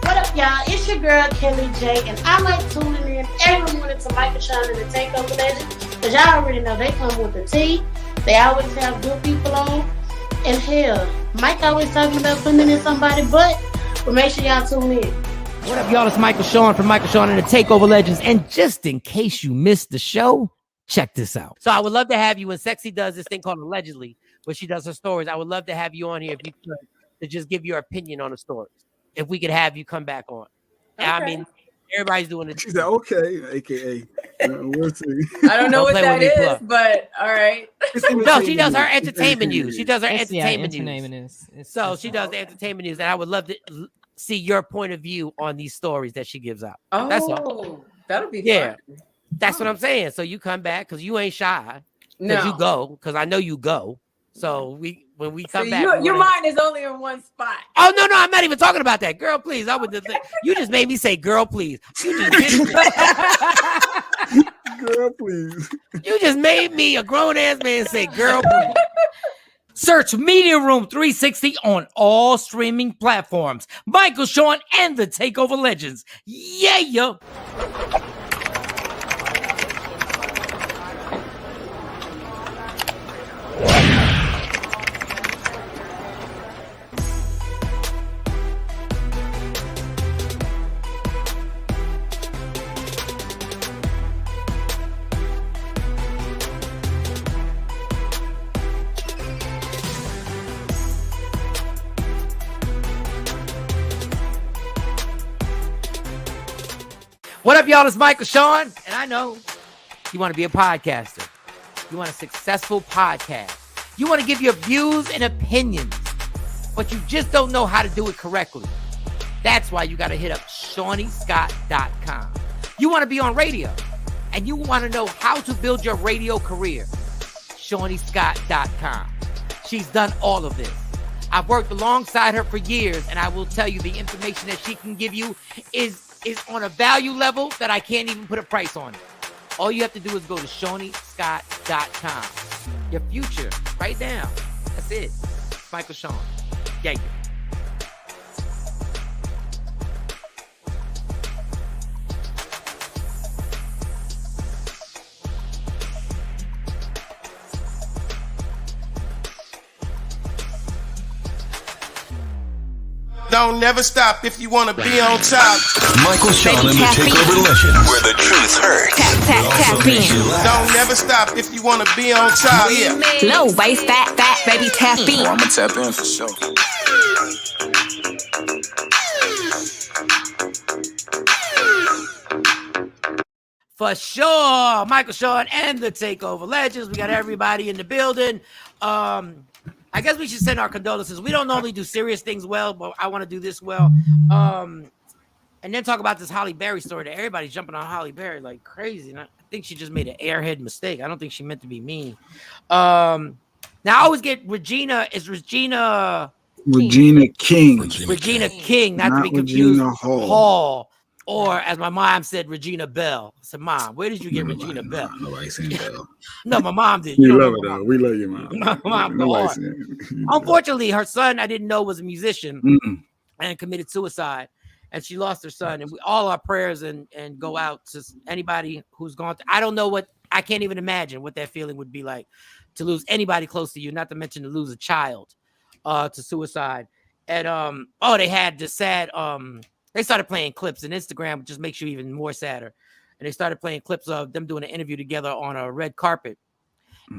What up, y'all? It's your girl, Kelly J, and I like tuning in every morning to Michael Shawn and the Takeover Legends, because y'all already know they come with the tea. They always have good people on. And hell, Mike always talking about putting it in somebody's butt, but make sure y'all tune in. What up, y'all? It's Michael Shawn from Michael Shawn and the Takeover Legends. And just in case you missed the show, check this out. So I would love to have you when Sexy does this thing called Allegedly, where she does her stories. I would love to have you on here if you could, to just give your opinion on the stories. If we could have you come back on. Okay. I mean, everybody's doing it. She's like, okay, AKA. We'll see. I don't know what that is, but all right. No, she does her entertainment news. She does her entertainment news. So she does the entertainment news, and I would love to see your point of view on these stories that she gives out. Oh, that's all. That'll be fun. That's what I'm saying. So you come back because you ain't shy. Because you go, because I know you go. So when we come back, your mind is only in one spot. Oh no, I'm not even talking about that. Girl, please. I would just you just made me say girl, please. You just did girl, please. You just made me, a grown ass man, say girl, please. Search Media Room 360 on all streaming platforms. Michael Shawn and the Takeover Legends. Yeah, yo. What up, y'all? It's Michael Shawn, and I know you want to be a podcaster. You want a successful podcast. You want to give your views and opinions, but you just don't know how to do it correctly. That's why you got to hit up ShawneeScott.com. You want to be on radio, and you want to know how to build your radio career. ShawneeScott.com. She's done all of this. I've worked alongside her for years, and I will tell you the information that she can give you is on a value level that I can't even put a price on it. All you have to do is go to ShawneeScott.com. Your future, right now. That's it. Michael Shawn. Yeah. Don't never stop if you want to be on top. Michael Shawn and the Takeover Legends, where the truth hurts. Tap in. Don't never stop if you want to be on top. Yeah. Low waist, fat, baby, tap in. I'ma tap in for sure. For sure, Michael Shawn and the Takeover Legends. We got everybody in the building. I guess we should send our condolences. We don't normally do serious things well, but I want to do this well. And then talk about this Holly Berry story that everybody's jumping on Holly Berry like crazy. And I think she just made an airhead mistake. I don't think she meant to be mean. Now I always get Regina King. Regina King, not to be confused. Regina Hall. Or as my mom said, Regina Bell. I said, Mom, where did you get Regina Bell? Nobody saying Bell. No, my mom did. We love her though. We love your mom. My mom Nobody hard. saying. Unfortunately, her son, I didn't know, was a musician and committed suicide. And she lost her son. And all our prayers and go out to anybody who's gone through. I don't know I can't even imagine what that feeling would be like to lose anybody close to you, not to mention to lose a child to suicide. And they had the sad they started playing clips, and Instagram just makes you even more sadder. And they started playing clips of them doing an interview together on a red carpet.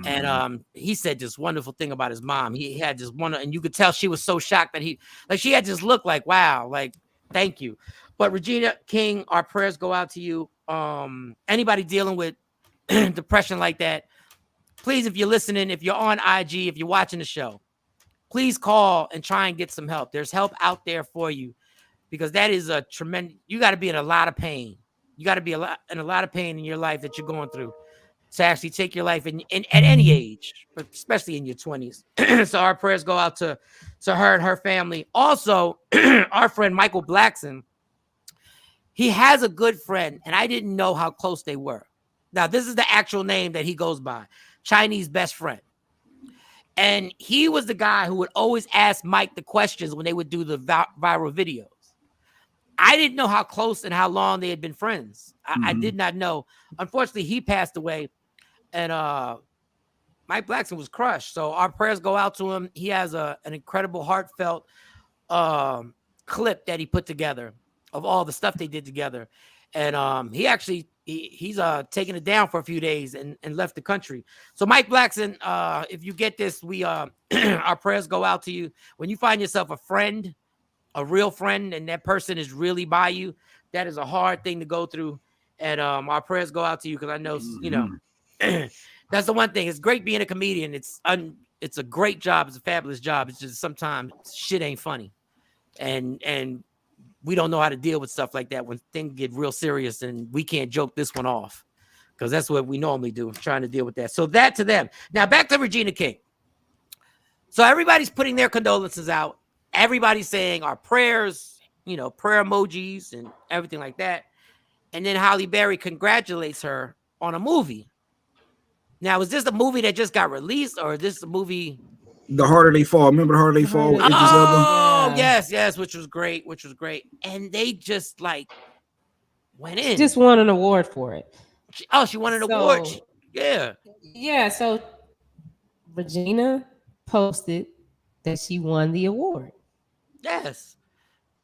And he said this wonderful thing about his mom. He had just and you could tell she was so shocked that she had just looked like, wow, like, thank you. But Regina King, our prayers go out to you. Anybody dealing with depression like that, please, if you're listening, if you're on IG, if you're watching the show, please call and try and get some help. There's help out there for you, because that is a tremendous, you got to be in a lot of pain. You got to be in a lot of pain in your life that you're going through to actually take your life in at any age, but especially in your 20s. So our prayers go out to her and her family. Also, our friend Michael Blackson, he has a good friend, and I didn't know how close they were. Now, this is the actual name that he goes by, Chinese best friend. And he was the guy who would always ask Mike the questions when they would do the viral videos. I didn't know how close and how long they had been friends. I did not know. Unfortunately, he passed away, and Mike Blackson was crushed. So our prayers go out to him. He has an incredible, heartfelt clip that he put together of all the stuff they did together. And he's taking it down for a few days and left the country. So Mike Blackson, if you get this, our prayers go out to you. When you find yourself a friend, a real friend, and that person is really by you, that is a hard thing to go through. And our prayers go out to you, because I know, that's the one thing. It's great being a comedian. It's a great job. It's a fabulous job. It's just sometimes shit ain't funny. And we don't know how to deal with stuff like that when things get real serious, and we can't joke this one off, because that's what we normally do, trying to deal with that. So that to them. Now back to Regina King. So everybody's putting their condolences out. Everybody's saying our prayers, prayer emojis and everything like that. And then Halle Berry congratulates her on a movie. Now, is this a movie that just got released, or is this a movie? The Harder They Fall. Remember The Harder They Fall? Yes, which was great. And they just went in. Just won an award for it. She won an award. Yeah. So Regina posted that she won the award. Yes.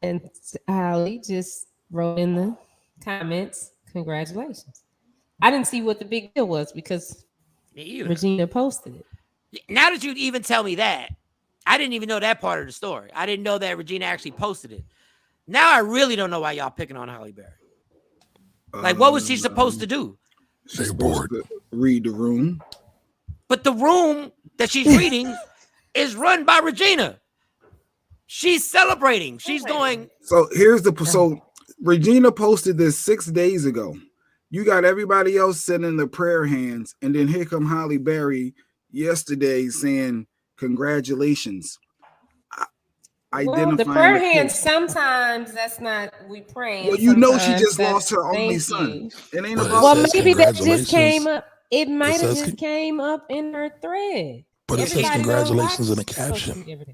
And Halle just wrote in the comments, congratulations. I didn't see what the big deal was, because Regina posted it. Now that you even tell me that, I didn't even know that part of the story. I didn't know that Regina actually posted it. Now I really don't know why y'all picking on Halle Berry. What was she supposed to do? She's supposed to read the room. But the room that she's reading is run by Regina. She's celebrating. She's going. So Regina posted this 6 days ago. You got everybody else sending the prayer hands, and then here come Halle Berry yesterday saying congratulations. The prayer hands, sometimes that's not we praying. Well, she just lost her only son. It ain't about. Well, maybe that just came up. It might have just came up in her thread. But it says congratulations in the caption.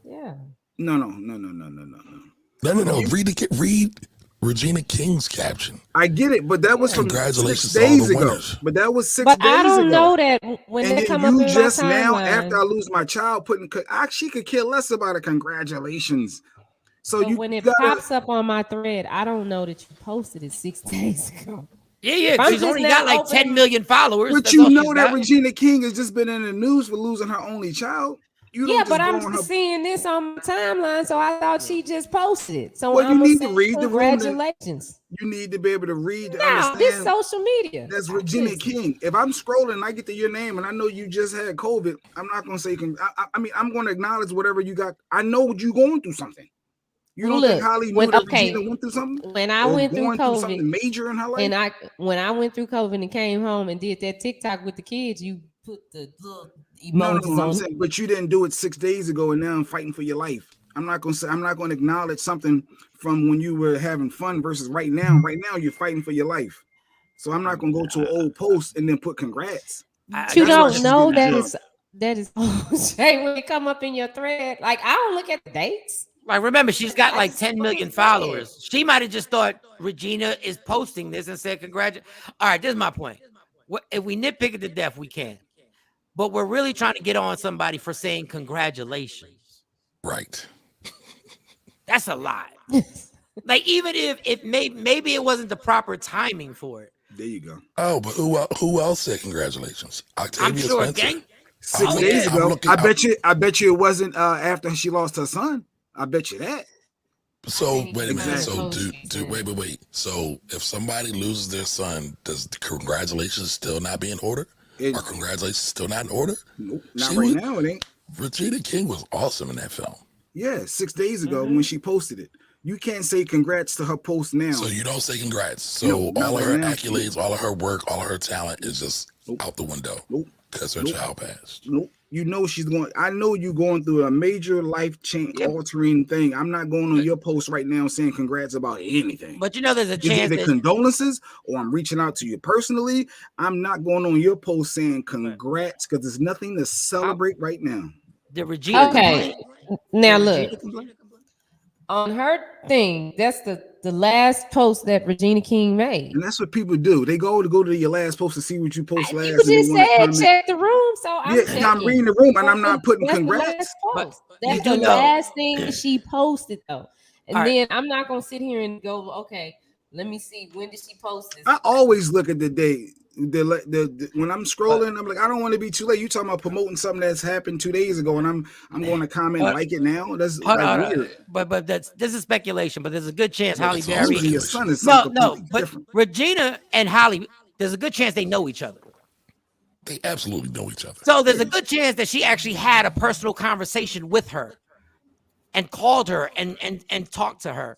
Yeah. No. Read Regina King's caption. I get it, but that was from congratulations 6 days to all the ago. winners. But that was 6 days ago. I don't know that when and they come up in my just timeline. now, after I lose my child, she could care less about a congratulations. So when it pops up on my thread, I don't know that you posted it 6 days ago. Yeah. She's only got 10 million followers. But you know that Regina King has just been in the news for losing her only child. But I'm just seeing this on my timeline, so I thought she just posted it. So you need to read the room. Congratulations. You need to be able to read to understand. This social media. That's Regina King. If I'm scrolling and I get to your name and I know you just had COVID, I'm not going to say, I'm going to acknowledge whatever you got. I know you're going through something. You don't think Holly knew that Regina went through something? When I went through COVID, something major in her life? When I went through COVID and came home and did that TikTok with the kids, you put the emojis I'm saying, but you didn't do it 6 days ago, and now I'm fighting for your life. I'm not gonna acknowledge something from when you were having fun versus right now. Right now, you're fighting for your life. So I'm not gonna go to an old post and then put congrats. You don't know that is Jay when it come up in your thread. Like I don't look at the dates. Like remember, she's got like 10 million followers. She might have just thought Regina is posting this and said congratulations. All right, this is my point. If we nitpick it to death, we can. But we're really trying to get on somebody for saying congratulations. Right. That's a lot. Like even if maybe it wasn't the proper timing for it. There you go. Oh, but who else said congratulations? Octavia I'm sure Spencer. gang. 6 days ago. I bet you it wasn't after she lost her son. I bet you that. So wait a minute. So wait. So if somebody loses their son, does the congratulations still not be in order? Are congratulations still not in order? Nope, not now. It ain't. Regina King was awesome in that film. Yeah, 6 days ago when she posted it. You can't say congrats to her post now. So you don't say congrats. So all of her accolades, all of her work, all of her talent is just out the window. Because her child passed. Nope. You know she's going. I know you going through a major life change, altering thing. I'm not going on your post right now saying congrats about anything. But you know, there's a chance either condolences or I'm reaching out to you personally. I'm not going on your post saying congrats because there's nothing to celebrate right now. The Regina. Okay, now look on her thing. That's the last post that Regina King made, and that's what people do. They go to your last post to see what you post last. You just said check the room, so I'm reading the room and I'm not putting congrats. That's the last thing she posted though, and then I'm not gonna sit here and go, okay, let me see when did she post this. I always look at the date. When I'm scrolling, I'm like, I don't want to be too late. You talking about promoting something that's happened 2 days ago, and I'm going to comment like it now. That's weird. But this is speculation. But there's a good chance Halle Berry. Your son is but different. Regina and Halle, there's a good chance they know each other. They absolutely know each other. So there's a good chance that she actually had a personal conversation with her, and called her and talked to her.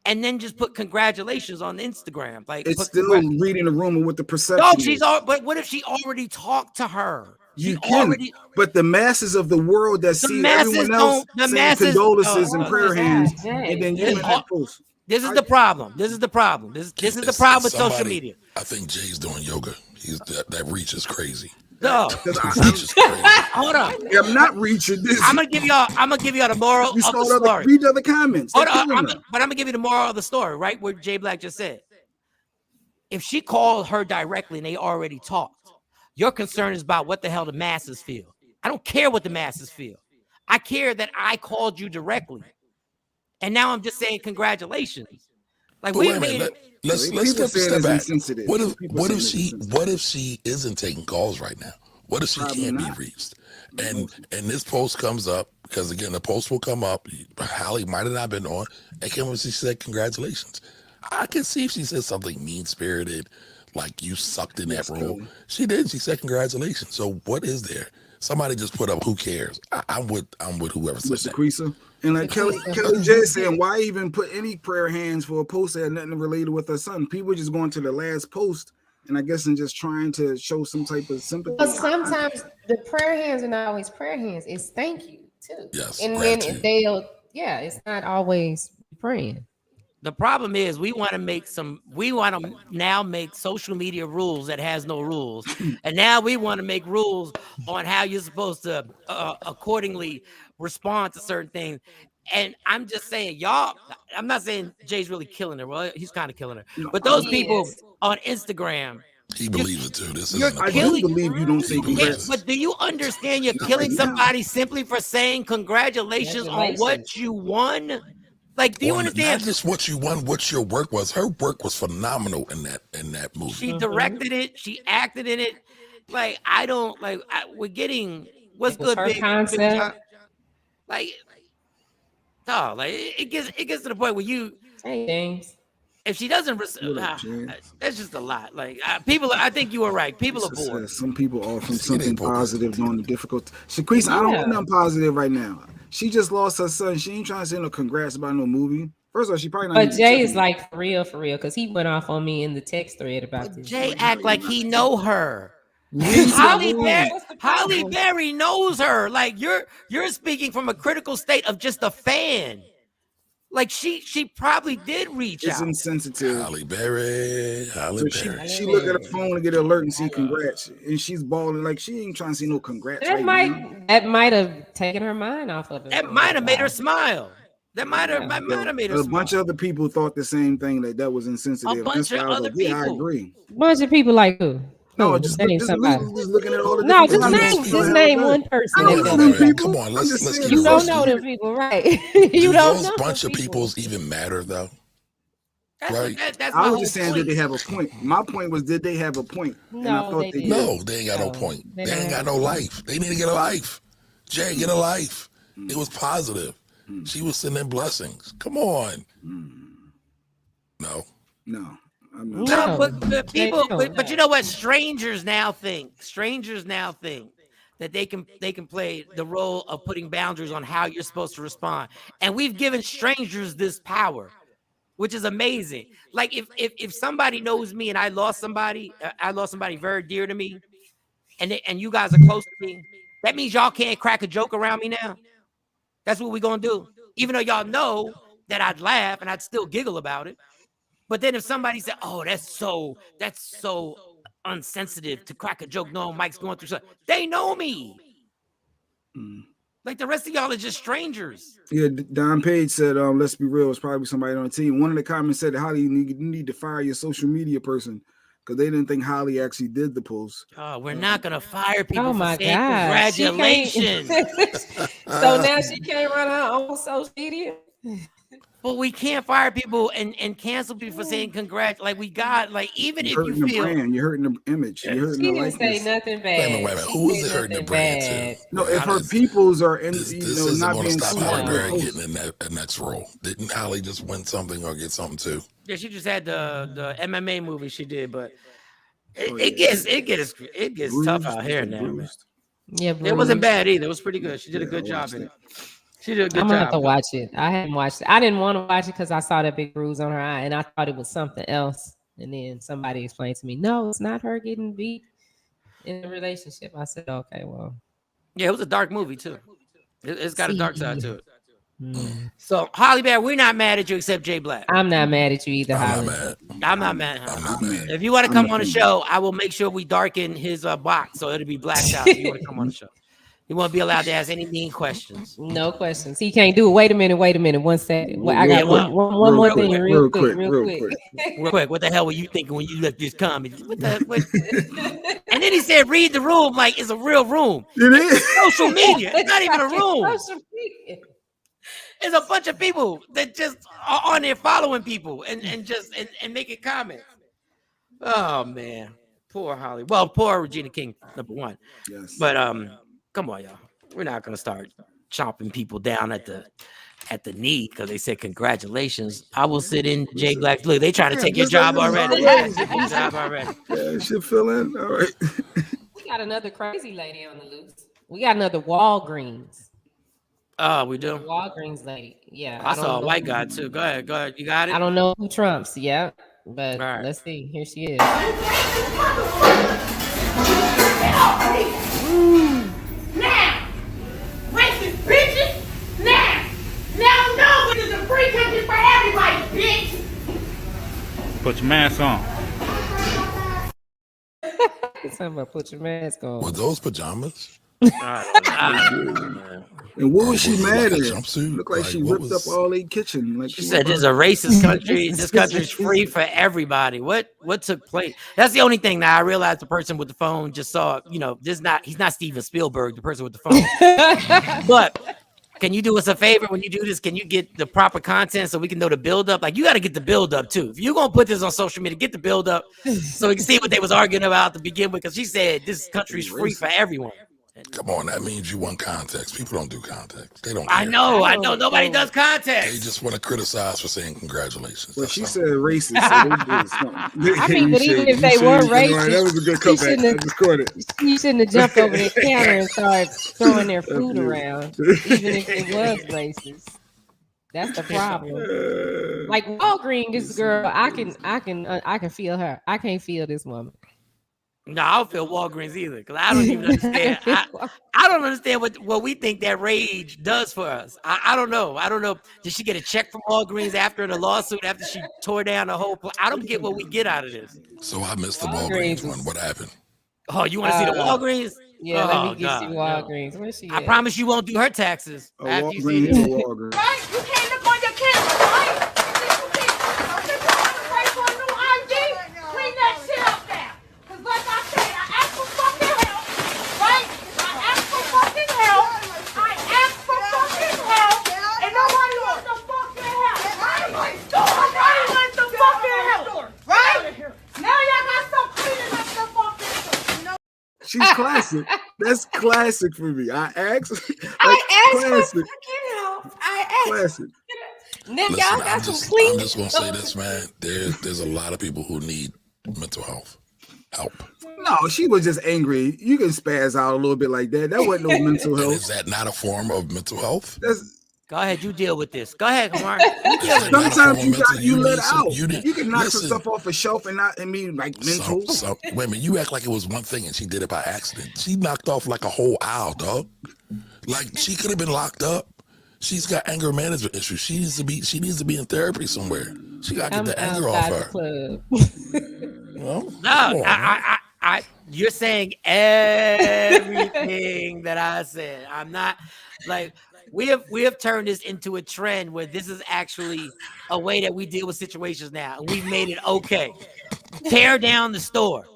And then just put congratulations on Instagram. Like it's still reading the rumor with the perception. No, but what if she already talked to her? You can, but the masses of the world that see everyone else saying condolences and prayer hands, and then you post. This is the problem. This is the problem. This is the problem with social media. I think Jay's doing yoga. That reach is crazy. No, hold on. I'm not reaching this. I'm gonna give y'all the moral of the story. Read other comments. But I'm gonna give you the moral of the story, right? What Jay Black just said. If she called her directly and they already talked, your concern is about what the hell the masses feel. I don't care what the masses feel. I care that I called you directly, and now I'm just saying congratulations. Like wait a minute. Let's step back. What if she isn't taking calls right now? What if she can't be reached? And this post comes up because again the post will come up. Halle might have not been on. And when she said congratulations, I can see if she said something mean spirited, like you sucked in that role. She did. She said congratulations. So what is there? Somebody just put up. Who cares? I'm with whoever said Mr. that. Creaser. And like Kelly J saying, why even put any prayer hands for a post that had nothing related with her son? People just going to the last post, and I guess and just trying to show some type of sympathy. But sometimes the prayer hands are not always prayer hands. It's thank you too. Yes, and then it's not always praying. The problem is we want to now make social media rules that has no rules. And now we want to make rules on how you're supposed to accordingly respond to certain things. And I'm just saying, y'all, I'm not saying Jay's really killing her. Well, he's kind of killing her. But those people on Instagram, he believes it too. I do believe you don't say congrats. But do you understand you're killing somebody simply for saying congratulations on what you won? Like, do you understand? Not just what you won, what your work was. Her work was phenomenal in that movie. She directed it. She acted in it. Like, we're getting what's good. Her concept. It gets to the point where you. Hey, James. If she doesn't, that's just a lot. Like people, I think you were right. People are bored. Some people are from something positive during the difficult. Shaquise, I don't want nothing positive right now. She just lost her son. She ain't trying to say no congrats about no movie. First of all, she probably not. But Jay is like for real, because he went off on me in the text thread about this. Jay act like he know her. Holly Berry knows her. Like you're speaking from a critical state of just a fan. Like she probably did reach It's out. insensitive. Halle Berry. She look at her phone and get an alert and see congrats, and she's balling like she ain't trying to see no congrats. That might have taken her mind off of it. That might have made her smile. That might have made her smile. A bunch of other people thought the same thing, that was insensitive. A bunch of other people. Yeah, I agree. Bunch of people like who? No, just looking at all the no, different just name one person. I don't know them people. Come on, let's get you don't know them people, right? You don't know those bunch of peoples even matter though. Right. I was just saying, did they have a point? My point was, did they have a point? No, they ain't got no point. They ain't got no life. They need to get a life. Jay, get a life. It was positive. She was sending blessings. Come on. No. No, but people, but you know what? Strangers now think that they can play the role of putting boundaries on how you're supposed to respond, and we've given strangers this power, which is amazing. Like if somebody knows me and I lost somebody very dear to me, and you guys are close to me, that means y'all can't crack a joke around me now. That's what we're gonna do, even though y'all know that I'd laugh and I'd still giggle about it. But then if somebody said, "Oh, that's so unsensitive to crack a joke," no, Mike's going through something. They know me. Like the rest of y'all are just strangers. Yeah, Don Page said, "Let's be real. It's probably somebody on the team." One of the comments said, "Holly, you need to fire your social media person," because they didn't think Holly actually did the post. Oh, we're not gonna fire people. Oh for my saying God! Congratulations. So now she can't run her own social media. Well, we can't fire people and cancel people for saying congrats. Like we got even if you feel you're hurting the image. You're hurting she the didn't say nothing bad. Wait a minute. Who is it hurting the brand to? No, if her peoples are in, this isn't not going to being stop smart, Halle Berry getting in that next role. Didn't Halle just win something or get something too? Yeah, she just had the MMA movie she did, but it gets tough out here now, man. Yeah, it wasn't bad either. It was pretty good. She did a good job in it. She did a good job. I'm gonna have to watch it. I haven't watched it. I didn't want to watch it because I saw that big bruise on her eye, and I thought it was something else. And then somebody explained to me, no, it's not her getting beat in a relationship. I said, okay, well. Yeah, it was a dark movie too. It's got a dark side to it. So Holly Berry, we're not mad at you except Jay Black. I'm not mad at you either, Holly. I'm not mad. If you want to come on the show, I will make sure we darken his box so it'll be blacked out. If you want to come on the show. You won't be allowed to ask any mean questions. No questions. He can't do it. Wait a minute. 1 second. Well, I got one more thing real quick. What the hell were you thinking when you left this comment? What? And then he said, read the room like it's a real room. It is. It's social media. It's not even a room. It's a bunch of people that just are on there following people and making comments. Oh, man. Poor Holly. Well, poor Regina King, number one. Yes. But come on, y'all. We're not gonna start chopping people down at the knee because they said congratulations. I will sit in Jay Black's. Look, they trying to take your job already. Yeah, should fill in. All right. We got another crazy lady on the loose. We got another Walgreens. Oh, we do. Walgreens lady. Yeah. I saw a white guy too. Go ahead. You got it. I don't know who trumps. Yeah, but let's see. Here she is. Now, racist bitches. Now know this is a free country for everybody, bitch. Put your mask on. Somebody put your mask on. Were those pajamas? And what was she mad at? Jumpsuit? Looked like she ripped up all the kitchen. Like she said, "This is a racist country. This country's free for everybody." What took place? That's the only thing. Now I realized the person with the phone just saw. He's not Steven Spielberg. The person with the phone. But can you do us a favor when you do this? Can you get the proper content so we can know the build up? Like you got to get the build up too. If you're gonna put this on social media, get the build up so we can see what they was arguing about to begin with. Because she said this country's free for everyone. Come on, that means you want context. People don't do context. They don't care. I know. Nobody does context. They just want to criticize for saying congratulations. Well, she said racist. So I mean, but even if they were racist, that was a good comeback. I just caught it. You shouldn't have jumped over the counter and started throwing their food around, even if it was racist. That's the problem. Like Walgreens, this girl, I can feel her. I can't feel this woman. No, I don't feel Walgreens either because I don't even understand. I don't understand what we think that rage does for us. I don't know. I don't know. Did she get a check from Walgreens after the lawsuit after she tore down the whole place? I don't get what we get out of this. So I missed the Walgreens one. What happened? Oh, you want to see the Walgreens? Yeah, let me get you Walgreens. Where's she I at? promise you won't do her taxes after you see Walgreens this. or Walgreens. Right? You can't look on your camera, right? Clean that shit up now. Cause like I said, I asked for fucking help, right? I asked for fucking help. And nobody wants no fucking help. Nobody wants the fucking help. Right? Now y'all got some cleaning up the fucking stuff, you know? She's classic. That's classic for me. I asked for fucking help. Classic. Now Listen, y'all got some clean. I'm just gonna say this, man. There's a lot of people who need mental health help. No, she was just angry. You can spaz out a little bit like that. That wasn't no mental health. Is that not a form of mental health? Go ahead, you deal with this. Go ahead, Kamar. Sometimes you let out. You can knock some stuff off a shelf and not mean like mental. Wait a minute, you act like it was one thing and she did it by accident. She knocked off like a whole aisle, dog. Like she could have been locked up. She's got anger management issues. She needs to be in therapy somewhere. She got to get the anger off her. Well, no, you're saying everything that I said. I'm not like we have turned this into a trend where this is actually a way that we deal with situations now. We've made it okay. Tear down the store.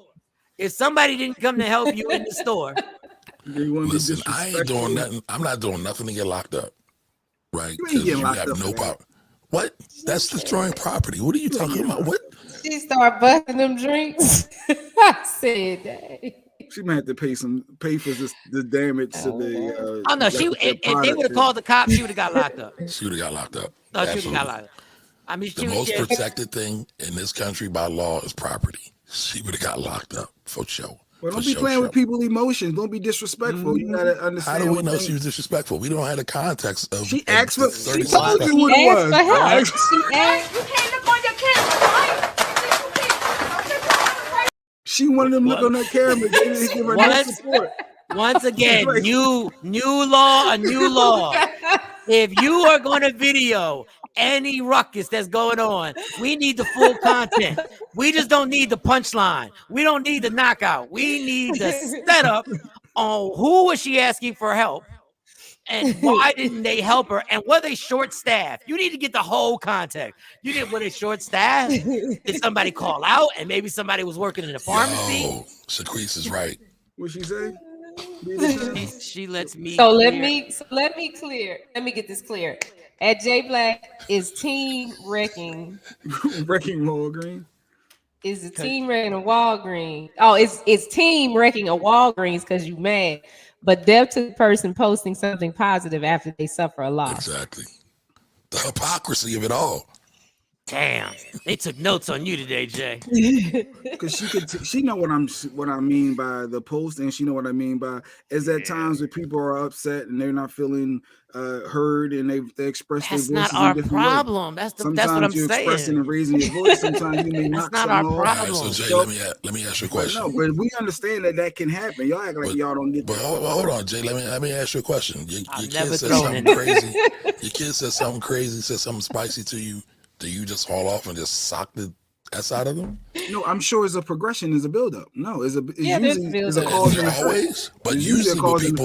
If somebody didn't come to help you in the store, listen, I ain't doing nothing. I'm not doing nothing to get locked up. Right? You You have no power. What? That's destroying property. What are you talking about? What? She started busting them drinks. I said that. She might have to pay for the damage to the. Oh no, if they would have called the cops, she would have got locked up. She would have got locked up. No, she would have got locked up. I mean, the most protected thing in this country by law is property. She would have got locked up for sure. Well, don't be playing with people's emotions. Don't be disrespectful. You gotta understand. How do we know she was disrespectful? We don't have the context of. She asked for. She told you what it was. She asked. You can't look on your camera, right? She wanted them to look on her camera. They didn't give her no support. Once again, new law, a new law. If you are going to video any ruckus that's going on, we need the full content. We just don't need the punchline. We don't need the knockout. We need the setup on who was she asking for help and why didn't they help her and were they short-staffed? You need to get the whole context. Were they short-staffed? Did somebody call out and maybe somebody was working in the pharmacy? Yo, Shaquise is right. What'd she say? She lets me. So let me clear. Let me get this clear. At J Black is team wrecking. Wrecking Walgreens. Is the team wrecking a Walgreens? Oh, it's team wrecking a Walgreens because you mad. But deaf to the person posting something positive after they suffer a loss. Exactly. The hypocrisy of it all. Damn, they took notes on you today, Jay. Because she know what I mean by the post, and she know what I mean by is at times when people are upset and they're not feeling heard, and they express That's their voices not our in different problem. ways. That's what I'm you're saying. Expressing and raising your voice. Sometimes you may That's knock not our something problem. All right, so Jay, let me ask you a question. No, but we understand that can happen. Y'all act like y'all don't get that. But hold on, Jay. Let me ask you a question. Your kid said thrown something crazy. Your kid said something crazy. Said something spicy to you. Do you just haul off and just sock the S out of them? No, I'm sure it's a progression, is a buildup. No, it's usually there's a cause and effect. Always, but It's usually a cause and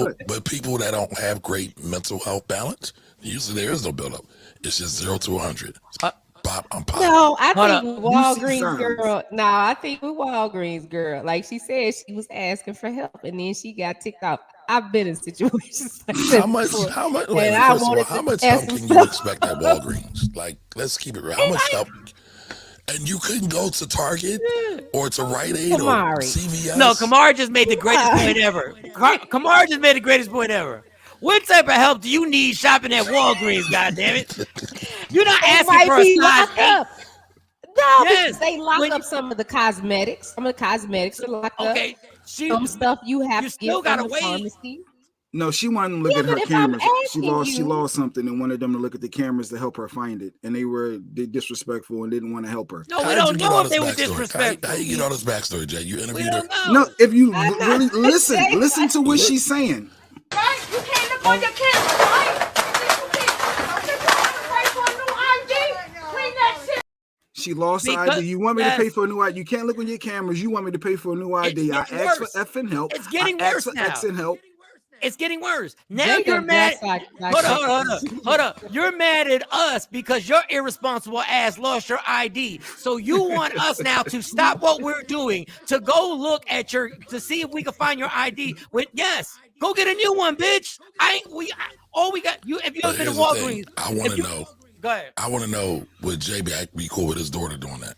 people that don't have great mental health balance, usually there is no buildup. It's just 0 to 100. Pop, I'm pop. No, I think with You see Walgreens signs. girl. No, I think with Walgreens girl. Like she said, she was asking for help, and then she got ticked off. I've been in situations like that. How much? before, How much? and Wait, I first of all, wanted how to much ask help some can you stuff. expect at Walgreens? Like, let's keep it real. How much help? And you couldn't go to Target or to Rite Aid or CVS. No, Kamar just made the greatest point ever. Kamar just made the greatest point ever. What type of help do you need shopping at Walgreens? Goddammit! You're not asking for a size 8. No, Yes. because they lock up some of the cosmetics. Some of the cosmetics are locked up. Okay, Some stuff you have to still get from gotta the wait. pharmacy. No, she wanted to look Yeah, at her but if I'm cameras. She asking lost something and wanted them to look at the cameras to help her find it. And they disrespectful and didn't want to help her. No, we How did don't you get know all if this they were backstory? disrespectful. How you get all this backstory, Jay? You We interviewed her? don't know. No, if you I'm not really listen to what Li- she's saying. Right? You can't look on your camera, right? You pay for a new ID. Clean that shit. She lost the Because- ID. You want me to yes. pay for a new ID? You can't look on your cameras. You want me to pay for a new ID. I getting asked worse. for effing help. It's getting I worse asked for now. X and help. It's getting worse. Now Jacob you're mad. Black Hold up. You're mad at us because your irresponsible ass lost your ID. So you want us now to stop what we're doing to go look at to see if we can find your ID. Yes, go get a new one, bitch. All we got. You if you ever been to Here's the thing. Walgreens, I want to know. Go ahead. I want to know, would JB be cool with his daughter doing that?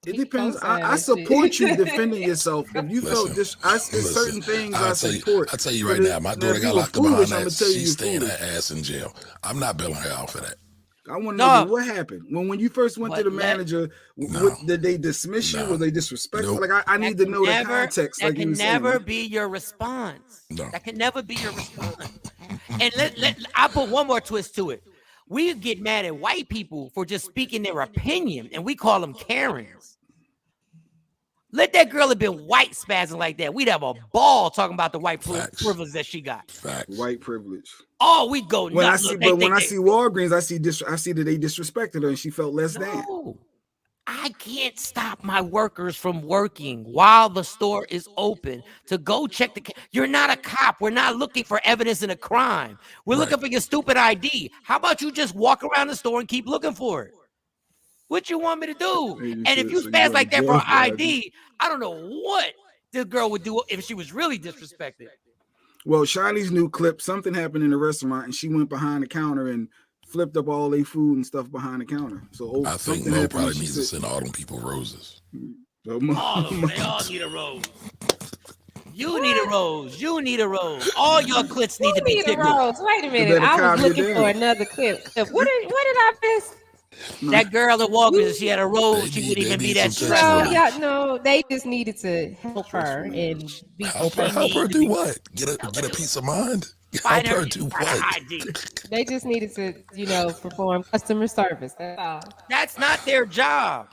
It depends. I support you defending yourself. If you felt this, certain things I support. I tell you right now, my daughter got locked up behind that. She's staying her ass in jail. I'm not bailing her out for that. I want to know what happened when you first went to the manager. Did they dismiss you? Were they disrespectful? Nope. Like I need to know the context. That like can you never be your response. No. That can never be your response. And I put one more twist to it. We get mad at white people for just speaking their opinion, and we call them Karens. Let that girl have been white spazzing like that. We'd have a ball talking about the white privilege that she got. Facts. White privilege. Oh, we go when nuts. When I see Walgreens, I see that they disrespected her and she felt less than. I can't stop my workers from working while the store is open to go check You're not a cop. We're not looking for evidence in a crime. We're looking for your stupid ID. How about you just walk around the store and keep looking for it? What you want me to do? And if you spaz like that for ID, I don't know what this girl would do if she was really disrespected. Well, Shawnee's new clip, something happened in the restaurant and she went behind the counter and flipped up all their food and stuff behind the counter. So I think Mo probably needs to send all them people roses. All of them, they all need a rose. You need a rose. You need a rose. All your clips need to be tickled. Wait a minute. I was looking for another clip. What did I miss? That girl at Walgreens, she had a rose. She wouldn't even be that stressed. No, they just needed to help her and be help her do what? Get a peace of mind. Help her do what? They just needed to, perform customer service. That's all. That's not their job.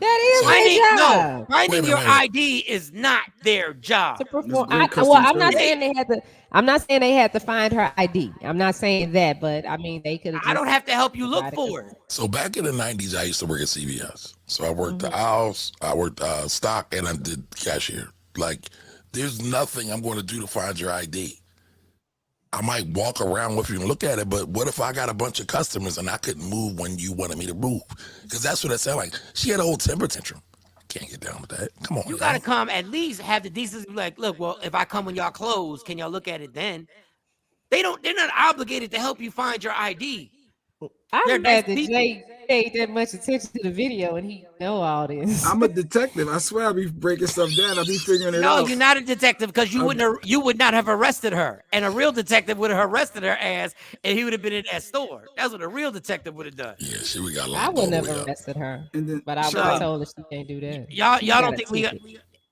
That is their job. No, finding your ID is not their job. To perform. I'm not saying they had to. I'm not saying they had to find her ID. I'm not saying that, but I mean they could. I don't have to help you look for it. So back in the 90s, I used to work at CVS. So I worked the aisles, I worked stock, and I did cashier. Like, there's nothing I'm going to do to find your ID. I might walk around with you and look at it, but what if I got a bunch of customers and I couldn't move when you wanted me to move? Because that's what it sounded like. She had a whole temper tantrum. Can't get down with that. Come on. You got to come at least have the decency to be like, look, well, if I come when y'all close, can y'all look at it then? They're not obligated to help you find your ID. I'm glad that Jay paid that much attention to the video and he know all this. I'm a detective. I swear I be breaking stuff down. I be figuring it out. No, you're not a detective because you would not have arrested her. And a real detective would have arrested her ass and he would have been in that store. That's what a real detective would have done. Yeah, we got I would never arrested her. But I would have told her she can't do that. Y'all don't think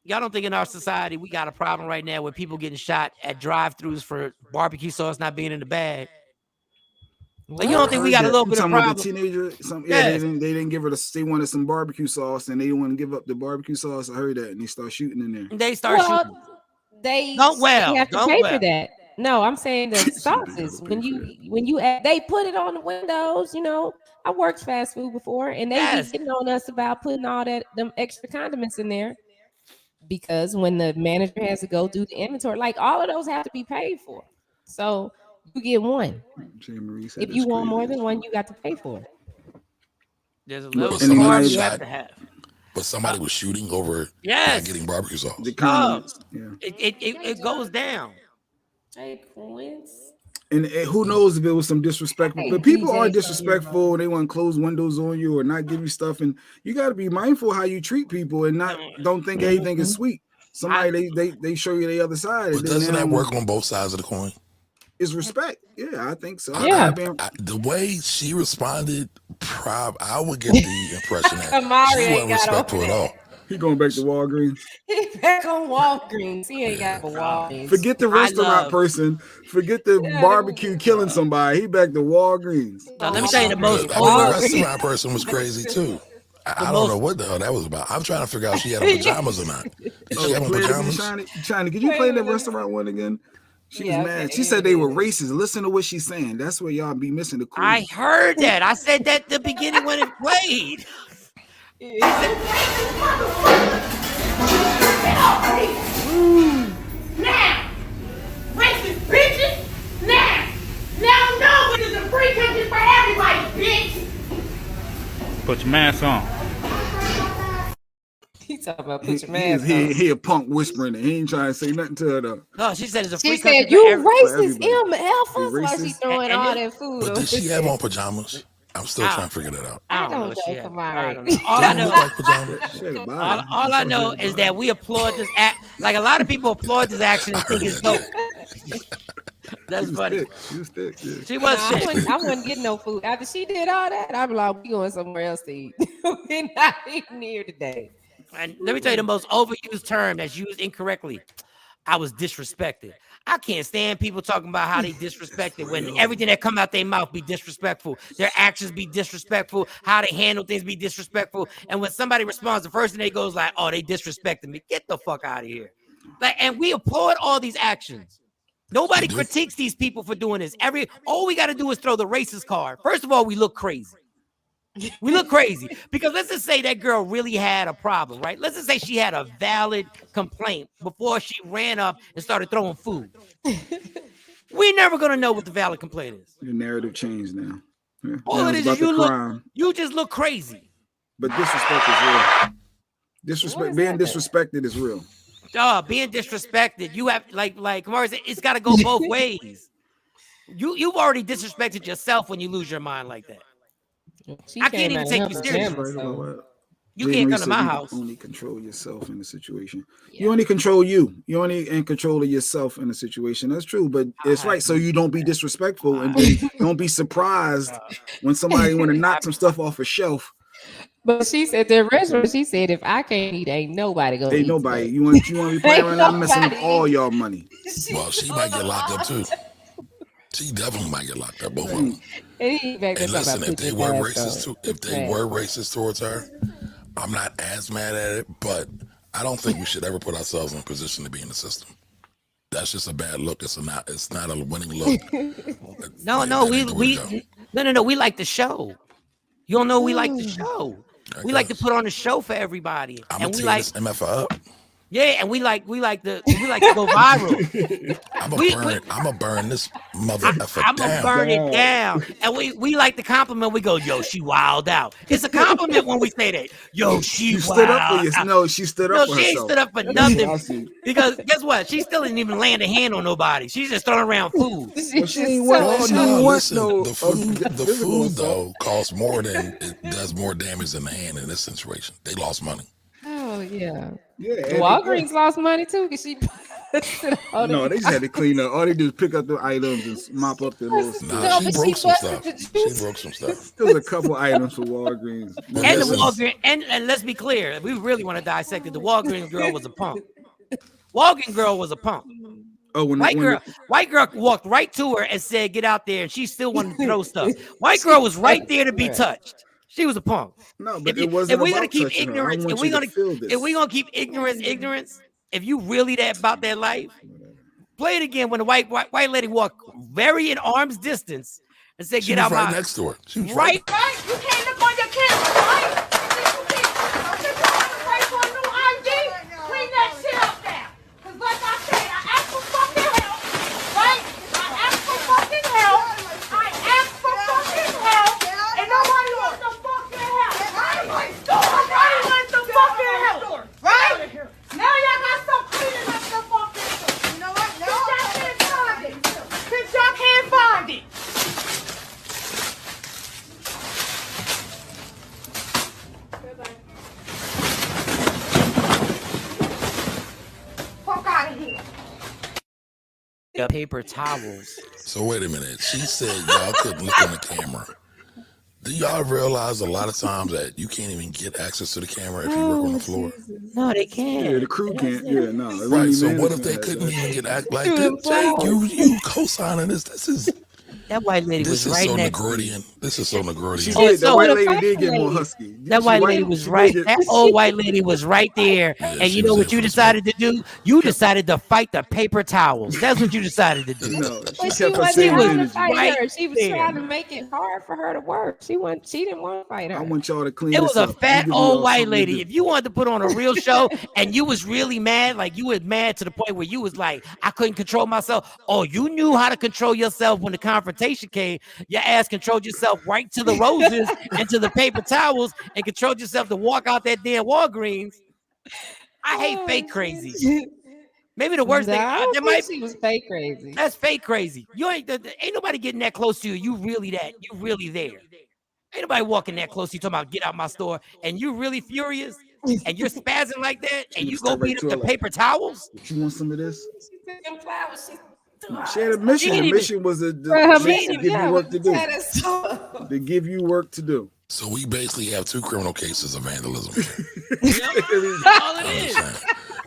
y'all don't think in our society we got a problem right now with people getting shot at drive-thrus for barbecue sauce not being in the bag? Like, you don't think we got a little bit of problem? The teenager, they didn't give her they wanted some barbecue sauce and they didn't want to give up the barbecue sauce. I heard that and they start shooting in there. They start shooting. They don't have to pay for that. No, I'm saying the sauces. When you they put it on the windows, I worked fast food before and they be getting on us about putting all them extra condiments in there. Because when the manager has to go do the inventory, like all of those have to be paid for. So you get one. If you want more than one, you got to pay for it. There's a little somebody you have to have. But somebody was shooting over getting barbecue sauce. The comments. It goes down. Hey, Quince. And who knows if it was some disrespectful, but people are disrespectful. They want to close windows on you or not give you stuff. And you got to be mindful how you treat people and don't think anything is sweet. Somebody, they show you the other side. But doesn't that work on both sides of the coin? Is respect. Yeah, I think so. Yeah. The way she responded, I would get the impression that she wasn't respectful at all. He going back to Walgreens. He back on Walgreens. He ain't got a Walgreens. Forget the restaurant person. Forget the barbecue killing somebody. He back to Walgreens. Now, let me tell you the most I mean, the restaurant person was crazy too. I don't know what the hell that was about. I'm trying to figure out if she had on pajamas or not. Did she have on pajamas? China, could you play that restaurant one again? She was mad. She said they were racist. Listen to what she's saying. That's where y'all be missing the clue. I heard that. I said that at the beginning when it played. Now, racist bitches. Now, no, it is a free country for everybody, bitch. Put your mask on. He talking about put your mask on. He a punk whispering it. He ain't trying to say nothing to her though. No, she said it's a free She country. said, you for racist, MF. That's why she throwing all that food. But did she have on pajamas? I'm still trying to figure that out. I don't know. All I know is that we applaud this act. Like a lot of people applaud this action and think it's dope. That's funny. She was thick. Yeah. She was sick. I wasn't getting no food. After she did all that, I'm like, we going somewhere else to eat. We're not eating here today. And let me tell you the most overused term that's used incorrectly. I was disrespected. I can't stand people talking about how they disrespected when everything that come out their mouth be disrespectful. Their actions be disrespectful. How they handle things be disrespectful. And when somebody responds, the first thing they go is like, oh, they disrespected me. Get the fuck out of here. Like, and we applaud all these actions. Nobody critiques these people for doing this. All we got to do is throw the racist card. First of all, we look crazy. We look crazy because let's just say that girl really had a problem, right? Let's just say she had a valid complaint before she ran up and started throwing food. We're never gonna know what the valid complaint is. The narrative changed now. Yeah. All it is you just look crazy. But disrespect is real. Being disrespected is real. Being disrespected, you have like Kamari said, it's got to go both ways. You've already disrespected yourself when you lose your mind like that. I can't even take you seriously. You can't come to my house. You only control yourself in the situation. Yeah. You only control you. You're only in control of yourself in the situation. That's true, but it's right. So you don't be disrespectful and then don't be surprised when somebody want to knock some stuff off a shelf. But she said the restaurant. She said if I can't eat, ain't nobody gonna. Ain't nobody. You want to be playing around? I'm messing up all y'all money. Well, she might get locked up too. She definitely might get locked up. Both of them. And listen, if they were racist towards her, I'm not as mad at it, but I don't think we should ever put ourselves in a position to be in the system. That's just a bad look. It's not a winning look. No, we like the show. You don't know we like the show. We like to put on a show for everybody. I'm gonna tear this MF up. Yeah, and we like to go viral. I'm gonna burn this mother effer down. I'm gonna burn it down. And we like the compliment. We go, yo, she wild out. It's a compliment when we say that. Yo, she stood up for you. No, she stood up for herself. No, she ain't stood up for nothing. Because guess what? She still didn't even land a hand on nobody. She's just throwing around food. The food though costs more than it does more damage than the hand in this situation. They lost money. Oh yeah. Walgreens lost money too because she. No, they just had to clean up. All they do is pick up the items and mop up the little stuff. She broke some stuff. She broke some stuff. There was a couple items for Walgreens. And the Walgreens, and let's be clear, we really want to dissect it. The Walgreens girl was a punk. Walgreens girl was a punk. Oh, white girl walked right to her and said, "Get out there," and she still wanted to throw stuff. White girl was right there to be touched. She was a punk. No, but it wasn't. If we're gonna keep ignorance, if we're gonna keep ignorance, if you really about that life, play it again when the white lady walked very in arm's distance and said, "Get out my next door." Right? You can't look on your camera, right? Clean that shit up now. Cause like I said, I asked for fucking help, right? I asked for fucking help. And nobody wants no fucking help. Nobody wants no fucking help. Right? Now y'all got some cleaning up the fucking stuff. You know what? No. Since y'all can't find it. Fuck out of here. Paper towels. So wait a minute. She said y'all couldn't look on the camera. Do y'all realize a lot of times that you can't even get access to the camera if you work on the floor? No, they can't. Yeah, the crew can't. Yeah, no. Right. So what if they couldn't even get like this? Jake, you co-signing this? This is. That white lady was right next to me. This is so Negroidian. That white lady did get more husky. That white lady was right. That old white lady was right there. And you know what you decided to do? You decided to fight the paper towels. That's what you decided to do. No, But she wasn't trying to fight her. She was trying to make it hard for her to work. She didn't want to fight her. I want y'all to clean It this was a up. fat old white lady. If you wanted to put on a real show and you was really mad, like you was mad to the point where you was like, I couldn't control myself. Oh, you knew how to control yourself when the confrontation came. Your ass controlled yourself right to the roses and to the paper towels and controlled yourself to walk out that damn Walgreens. I hate fake crazy. Maybe the worst thing there might be was fake crazy. That's fake crazy. You ain't nobody getting that close to you. You really there. Ain't nobody walking that close to you talking about get out my store and you really furious and you're spazzing like that and you go beat up the paper towels. You want some of this? She had a mission. The mission was to give you work to do. To give you work to do. So we basically have 2 criminal cases of vandalism. All it is.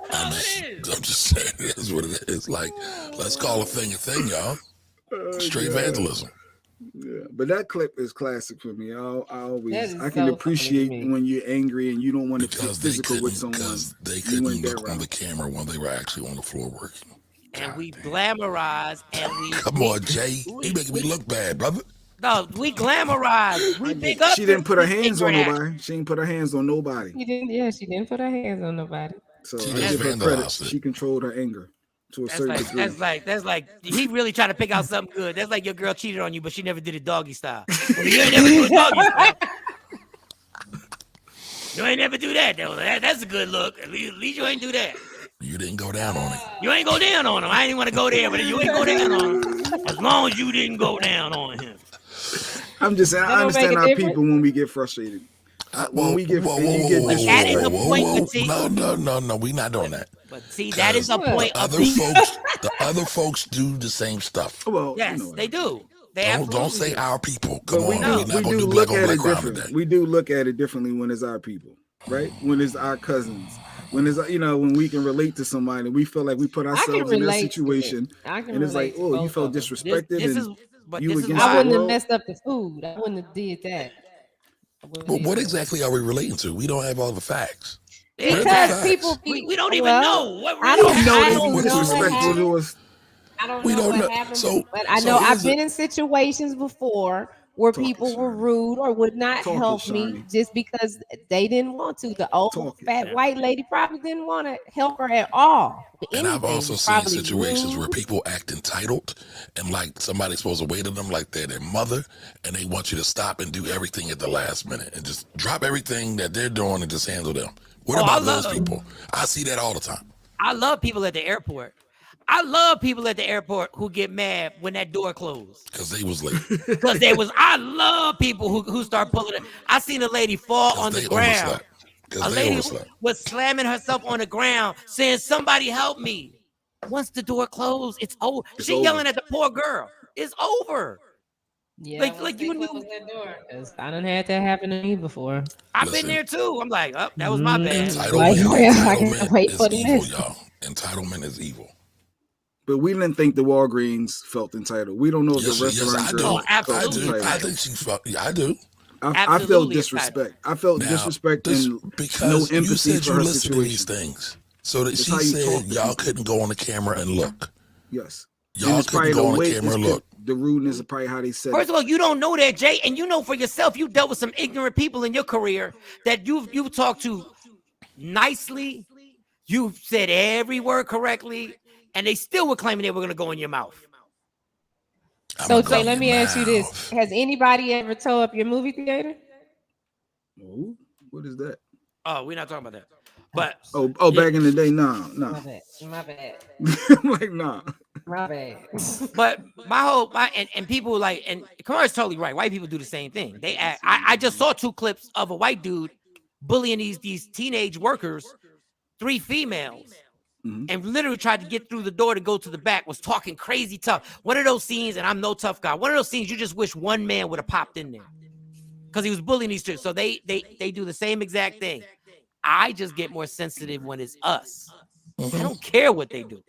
I'm just saying, that's what it is. Like, let's call a thing, y'all. Straight vandalism. Yeah, but that clip is classic for me. I can appreciate when you're angry and you don't want to get physical with someone. Because they couldn't look on the camera when they were actually on the floor working. And we glamorize and we come on, Jay. You making me look bad, brother. No, we glamorize. We big up. She didn't put her hands on nobody. She didn't put her hands on nobody. She didn't. Yeah, she didn't put her hands on nobody. So I give her credit. She controlled her anger to a certain degree. That's like he really trying to pick out something good. That's like your girl cheated on you, but she never did it doggy style. Well, you ain't never do it doggy style. You ain't never do that though. That's a good look. At least you ain't do that. You didn't go down on it. You ain't go down on him. I didn't want to go there, but you ain't go down on him. As long as you didn't go down on him. I'm just saying, I understand our people when we get frustrated. When we get disrespected. That is a point. No, we not doing that. But see, that is a point. The other folks do the same stuff. Well, yes, they do. Don't say our people. Come on, we do look at it differently. We do look at it differently when it's our people, right? When it's our cousins. When it's when we can relate to somebody, we feel like we put ourselves in that situation, and it's like, oh, you felt disrespected, I wouldn't have messed up the food. I wouldn't have did that. But what exactly are we relating to? We don't have all the facts. Because people, we don't even know. I don't know. I don't know what happened, but I know I've been in situations before where people were rude or would not help me just because they didn't want to. The old fat white lady probably didn't want to help her at all. And I've also seen situations where people act entitled and like somebody's supposed to wait on them like they're their mother, and they want you to stop and do everything at the last minute and just drop everything that they're doing and just handle them. What about those people? I see that all the time. I love people at the airport. I love people at the airport who get mad when that door closed. Because they was late. I love people who start pulling it. I seen a lady fall on the ground. A lady was slamming herself on the ground saying, somebody help me. Once the door closed, it's over. She yelling at the poor girl. It's over. Yeah, like you knew that door. I done had that happen to me before. I've been there too. I'm like, oh, that was my bad. Entitlement is evil. But we didn't think the Walgreens felt entitled. We don't know if the restaurant girl felt entitled. I think she felt. Yeah, I do. I felt disrespect. I felt disrespect and no empathy you said for you her listened situation. to these things. So that she said y'all couldn't go on the camera and look. Yes. Y'all couldn't go on the camera and look. The rudeness of probably how they said First of all, you don't know that, Jay, and you know for yourself, you dealt with some ignorant people in your career that you've talked to nicely. You've said every word correctly, and they still were claiming they were going to go in your mouth. So, Jay, let me ask you this. Has anybody ever tore up your movie theater? Oh, what is that? Oh, we're not talking about that. But back in the day, no. My bad. I'm like, nah. My bad. But and people like, and Kamar's totally right. White people do the same thing. They act. I just saw 2 clips of a white dude bullying these teenage workers, 3 females, and literally tried to get through the door to go to the back, was talking crazy tough. One of those scenes, and I'm no tough guy. One of those scenes you just wish one man would have popped in there. because he was bullying these chicks. So they do the same exact thing. I just get more sensitive when it's us. I don't care what they do.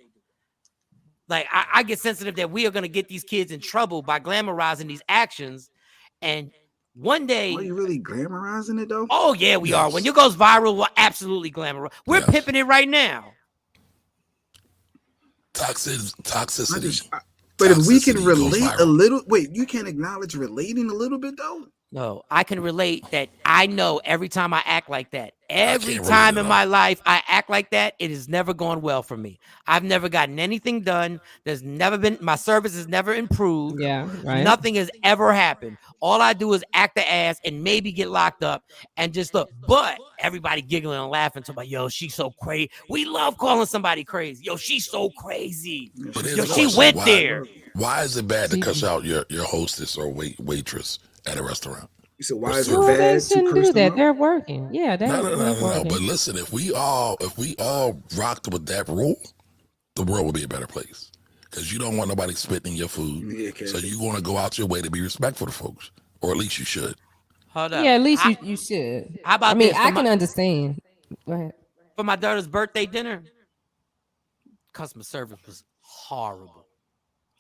Like I get sensitive that we are going to get these kids in trouble by glamorizing these actions, and one day, are you really glamorizing it though? Oh yeah, we are. When it goes viral, we're absolutely glamorous. We're pimping it right now. Toxicity. But if we can relate a little, you can't acknowledge relating a little bit though. No, I can relate that. I know every time I act like that, every time in my life I act like that, it is never going well for me. I've never gotten anything done. There's never been, my service has never improved. Yeah, right. Nothing has ever happened. All I do is act the ass and maybe get locked up and just look. But everybody giggling and laughing, talking about, yo, she's so crazy. We love calling somebody crazy. Yo, she's so crazy. Yo, she went there. Why is it bad to cuss out your hostess or waitress at a restaurant? You said, why is it bad? They shouldn't do that. They're working. Yeah, they're no. But listen, if we all rocked with that rule, the world would be a better place. Because you don't want nobody spitting in your food. So you want to go out your way to be respectful to folks. Or at least you should. Hold up. Yeah, at least you should. How about this? I can understand. Go ahead. For my daughter's birthday dinner, customer service was horrible.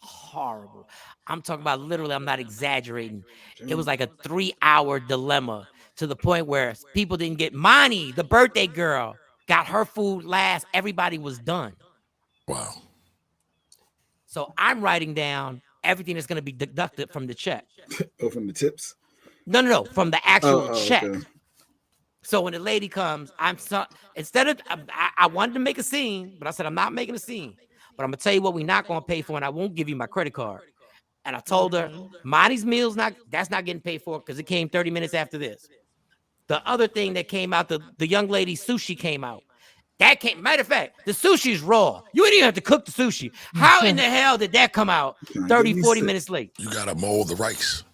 Horrible. I'm talking about literally, I'm not exaggerating. It was like a 3-hour dilemma to the point where people didn't get Monty, the birthday girl, got her food last. Everybody was done. Wow. So I'm writing down everything that's going to be deducted from the check. Oh, from the tips? No, from the actual check. Okay. So when the lady comes, instead of, I wanted to make a scene, but I said, I'm not making a scene. But I'm going to tell you what we're not going to pay for, and I won't give you my credit card. And I told her, Monty's meal's that's not getting paid for because it came 30 minutes after this. The other thing that came out, the young lady's sushi came out. That came, matter of fact, the sushi's raw. You didn't even have to cook the sushi. How in the hell did that come out 30, 40 minutes late? You got to mold the rice.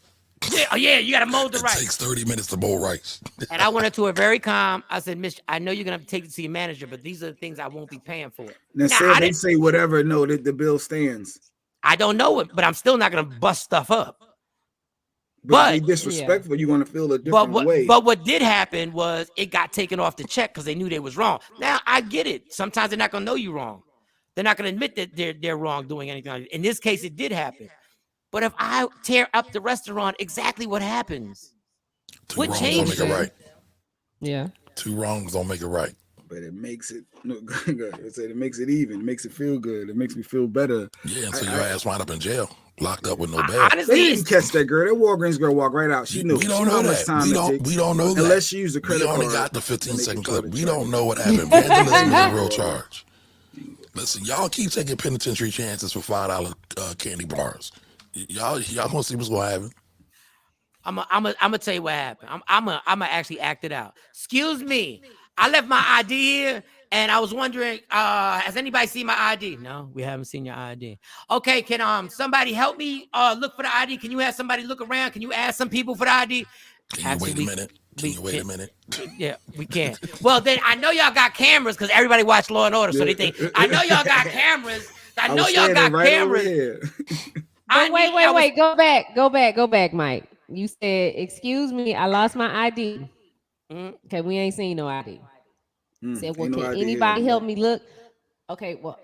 Yeah, you got to mold the rice. It takes 30 minutes to mold rice. And I went into her very calm. I said, Miss, I know you're going to have to take it to your manager, but these are the things I won't be paying for. Now they say whatever, no, the bill stands. I don't know it, but I'm still not going to bust stuff up. But be disrespectful, you're going to feel a different way. But what did happen was it got taken off the check because they knew they was wrong. Now, I get it. Sometimes they're not going to know you're wrong. They're not going to admit that they're wrong doing anything. In this case, it did happen. But if I tear up the restaurant, exactly what happens? What changes? Don't make it right. Yeah. 2 wrongs don't make it right. But it makes it it makes it even. It makes it feel good. It makes me feel better. Yeah, until your ass wind up in jail, locked up with no bail. Honestly, they didn't catch that girl. That Walgreens girl walked right out. She knew. We don't know that. We don't know that. Unless she used a credit card. We only got the 15-second clip. We don't know what happened. Vandalism is a real charge. Listen, y'all keep taking penitentiary chances for $5 candy bars. Y'all gonna see what's gonna happen. I'm gonna tell you what happened. I'm gonna actually act it out. Excuse me, I left my ID here, and I was wondering, has anybody seen my ID? No, we haven't seen your ID. Okay, can somebody help me look for the ID? Can you have somebody look around? Can you ask some people for the ID? Can you wait a minute? Yeah, we can't. Well, then I know y'all got cameras because everybody watch Law and Order, so they think I know y'all got cameras. I know y'all got cameras. But wait. Go back, Mike. You said, excuse me, I lost my ID. Okay, we ain't seen no ID. Said, well, can anybody help me look? Okay, well,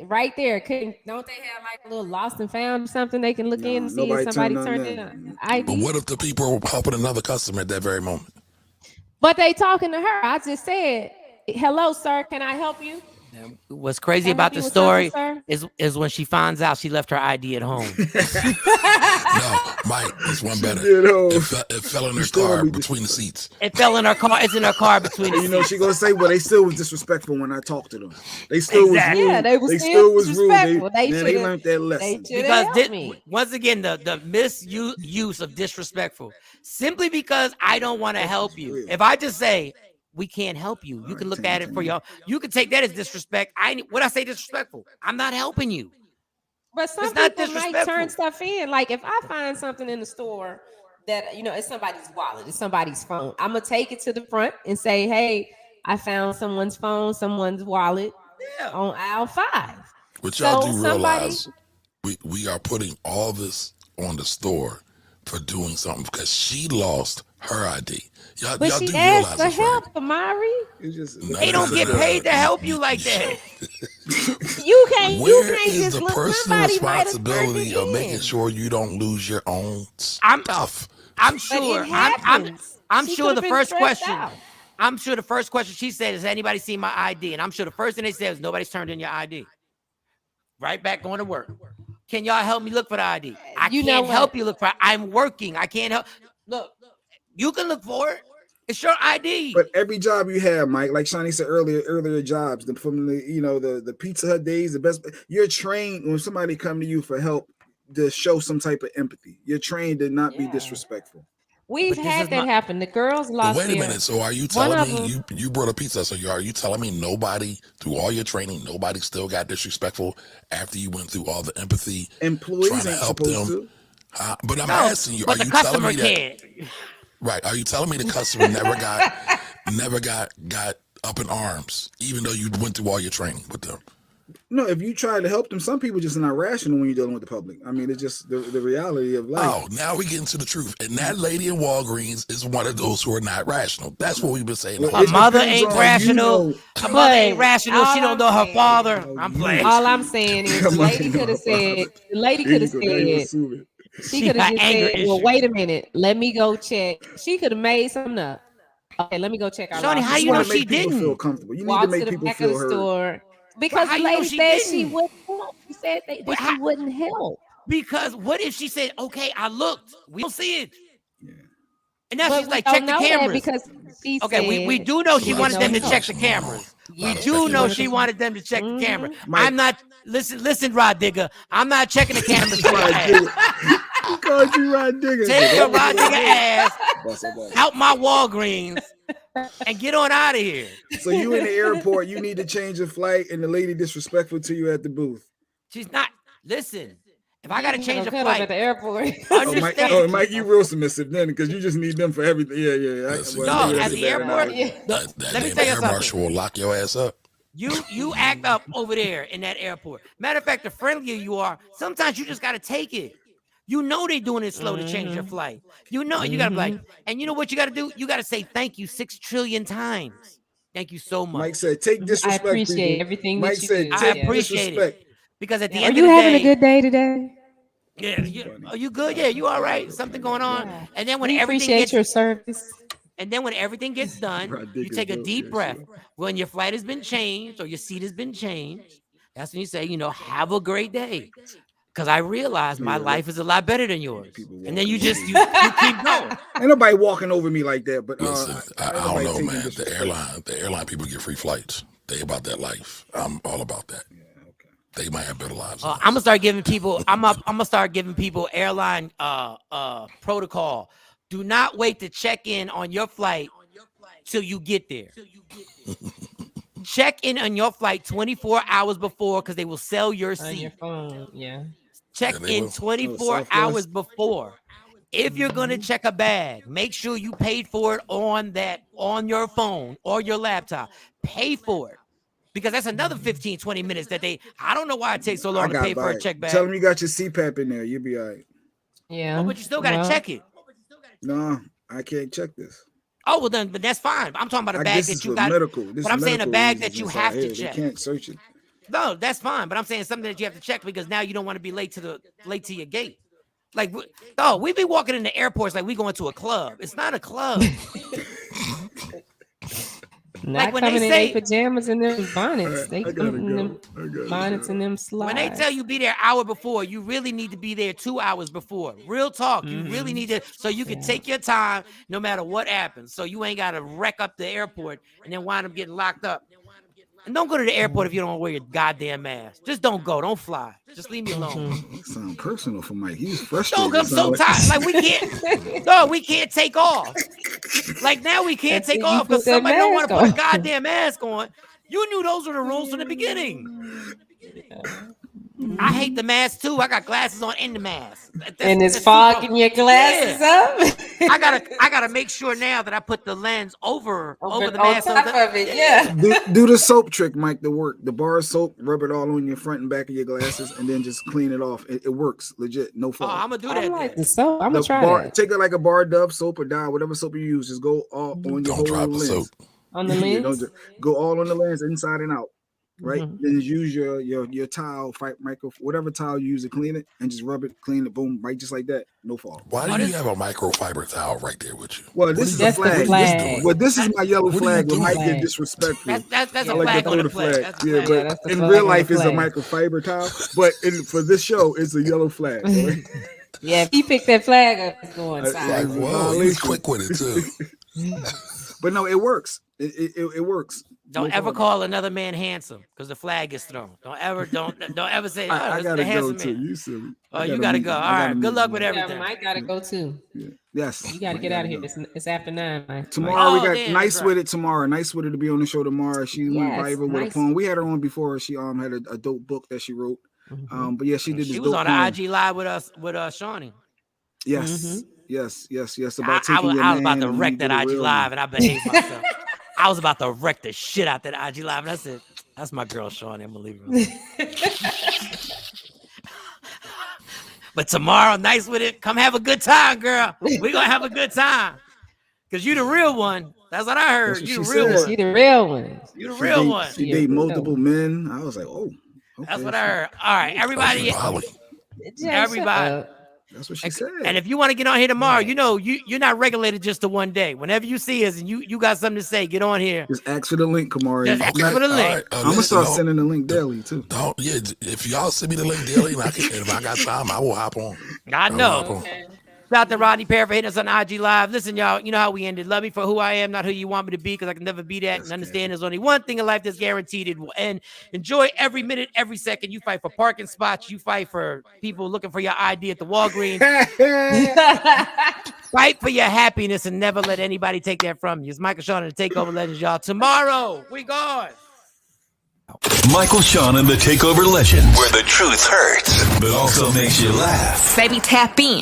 right there, don't they have like a little lost and found or something they can look in and see if somebody turned in ID? But what if the people were helping another customer at that very moment? But they talking to her. I just said, hello, sir, can I help you? What's crazy about the story is when she finds out she left her ID at home. No, Mike, it's one better. It fell in her car between the seats. It fell in her car. It's in her car between the seats. You know, she gonna say, well, they still was disrespectful when I talked to them. They still was rude. Yeah, they still was rude. They learned that lesson. Because once again, the misuse of disrespectful. Simply because I don't want to help you. If I just say, we can't help you. You can look at it for y'all. You can take that as disrespect. What I say disrespectful? I'm not helping you. But some people might turn stuff in. Like if I find something in the store that, it's somebody's wallet, it's somebody's phone, I'm going to take it to the front and say, hey, I found someone's phone, someone's wallet on aisle 5. But y'all do realize we are putting all this on the store for doing something because she lost her ID. Y'all But do she realize asked for this, right? help, Amari. They don't get paid to help you like that. You can't Where just is the look. personal Somebody might have turned responsibility it of making in. sure you don't lose your own stuff? I'm sure. But it happens. I'm She sure could've the been first stressed question. out. I'm sure the first question she said is, "Anybody seen my ID?" And I'm sure the first thing they said was, "Nobody's turned in your ID." Right back going to work. Can y'all help me look for the ID? I can't help you look for it. I'm working. I can't help. Look, you can look for it. It's your ID. But every job you have, Mike, like Shawnee said earlier jobs, from the Pizza Hut days, the best. You're trained when somebody come to you for help to show some type of empathy. You're trained to not be disrespectful. We've had that happen. The girls lost Wait a their. minute. So are you One telling of me them. you brought a pizza? So are you telling me nobody, through all your training, nobody still got disrespectful after you went through all the empathy, Employees trying to ain't help supposed them? to. But I'm No, asking you, but are the you telling customer me that? can't. Right? Are you telling me the customer never got up in arms, even though you went through all your training with them? No, if you try to help them, some people just not rational when you're dealing with the public. I mean, it's just the reality of life. Oh, now we get into the truth. And that lady in Walgreens is one of those who are not rational. That's what we've been saying. Well, Her mother ain't rational. Her mother ain't rational. She don't know her father. I'm playing. All I'm saying is the lady could have said. The lady could have said. She could have just said, "Well, wait a minute. Let me go check." She could have made something up. Okay, let me go check our. Shawnee, how you know she people feel didn't? comfortable. You need to Walk make to the people back of feel the heard. store because how the you know lady she said didn't? she wouldn't help. She said that she wouldn't help. Because what if she said, "Okay, I looked. We don't see it." And now But she's we like, don't "Check the know that cameras." because she Okay, we said do know she she wanted didn't them to know check the help. cameras. We Yes, do know wanted she to- wanted them to check the camera. Mike. I'm not listen, Rod Digger. I'm not checking the cameras for your Rod ass. Digger. He called you Rod Digger. Take your Rod Digger ass Bust it up. out my Walgreens and get on out of here. So you in the airport, you need to change your flight, and the lady disrespectful to you at the booth. She's not. Listen, if I got to change a cut up flight at the airport. understand. Mike, you real submissive then, because you just need them for everything. Yeah. No, at the airport. That Let me damn tell you air marshal something. will lock your ass up. You act up over there in that airport. Matter of fact, the friendlier you are, sometimes you just got to take it. You know they're doing it slow to change your flight. You know, you got to be like, and you know what you got to do? You got to say thank you 6 trillion times. Thank you so much. Mike said, take disrespect. I appreciate people. everything Mike that you said, do. take I appreciate disrespect. it. Because at the Are end you of the having day, a good day today? yeah, are you good? Yeah, you all right? Something going on? Yeah. And then when We everything appreciate gets your service. And then when everything gets done, you take a deep breath. When your flight has been changed or your seat has been changed, that's when you say, have a great day. Because I realize my life is a lot better than yours. And then you keep going. Ain't nobody walking over me like that. But Listen, I don't know, man. The airline people get free flights. They about that life. I'm all about that. They might have better lives. I'm gonna start giving people. I'm gonna start giving people airline protocol. Do not wait to check in on your flight till you get there. Check in on your flight 24 hours before because they will sell your seat. On your phone, yeah. Check in 24 hours before. If you're gonna check a bag, make sure you paid for it on your phone or your laptop. Pay for it. Because that's another 15, 20 minutes that I don't know why it takes so long to pay for a check bag. Tell them you got your CPAP in there. You'll be all right. Yeah. But you still got to check it. No, I can't check this. Oh, well then, but that's fine. I'm talking about a bag that you got. But I'm saying a bag that you have to check. They can't search it. No, that's fine. But I'm saying something that you have to check because now you don't want to be late to your gate. Like, we be walking in the airports like we going to a club. It's not a club. Not when coming they in say their pajamas and them bonnets. They come in them bonnets and them when slides. they tell you be there an hour before, you really need to be there 2 hours before. Real talk. You really need to, so you can take your time no matter what happens. So you ain't got to wreck up the airport and then wind up getting locked up. And don't go to the airport if you don't wear your goddamn mask. Just don't go. Don't fly. Just leave me alone. That sounds personal for Mike. He's frustrated. I'm so tired. Like we can't. No, we can't take off. Like now we can't take off because somebody don't want to put a goddamn mask on. You knew those were the rules from the beginning. I hate the mask too. I got glasses on in the mask. And it's fogging your glasses up. I gotta make sure now that I put the lens over the mask. On top of it, yeah. Do the soap trick, Mike, to work. The bar of soap, rub it all on your front and back of your glasses, and then just clean it off. It works, legit, no fault. Oh, I'm gonna do that. I like the soap. I'm gonna try that. Take it like a bar Dove soap or Dial, whatever soap you use. Just go all on your whole lens. Soap. On the lens? Go all on the lens, inside and out. Right, then just use your towel, whatever towel you use to clean it, and just rub it, clean it, boom, right, just like that, no fault. Why do you have a microfiber towel right there with you? Well, this is a flag. This is my yellow flag. But might get disrespectful. That's a flag on the flag. Yeah, but in real life, it's a microfiber towel. But for this show, it's a yellow flag. Right? Yeah, if he picked that flag up, it's going like, whoa, he's quick with it too. But no, it works. It works. Don't ever call another man handsome because the flag is thrown. Don't ever say, "Oh, I gotta handsome go too. man." You silly. Oh, you gotta go. All right. Good luck with everything. Mike gotta go too. Yeah. Yes. You gotta get out of here. It's after 9, Mike. Tomorrow we got Nice with it tomorrow. Nice with it to be on the show tomorrow. She went viral with a poem. We had her on before. She had a dope book that she wrote. But yeah, she did. She was on the IG live with us with Shawnee. Yes. Yes. I was about to wreck that IG live, and I behaved myself. I was about to wreck the shit out that IG live, and I said, "That's my girl, Shawnee. I'm gonna leave her." But tomorrow, Nice with it. Come have a good time, girl. We're gonna have a good time. Cause you the real one. That's what I heard. You the real one. You the real one. You the real one. She date multiple men. I was like, oh. Okay. That's what I heard. All right, everybody. Everybody. That's what she said. And if you want to get on here tomorrow, you're not regulated just to one day. Whenever you see us and you got something to say, get on here. Just ask for the link, Kamari. Just ask for the link. Right, I'm gonna start sending the link daily too. If y'all send me the link daily, if I got time, I will hop on. I know. Shout out to Rodney Perry for hitting us on IG Live. Listen, y'all, you know how we ended. Love me for who I am, not who you want me to be, because I can never be that. And understand there's only one thing in life that's guaranteed. It will end. Enjoy every minute, every second. You fight for parking spots. You fight for people looking for your ID at the Walgreens. Fight for your happiness and never let anybody take that from you. It's Michael Shawn and the Takeover Legends, y'all. Tomorrow, we gone. Michael Shawn and the Takeover Legends, where the truth hurts, but also makes you laugh. Baby, tap in.